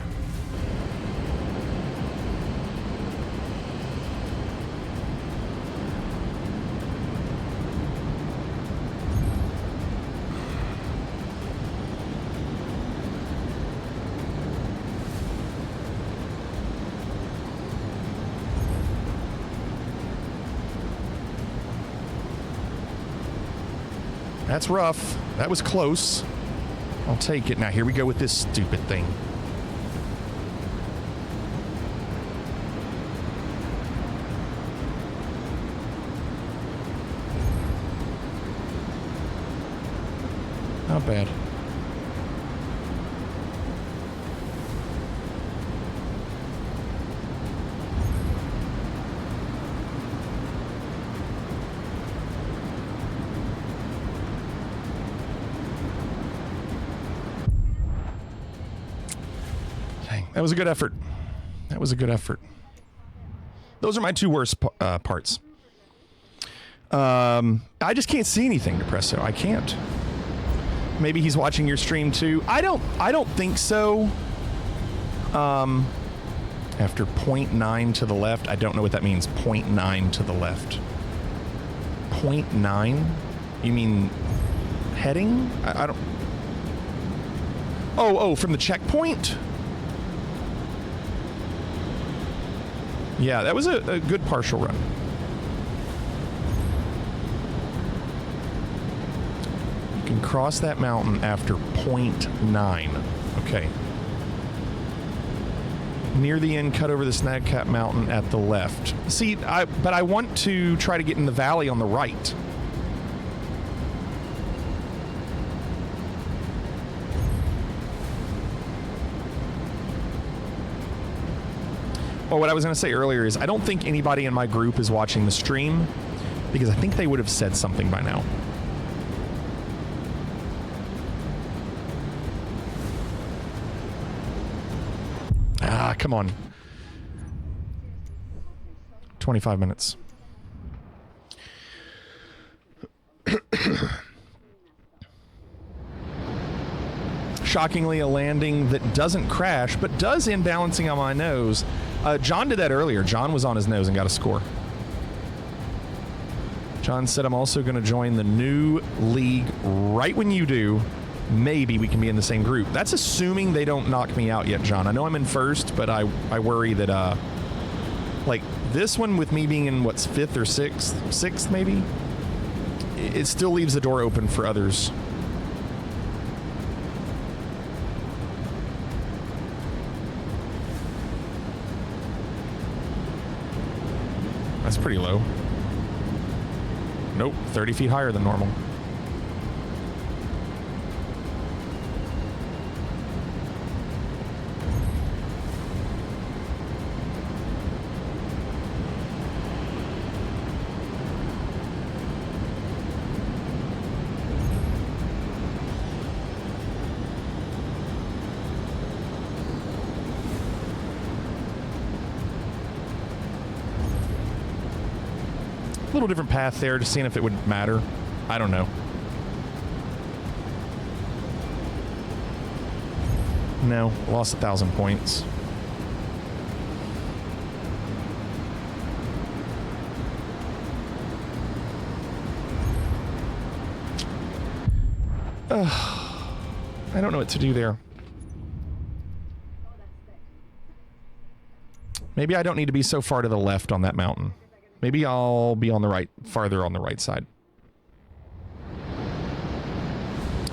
Speaker 4: That's rough. That was close. I'll take it. Now, here we go with this stupid thing. Not bad. That was a good effort. That was a good effort. Those are my two worst parts. I just can't see anything, Depresso. I can't. Maybe he's watching your stream too. I don't think so. After 0.9 to the left. I don't know what that means. 0.9 to the left. 0.9? You mean heading? I don't... Oh, from the checkpoint? Yeah, that was a good partial run. You can cross that mountain after 0.9. Okay. Near the end, cut over the Snagcap Mountain at the left. See, but I want to try to get in the valley on the right. Well, what I was going to say earlier is I don't think anybody in my group is watching the stream because I think they would have said something by now. Ah, come on. 25 minutes. Shockingly, a landing that doesn't crash, but does end balancing on my nose. John did that earlier. John was on his nose and got a score. John said, I'm also going to join the new league right when you do. Maybe we can be in the same group. That's assuming they don't knock me out yet, John. I know I'm in first, but I worry that, like, this one with me being in, what's, 5th or 6th? 6th, maybe? It still leaves the door open for others. That's pretty low. Nope, 30 feet higher than normal. Little different path there, just seeing if it would matter. I don't know. No, lost 1,000 points. I don't know what to do there. Maybe I don't need to be so far to the left on that mountain. Maybe I'll be on the right, farther on the right side.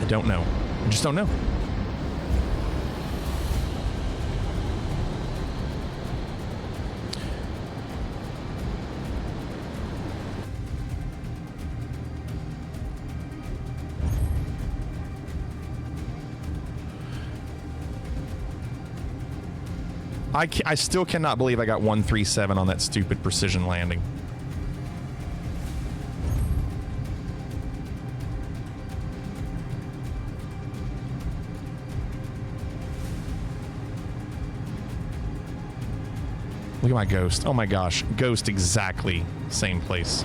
Speaker 4: I don't know. I just don't know. I still cannot believe I got 137 on that stupid precision landing. Look at my ghost. Oh my gosh. Ghost exactly same place.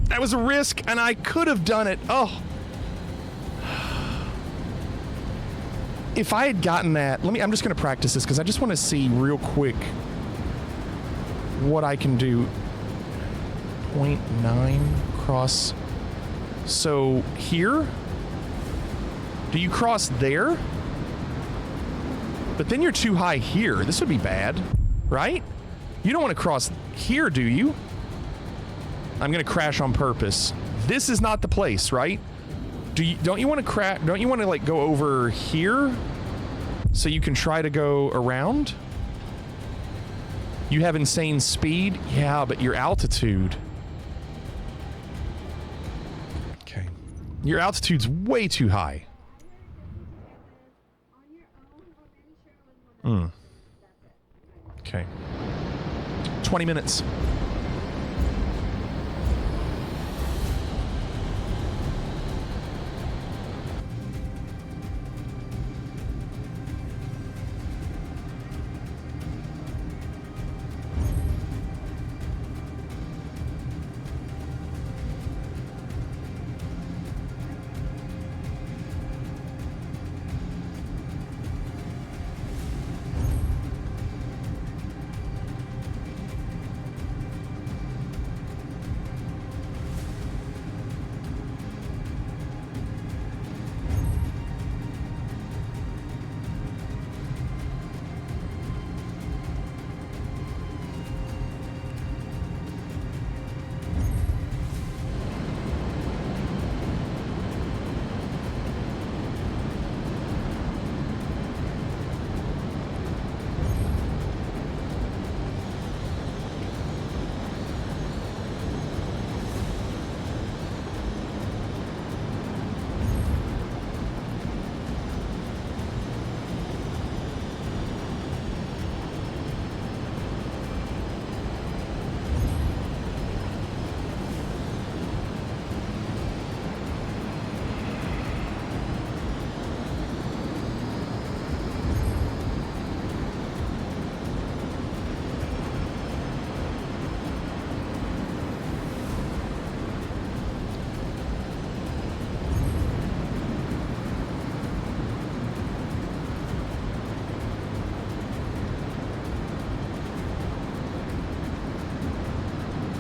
Speaker 4: That was a risk, and I could have done it. Oh. If I had gotten that, I'm just going to practice this because I just want to see real quick what I can do. 0.9 cross. So here, do you cross there? But then you're too high here. This would be bad, right? You don't want to cross here, do you? I'm gonna crash on purpose. This is not the place, right? Don't you want to crash? Don't you want to like go over here so you can try to go around? You have insane speed, yeah, but your altitude. Okay, your altitude's way too high. Okay. 20 minutes.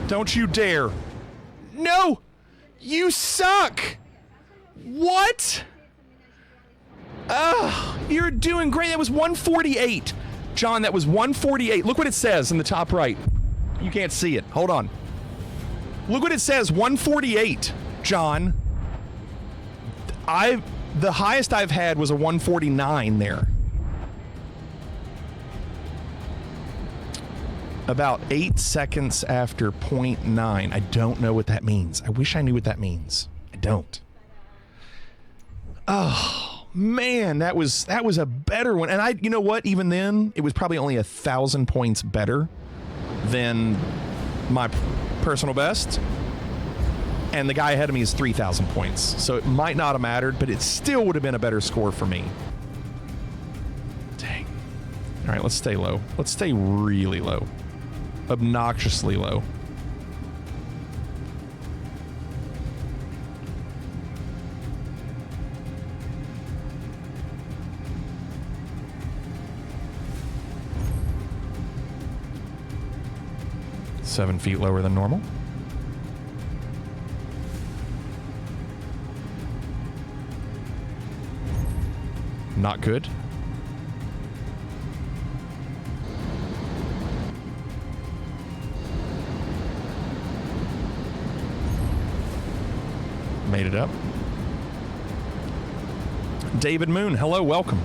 Speaker 4: Don't you dare. No! You suck! What? You're doing great. That was 148. John, that was 148. Look what it says in the top right. You can't see it. Hold on. Look what it says, 148, John. The highest I've had was a 149 there. About 8 seconds after 0.9. I don't know what that means. I wish I knew what that means. I don't. Oh, man, that was a better one. And you know what? Even then, it was probably only 1,000 points better than my personal best. And the guy ahead of me is 3,000 points. So it might not have mattered, but it still would have been a better score for me. Dang. All right, let's stay low. Let's stay really low. Obnoxiously low. Seven feet lower than normal. Not good. Made it up. David Moon, hello, welcome.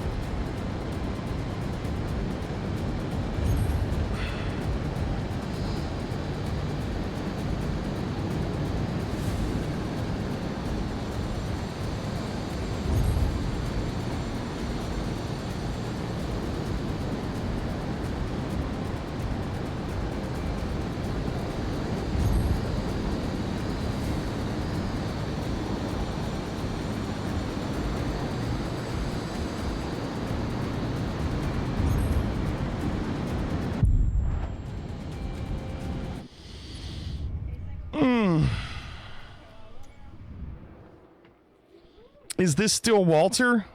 Speaker 4: Is this still Walter?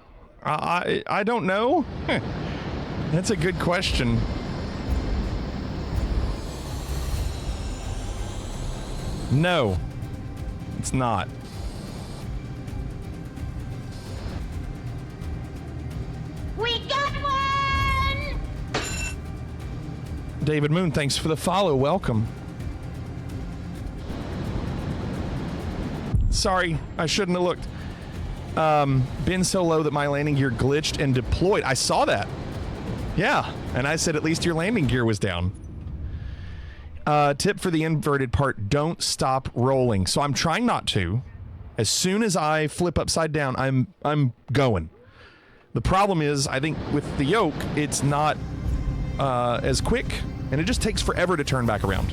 Speaker 4: I don't know. That's a good question. No, it's not.
Speaker 13: We got one!
Speaker 4: David Moon, thanks for the follow. Welcome. Sorry, I shouldn't have looked. Been so low that my landing gear glitched and deployed. I saw that. Yeah, and I said at least your landing gear was down. Tip for the inverted part, don't stop rolling. So I'm trying not to. As soon as I flip upside down, I'm going. The problem is, I think with the yoke, it's not as quick, and it just takes forever to turn back around.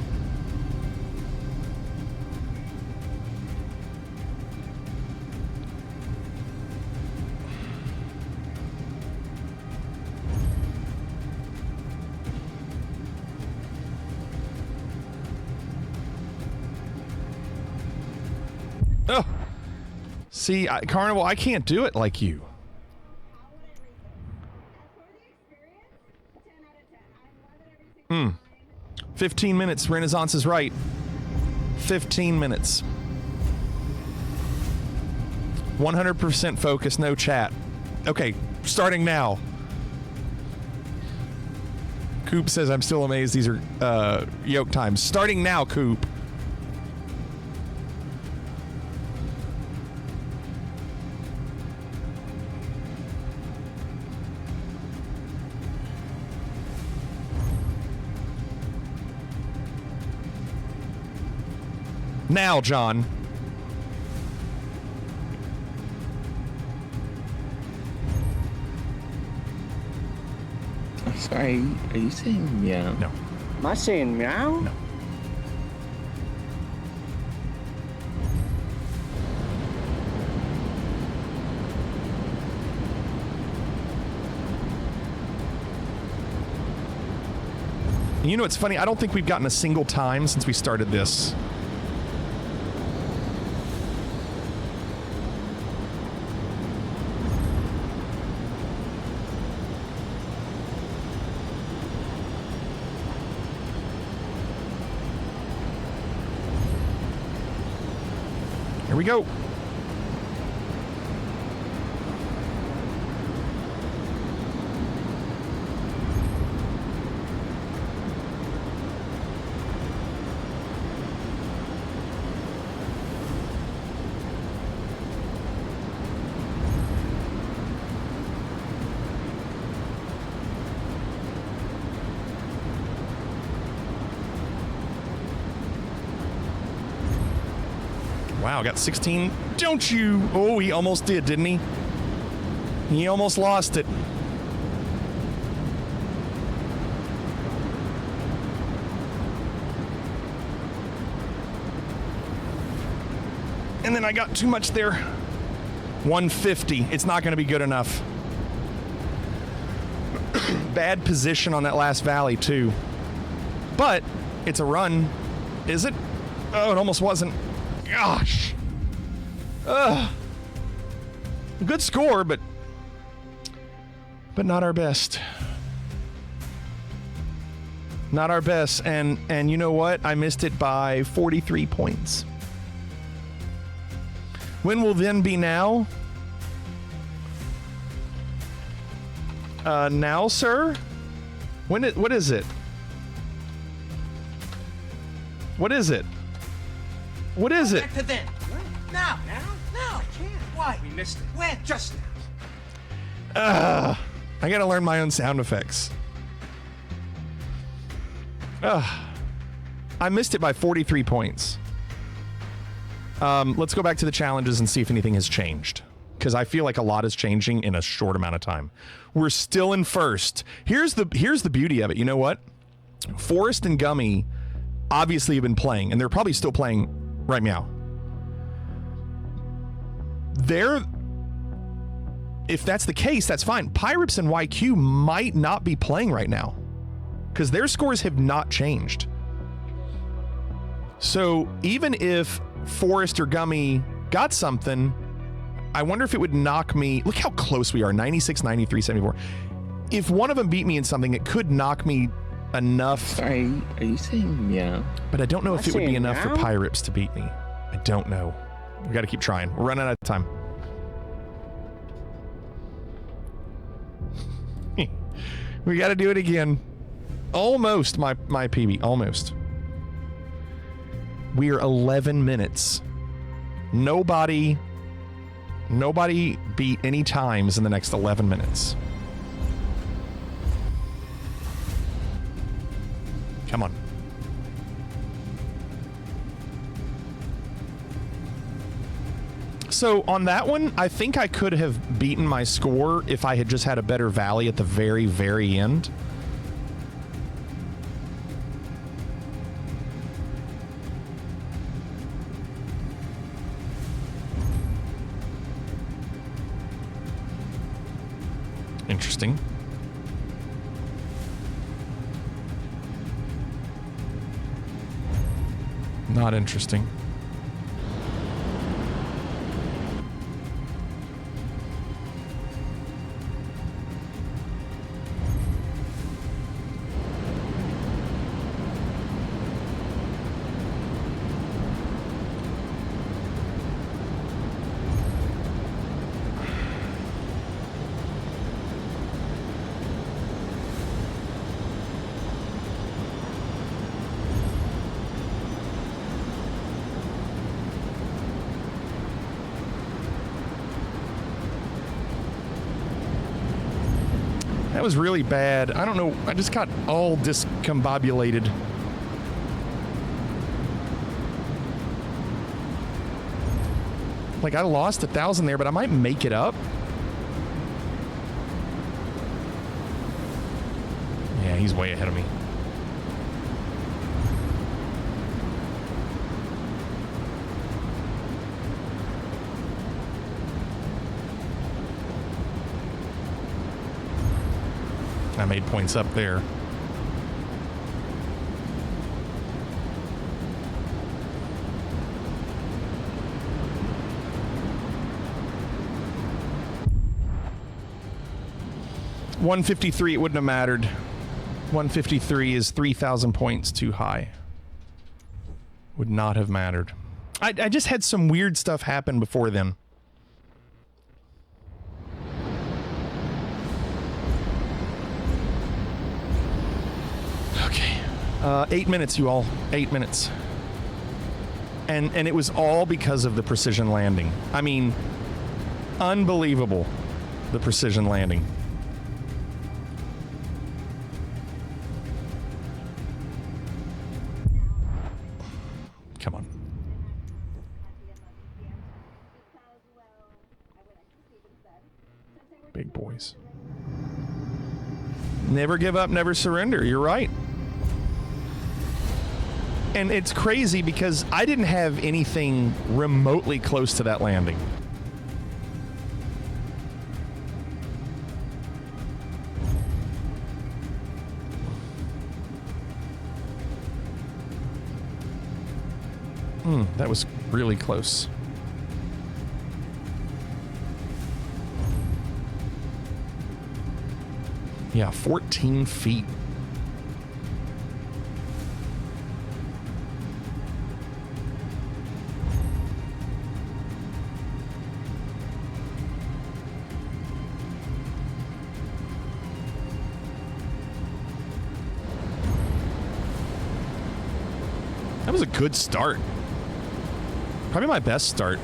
Speaker 4: Oh, see, Carnival, I can't do it like you. Hmm. 15 minutes. Renaissance is right. 15 minutes. 100% focus, no chat. Okay, starting now. Coop says, I'm still amazed these are yoke times. Starting now, Coop. Now, John.
Speaker 6: I'm sorry, are you saying meow?
Speaker 4: No.
Speaker 22: Am I saying meow?
Speaker 4: No. You know, it's funny, I don't think we've gotten a single time since we started this. Here we go. Wow, got 16. Don't you? Oh, he almost did, didn't he? He almost lost it. And then I got too much there. 150. It's not going to be good enough. Bad position on that last valley, too. But it's a run. Is it? Oh, it almost wasn't. Gosh. Good score, but not our best. Not our best. And you know what? I missed it by 43 points. When will then be now? Now, sir? What is it? What is it? What is it?
Speaker 15: Back to then. Now. I can't. Why?
Speaker 14: We missed it.
Speaker 15: When? Just now.
Speaker 4: I gotta learn my own sound effects. I missed it by 43 points. Let's go back to the challenges and see if anything has changed, because I feel like a lot is changing in a short amount of time. We're still in first. Here's the beauty of it. You know what? Forrest and Gummy obviously have been playing, and they're probably still playing right now. If that's the case, that's fine. Pyreps and YQ might not be playing right now because their scores have not changed. So even if Forrest or Gummy got something, I wonder if it would knock me. Look how close we are. 96, 93, 74. If one of them beat me in something, it could knock me enough.
Speaker 6: Sorry, are you saying meow?
Speaker 4: But I don't know if it would be enough for Pyreps to beat me. I don't know. We got to keep trying. We're running out of time. We got to do it again. Almost my PB. Almost. We are 11 minutes. Nobody beat any times in the next 11 minutes. Come on. So on that one, I think I could have beaten my score if I had just had a better valley at the very, very end. Interesting. Not interesting. That was really bad. I don't know. I just got all discombobulated. Like, I lost 1,000 there, but I might make it up. Yeah, he's way ahead of me. I made points up there. $153, it wouldn't have mattered. 153 is 3,000 points too high. Would not have mattered. I just had some weird stuff happen before then. Okay. 8 minutes, you all. 8 minutes. And it was all because of the precision landing. I mean, unbelievable, the precision landing. Come on. Big boys. Never give up, never surrender. You're right. And it's crazy because I didn't have anything remotely close to that landing. That was really close. Yeah, 14 feet. That was a good start. Probably my best start.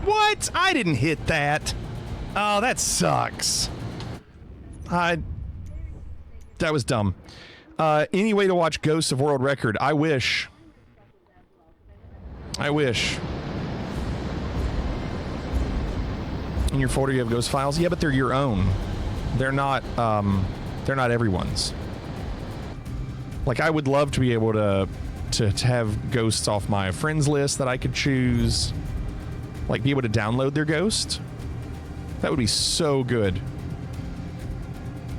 Speaker 4: What? I didn't hit that. Oh, that sucks. That was dumb. Any way to watch Ghosts of World Record? I wish. I wish. In your folder you have ghost files? Yeah, but they're your own. They're not everyone's. Like, I would love to be able to have ghosts off my friends list that I could choose. Like, be able to download their ghost. That would be so good.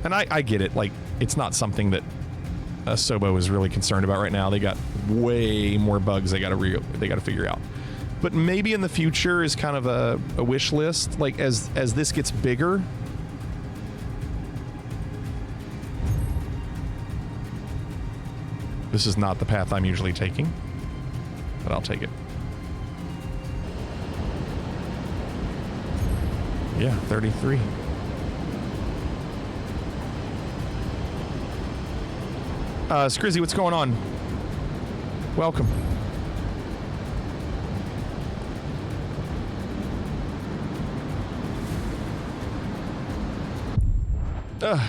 Speaker 4: And I get it. Like, it's not something that Sobo is really concerned about right now. They got way more bugs they got to figure out. But maybe in the future is kind of a wish list. Like, as this gets bigger. This is not the path I'm usually taking, but I'll take it. Yeah, 33. Scrizzy, what's going on? Welcome.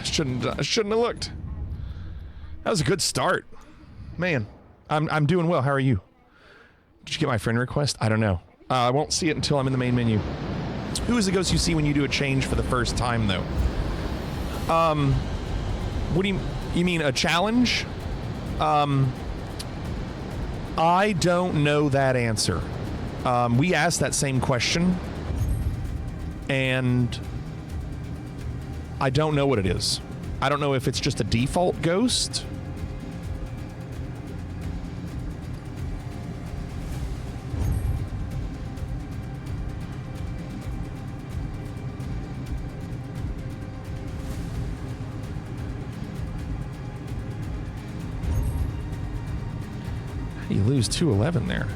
Speaker 4: Shouldn't have looked. That was a good start. Man, I'm doing well. How are you? Did you get my friend request? I don't know. I won't see it until I'm in the main menu. Who is the ghost you see when you do a change for the first time, though? What do you mean a challenge? I don't know that answer. We asked that same question, and I don't know what it is. I don't know if it's just a default ghost. How do you lose 211 there?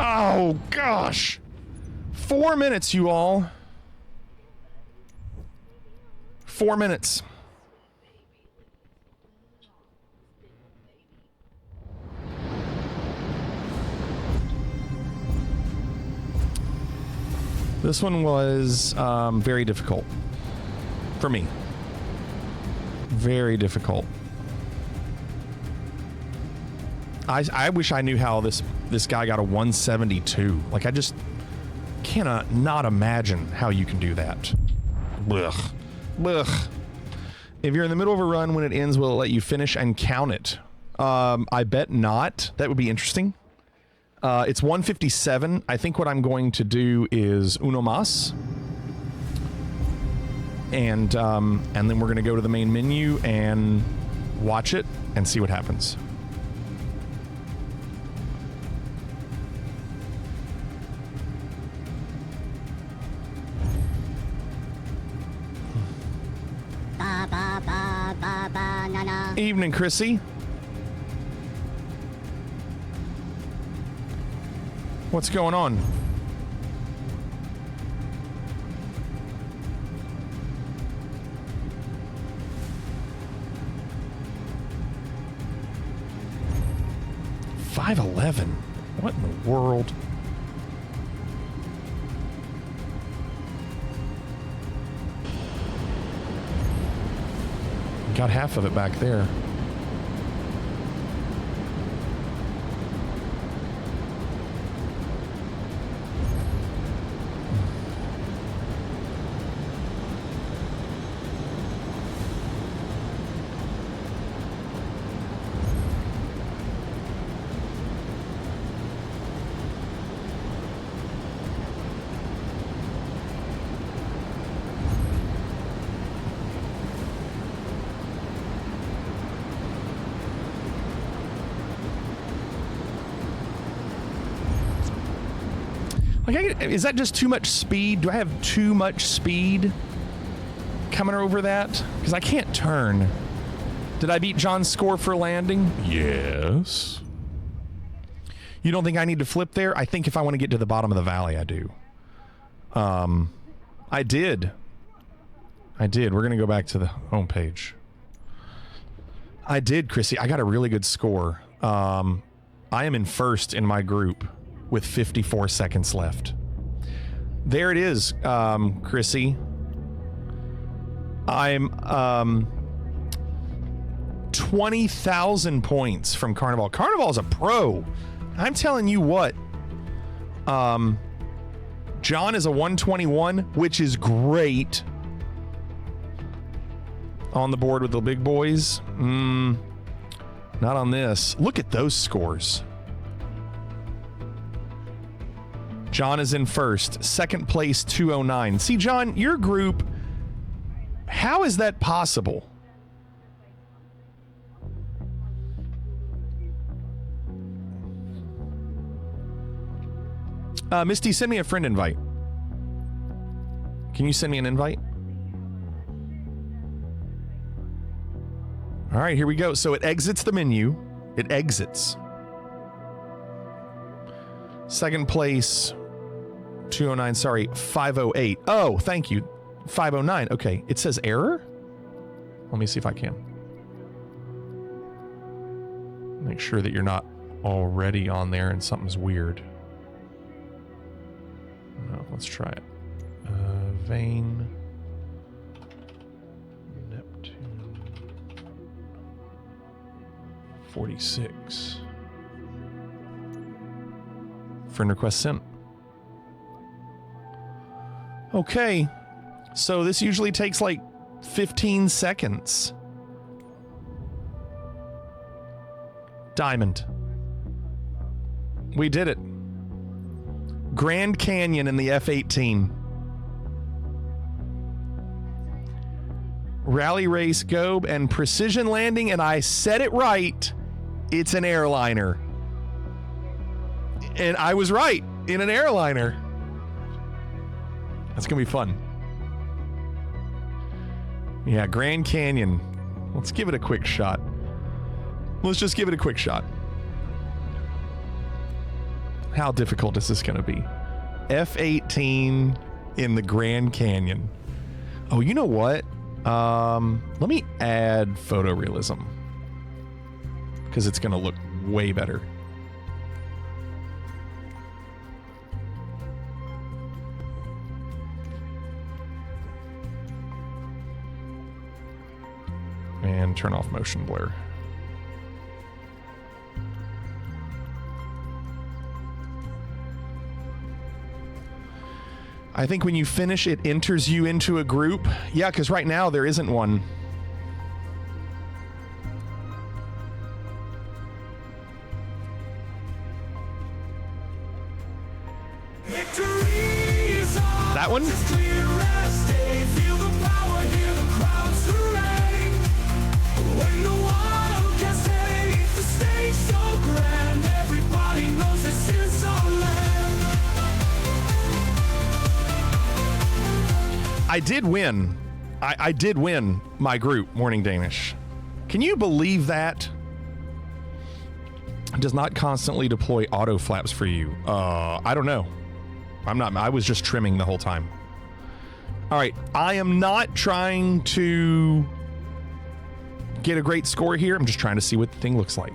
Speaker 4: Oh, gosh. 4 minutes, you all. 4 minutes. This one was very difficult for me. Very difficult. I wish I knew how this guy got a 172. Like, I just cannot not imagine how you can do that. Blech. Blech. If you're in the middle of a run, when it ends, will it let you finish and count it? I bet not. That would be interesting. It's 157. I think what I'm going to do is uno mas. And then we're going to go to the main menu and watch it and see what happens. Evening, Chrissy. What's going on? 5'11". What in the world? Got half of it back there. Like, is that just too much speed? Do I have too much speed coming over that? Because I can't turn. Did I beat John's score for landing? Yes. You don't think I need to flip there? I think if I want to get to the bottom of the valley, I do. I did. We're going to go back to the home page. I did, Chrissy. I got a really good score. I am in first in my group with 54 seconds left. There it is, Chrissy. I'm 20,000 points from Carnival. Carnival's a pro. I'm telling you what. John is a 121, which is great. On the board with the big boys. Not on this. Look at those scores. John is in first. Second place, 209. See, John, your group, how is that possible? Misty, send me a friend invite. Can you send me an invite? All right, here we go. So it exits the menu. It exits. Second place, 209, sorry, 508. Oh, thank you. 509. Okay, it says error? Let me see if I can. Make sure that you're not already on there and something's weird. No, let's try it. Vane. Neptune. 46. Friend request sent. Okay, so this usually takes like 15 seconds. Diamond. We did it. Grand Canyon in the F-18. Rally Race Gobe and Precision Landing, and I said it right. It's an airliner. And I was right, in an airliner. That's going to be fun. Yeah, Grand Canyon. Let's give it a quick shot. Let's just give it a quick shot. How difficult is this going to be? F-18 in the Grand Canyon. Oh, you know what? Let me add photorealism, because it's going to look way better. And turn off motion blur. I think when you finish, it enters you into a group. Yeah, because right now there isn't one. That one? I did win. I did win my group, Morning Danish. Can you believe that? It does not constantly deploy auto flaps for you. I don't know. I was just trimming the whole time. All right. I am not trying to get a great score here. I'm just trying to see what the thing looks like.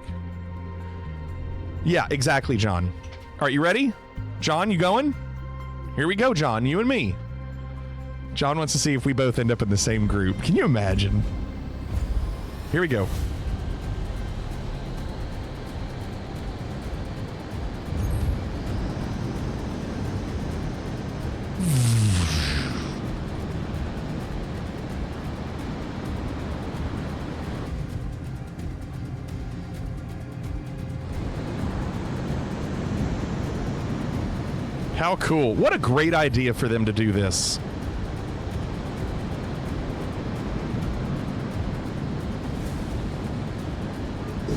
Speaker 4: Yeah, exactly, John. All right, you ready? John, you going? Here we go, John, you and me. John wants to see if we both end up in the same group. Can you imagine? Here we go. How cool. What a great idea for them to do this.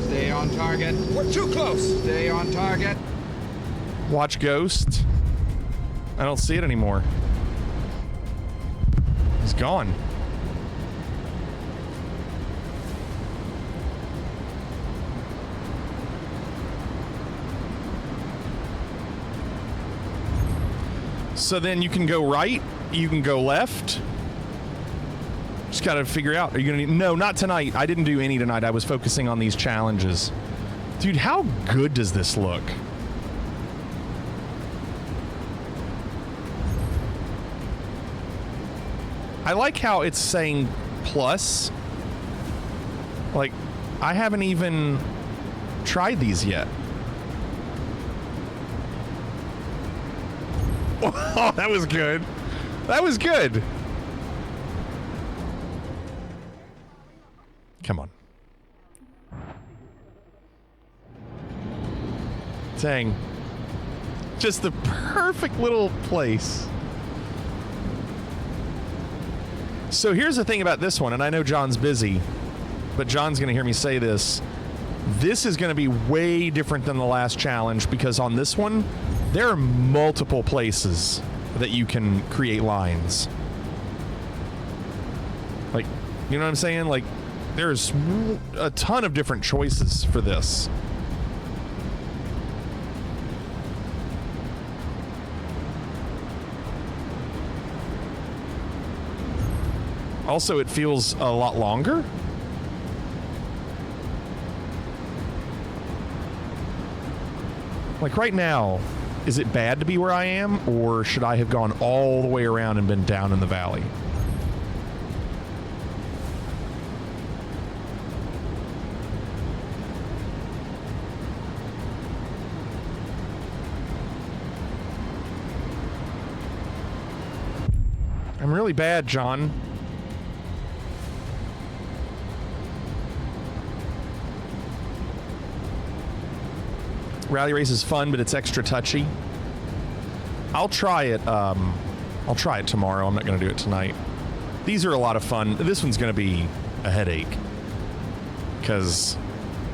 Speaker 12: Stay on target.
Speaker 15: We're too close.
Speaker 12: Stay on target.
Speaker 4: Watch Ghost. I don't see it anymore. He's gone. So then you can go right, you can go left. Just gotta figure out, are you gonna need, no, not tonight. I didn't do any tonight. I was focusing on these challenges. Dude, how good does this look? I like how it's saying plus. Like, I haven't even tried these yet. Oh, that was good. That was good. Come on. Dang. Just the perfect little place. So here's the thing about this one, and I know John's busy, but John's going to hear me say this. This is going to be way different than the last challenge because on this one, there are multiple places that you can create lines. Like, you know what I'm saying? Like, there's a ton of different choices for this. Also, it feels a lot longer. Like right now, is it bad to be where I am, or should I have gone all the way around and been down in the valley? I'm really bad, John. Rally race is fun, but it's extra touchy. I'll try it. I'll try it tomorrow. I'm not going to do it tonight. These are a lot of fun. This one's going to be a headache because,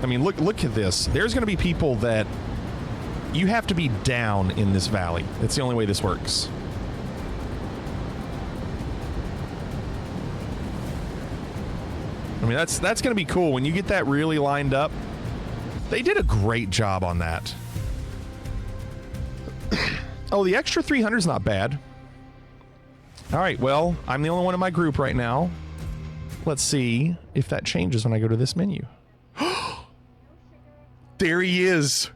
Speaker 4: I mean, look at this. There's going to be people that you have to be down in this valley. It's the only way this works. I mean, that's going to be cool when you get that really lined up. They did a great job on that. Oh, the extra 300 is not bad. All right, well, I'm the only one in my group right now. Let's see if that changes when I go to this menu. There he is.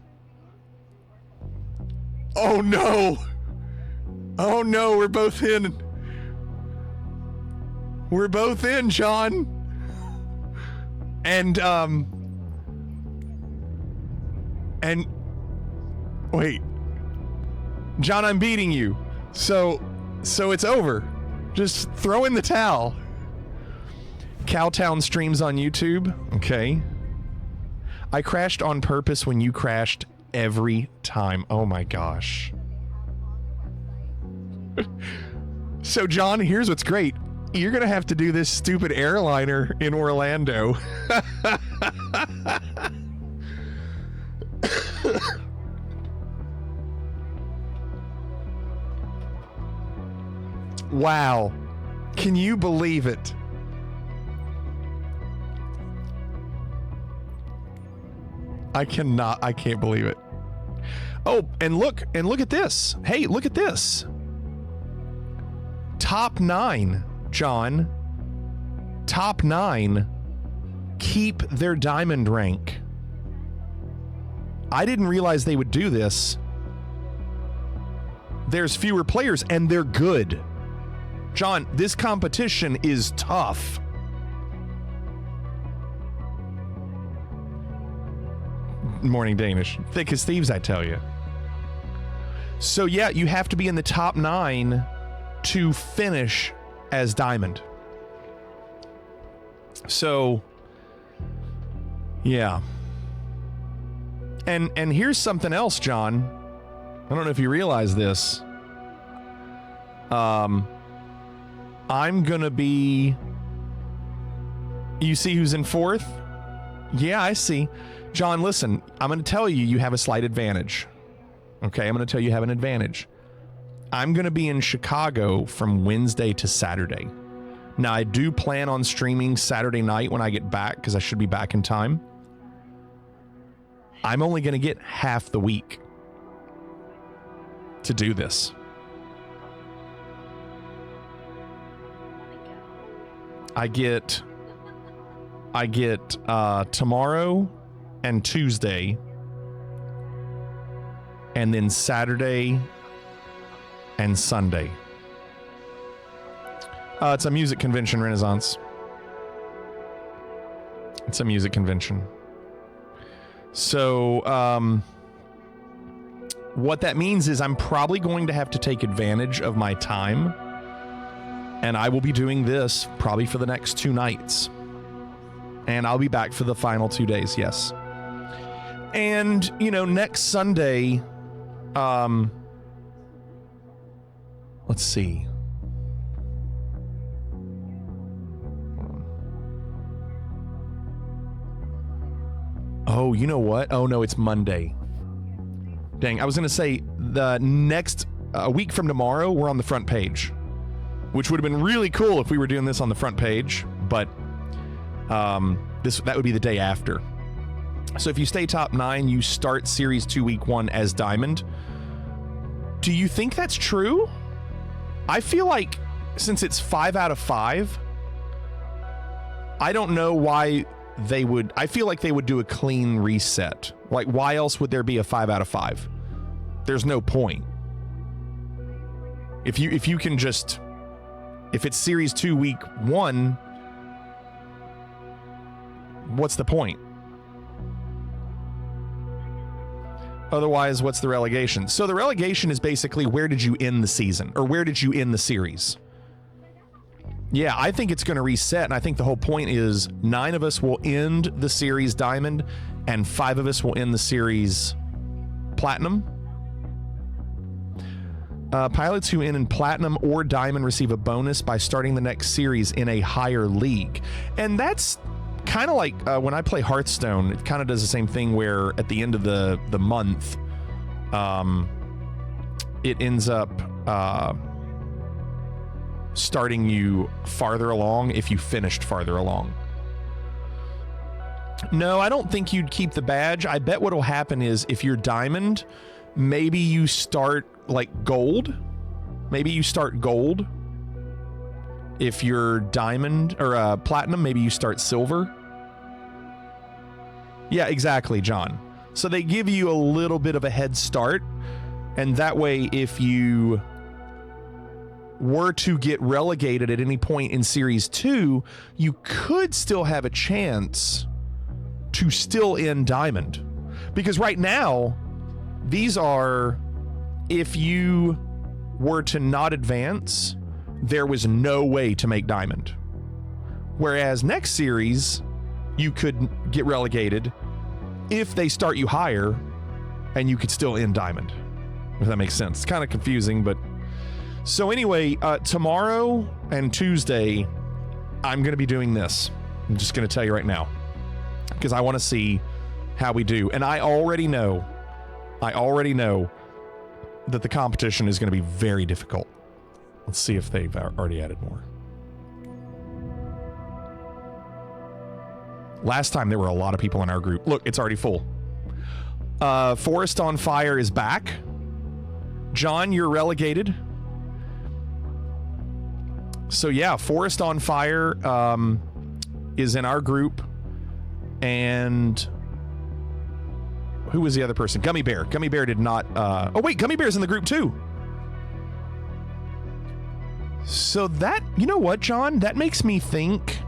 Speaker 4: Oh, no. Oh, no, we're both in. We're both in, John. And wait, John, I'm beating you. So it's over. Just throw in the towel. Cowtown streams on YouTube. Okay. I crashed on purpose when you crashed every time. Oh my gosh. So John, here's what's great. You're gonna have to do this stupid airliner in Orlando. Wow. Can you believe it? I can't believe it. Oh, and look at this. Hey, look at this. Top 9, John. Top 9 keep their diamond rank. I didn't realize they would do this. There's fewer players, and they're good. John, this competition is tough. Morning Danish. Thick as thieves, I tell you. So yeah, you have to be in the top 9 to finish as Diamond. So, yeah. And here's something else, John. I don't know if you realize this. I'm gonna be... You see who's in 4th? Yeah, I see. John, listen, I'm gonna tell you, you have a slight advantage. Okay, I'm gonna tell you have an advantage. I'm gonna be in Chicago from Wednesday to Saturday. Now, I do plan on streaming Saturday night when I get back, because I should be back in time. I'm only gonna get half the week to do this. I get tomorrow and Tuesday, and then Saturday and Sunday. It's a music convention, Renaissance. It's a music convention. So, what that means is I'm probably going to have to take advantage of my time, and I will be doing this probably for the next 2 nights. And I'll be back for the final 2 days, yes. And, you know, next Sunday, let's see. Oh, you know what? Oh, no, it's Monday. Dang, I was going to say the next week from tomorrow, we're on the front page, which would have been really cool if we were doing this on the front page, but that would be the day after. So if you stay top 9, you start Series 2 Week 1 as Diamond. Do you think that's true? I feel like since it's 5 out of 5, I don't know why they would. I feel like they would do a clean reset. Like, why else would there be a 5 out of 5? There's no point. If you can just, if it's Series 2 Week 1, what's the point? Otherwise, what's the relegation? So the relegation is basically, where did you end the season? Or where did you end the series? Yeah, I think it's going to reset, and I think the whole point is 9 of us will end the series Diamond, and 5 of us will end the series Platinum. Pilots who end in Platinum or Diamond receive a bonus by starting the next series in a higher league. And that's kind of like when I play Hearthstone, it kind of does the same thing where at the end of the month, it ends up starting you farther along if you finished farther along. No, I don't think you'd keep the badge. I bet what'll happen is if you're Diamond, maybe you start like Gold. Maybe you start Gold. If you're Diamond or Platinum, maybe you start Silver. Yeah, exactly, John. So they give you a little bit of a head start, and that way if you were to get relegated at any point in Series 2, you could still have a chance to still end Diamond. Because right now, these are, if you were to not advance, there was no way to make Diamond. Whereas next series, you could get relegated if they start you higher, and you could still end Diamond. If that makes sense. It's kind of confusing, but... So anyway, tomorrow and Tuesday, I'm going to be doing this. I'm just going to tell you right now, because I want to see how we do. And I already know that the competition is going to be very difficult. Let's see if they've already added more. Last time there were a lot of people in our group. Look, it's already full. Forest on Fire is back. John, you're relegated. So yeah, Forest on Fire is in our group. And Who was the other person? Gummy Bear. Gummy Bear did not. Oh, wait, Gummy Bear's in the group too. So that, you know what, John? That makes me think.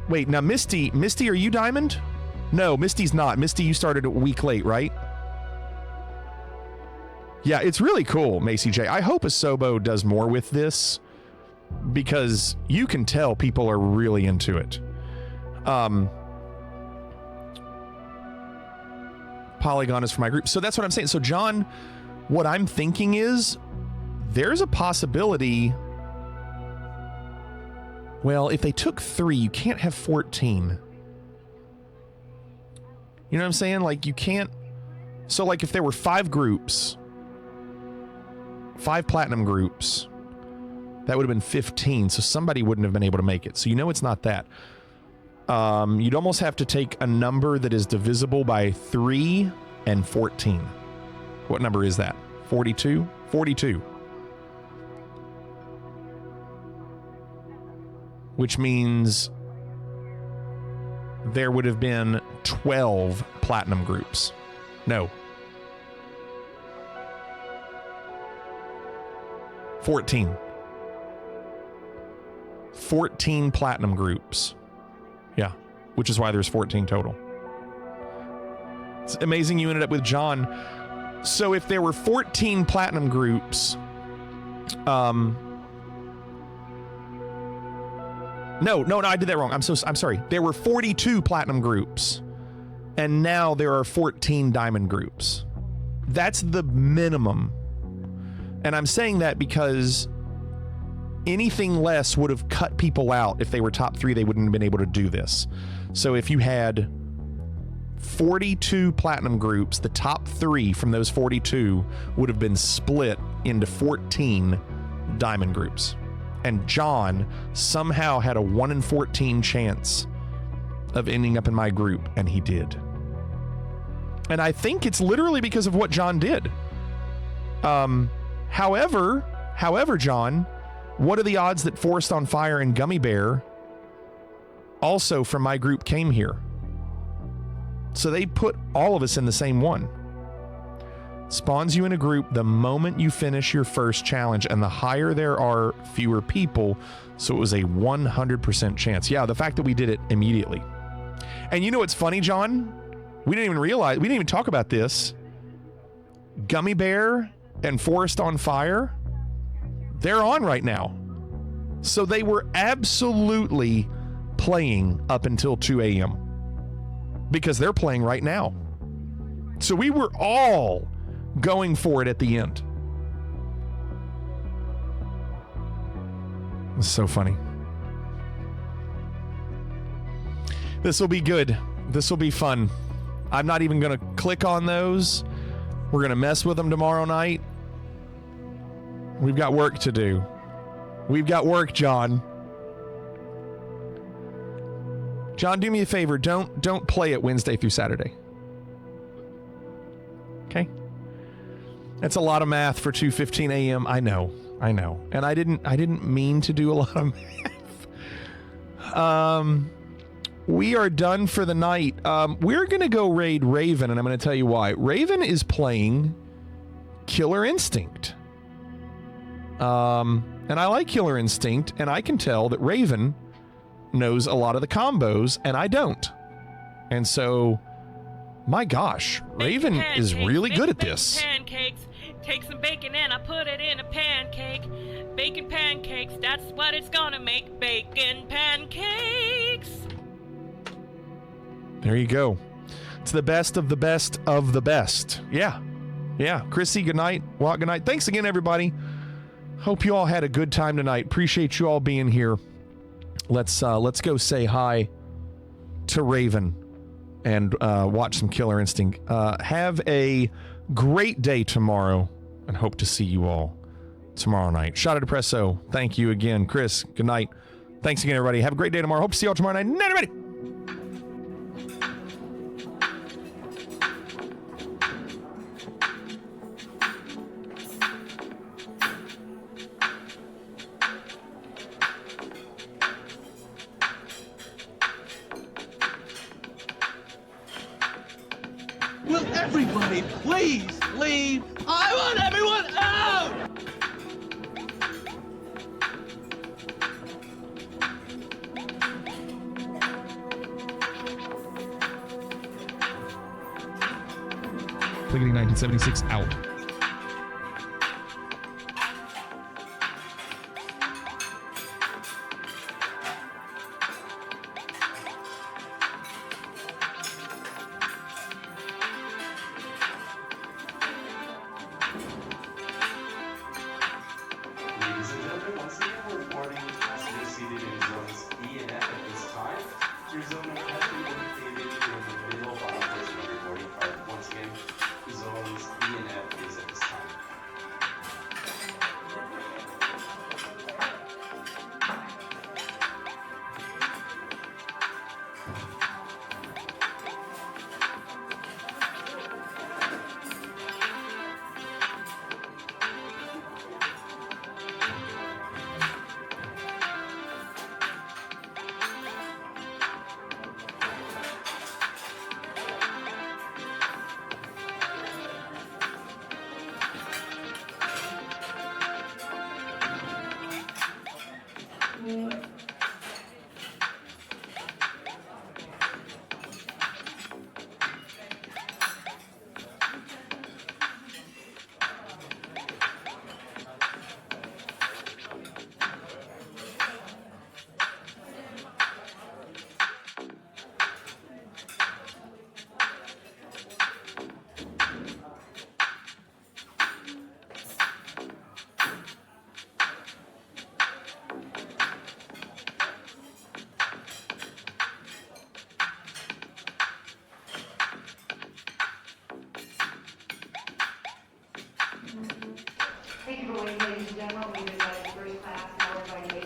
Speaker 4: Wait, now Misty, are you Diamond? No, Misty's not. Misty, you started a week late, right? Yeah, it's really cool, Macy J. I hope Asobo does more with this because you can tell people are really into it. Polygon is for my group. So that's what I'm saying. So John, what I'm thinking is there's a possibility. Well, if they took 3, you can't have 14. You know what I'm saying? Like you can't. So like if there were 5 groups, 5 platinum groups, that would have been 15. So somebody wouldn't have been able to make it. So you know it's not that. You'd almost have to take a number that is divisible by 3 and 14. What number is that? 42? 42. Which means there would have been 12 platinum groups. No. 14. 14 platinum groups. Yeah, which is why there's 14 total. It's amazing you ended up with John. So if there were 14 platinum groups, No, I did that wrong. I'm sorry. There were 42 platinum groups, and now there are 14 diamond groups. That's the minimum. And I'm saying that because anything less would have cut people out. If they were top 3, they wouldn't have been able to do this. So if you had 42 platinum groups, the top 3 from those 42 would have been split into 14 diamond groups. And John somehow had a 1 in 14 chance of ending up in my group, and he did. And I think it's literally because of what John did. However, John, what are the odds that Forest on Fire and Gummy Bear also from my group came here? So they put all of us in the same one. Spawns you in a group the moment you finish your first challenge, and the higher there are, fewer people. So it was a 100% chance. Yeah, the fact that we did it immediately. And you know what's funny, John? We didn't even talk about this. Gummy Bear and Forest on Fire, they're on right now. So they were absolutely playing up until 2 a.m. because they're playing right now. So we were all going for it at the end. It's so funny. This will be good. This will be fun. I'm not even going to click on those. We're going to mess with them tomorrow night. We've got work to do. We've got work, John. John, do me a favor. Don't play it Wednesday through Saturday. Okay? That's a lot of math for 2:15 a.m. I know. And I didn't mean to do a lot of math. We are done for the night. We're going to go raid Raven, and I'm going to tell you why. Raven is playing Killer Instinct. And I like Killer Instinct, and I can tell that Raven knows a lot of the combos, and I don't. And so, my gosh, Raven is really good at this.
Speaker 7: Pancakes. Take some bacon and I put it in a pancake. Bacon pancakes, that's what it's gonna make. Bacon pancakes.
Speaker 4: There you go. It's the best of the best of the best. Yeah. Chrissy, good night. Walt, good night. Thanks again, everybody. Hope you all had a good time tonight. Appreciate you all being here. Let's go say hi to Raven and watch some Killer Instinct. Have a great day tomorrow, and hope to see you all tomorrow night. Shot at Depresso. Thank you again. Chris, good night. Thanks again, everybody. Have a great day tomorrow. Hope to see you all tomorrow night. Night, everybody.
Speaker 9: Clickety 1976 out.
Speaker 2: Ladies and gentlemen, once again, we're reporting passengers seated in zones B and F at this time. Your zone number has been indicated in the middle bottom portion of your boarding card. Once again, zones B and F is at this time.
Speaker 1: Thank you for waiting, ladies and gentlemen. We would like first class powered by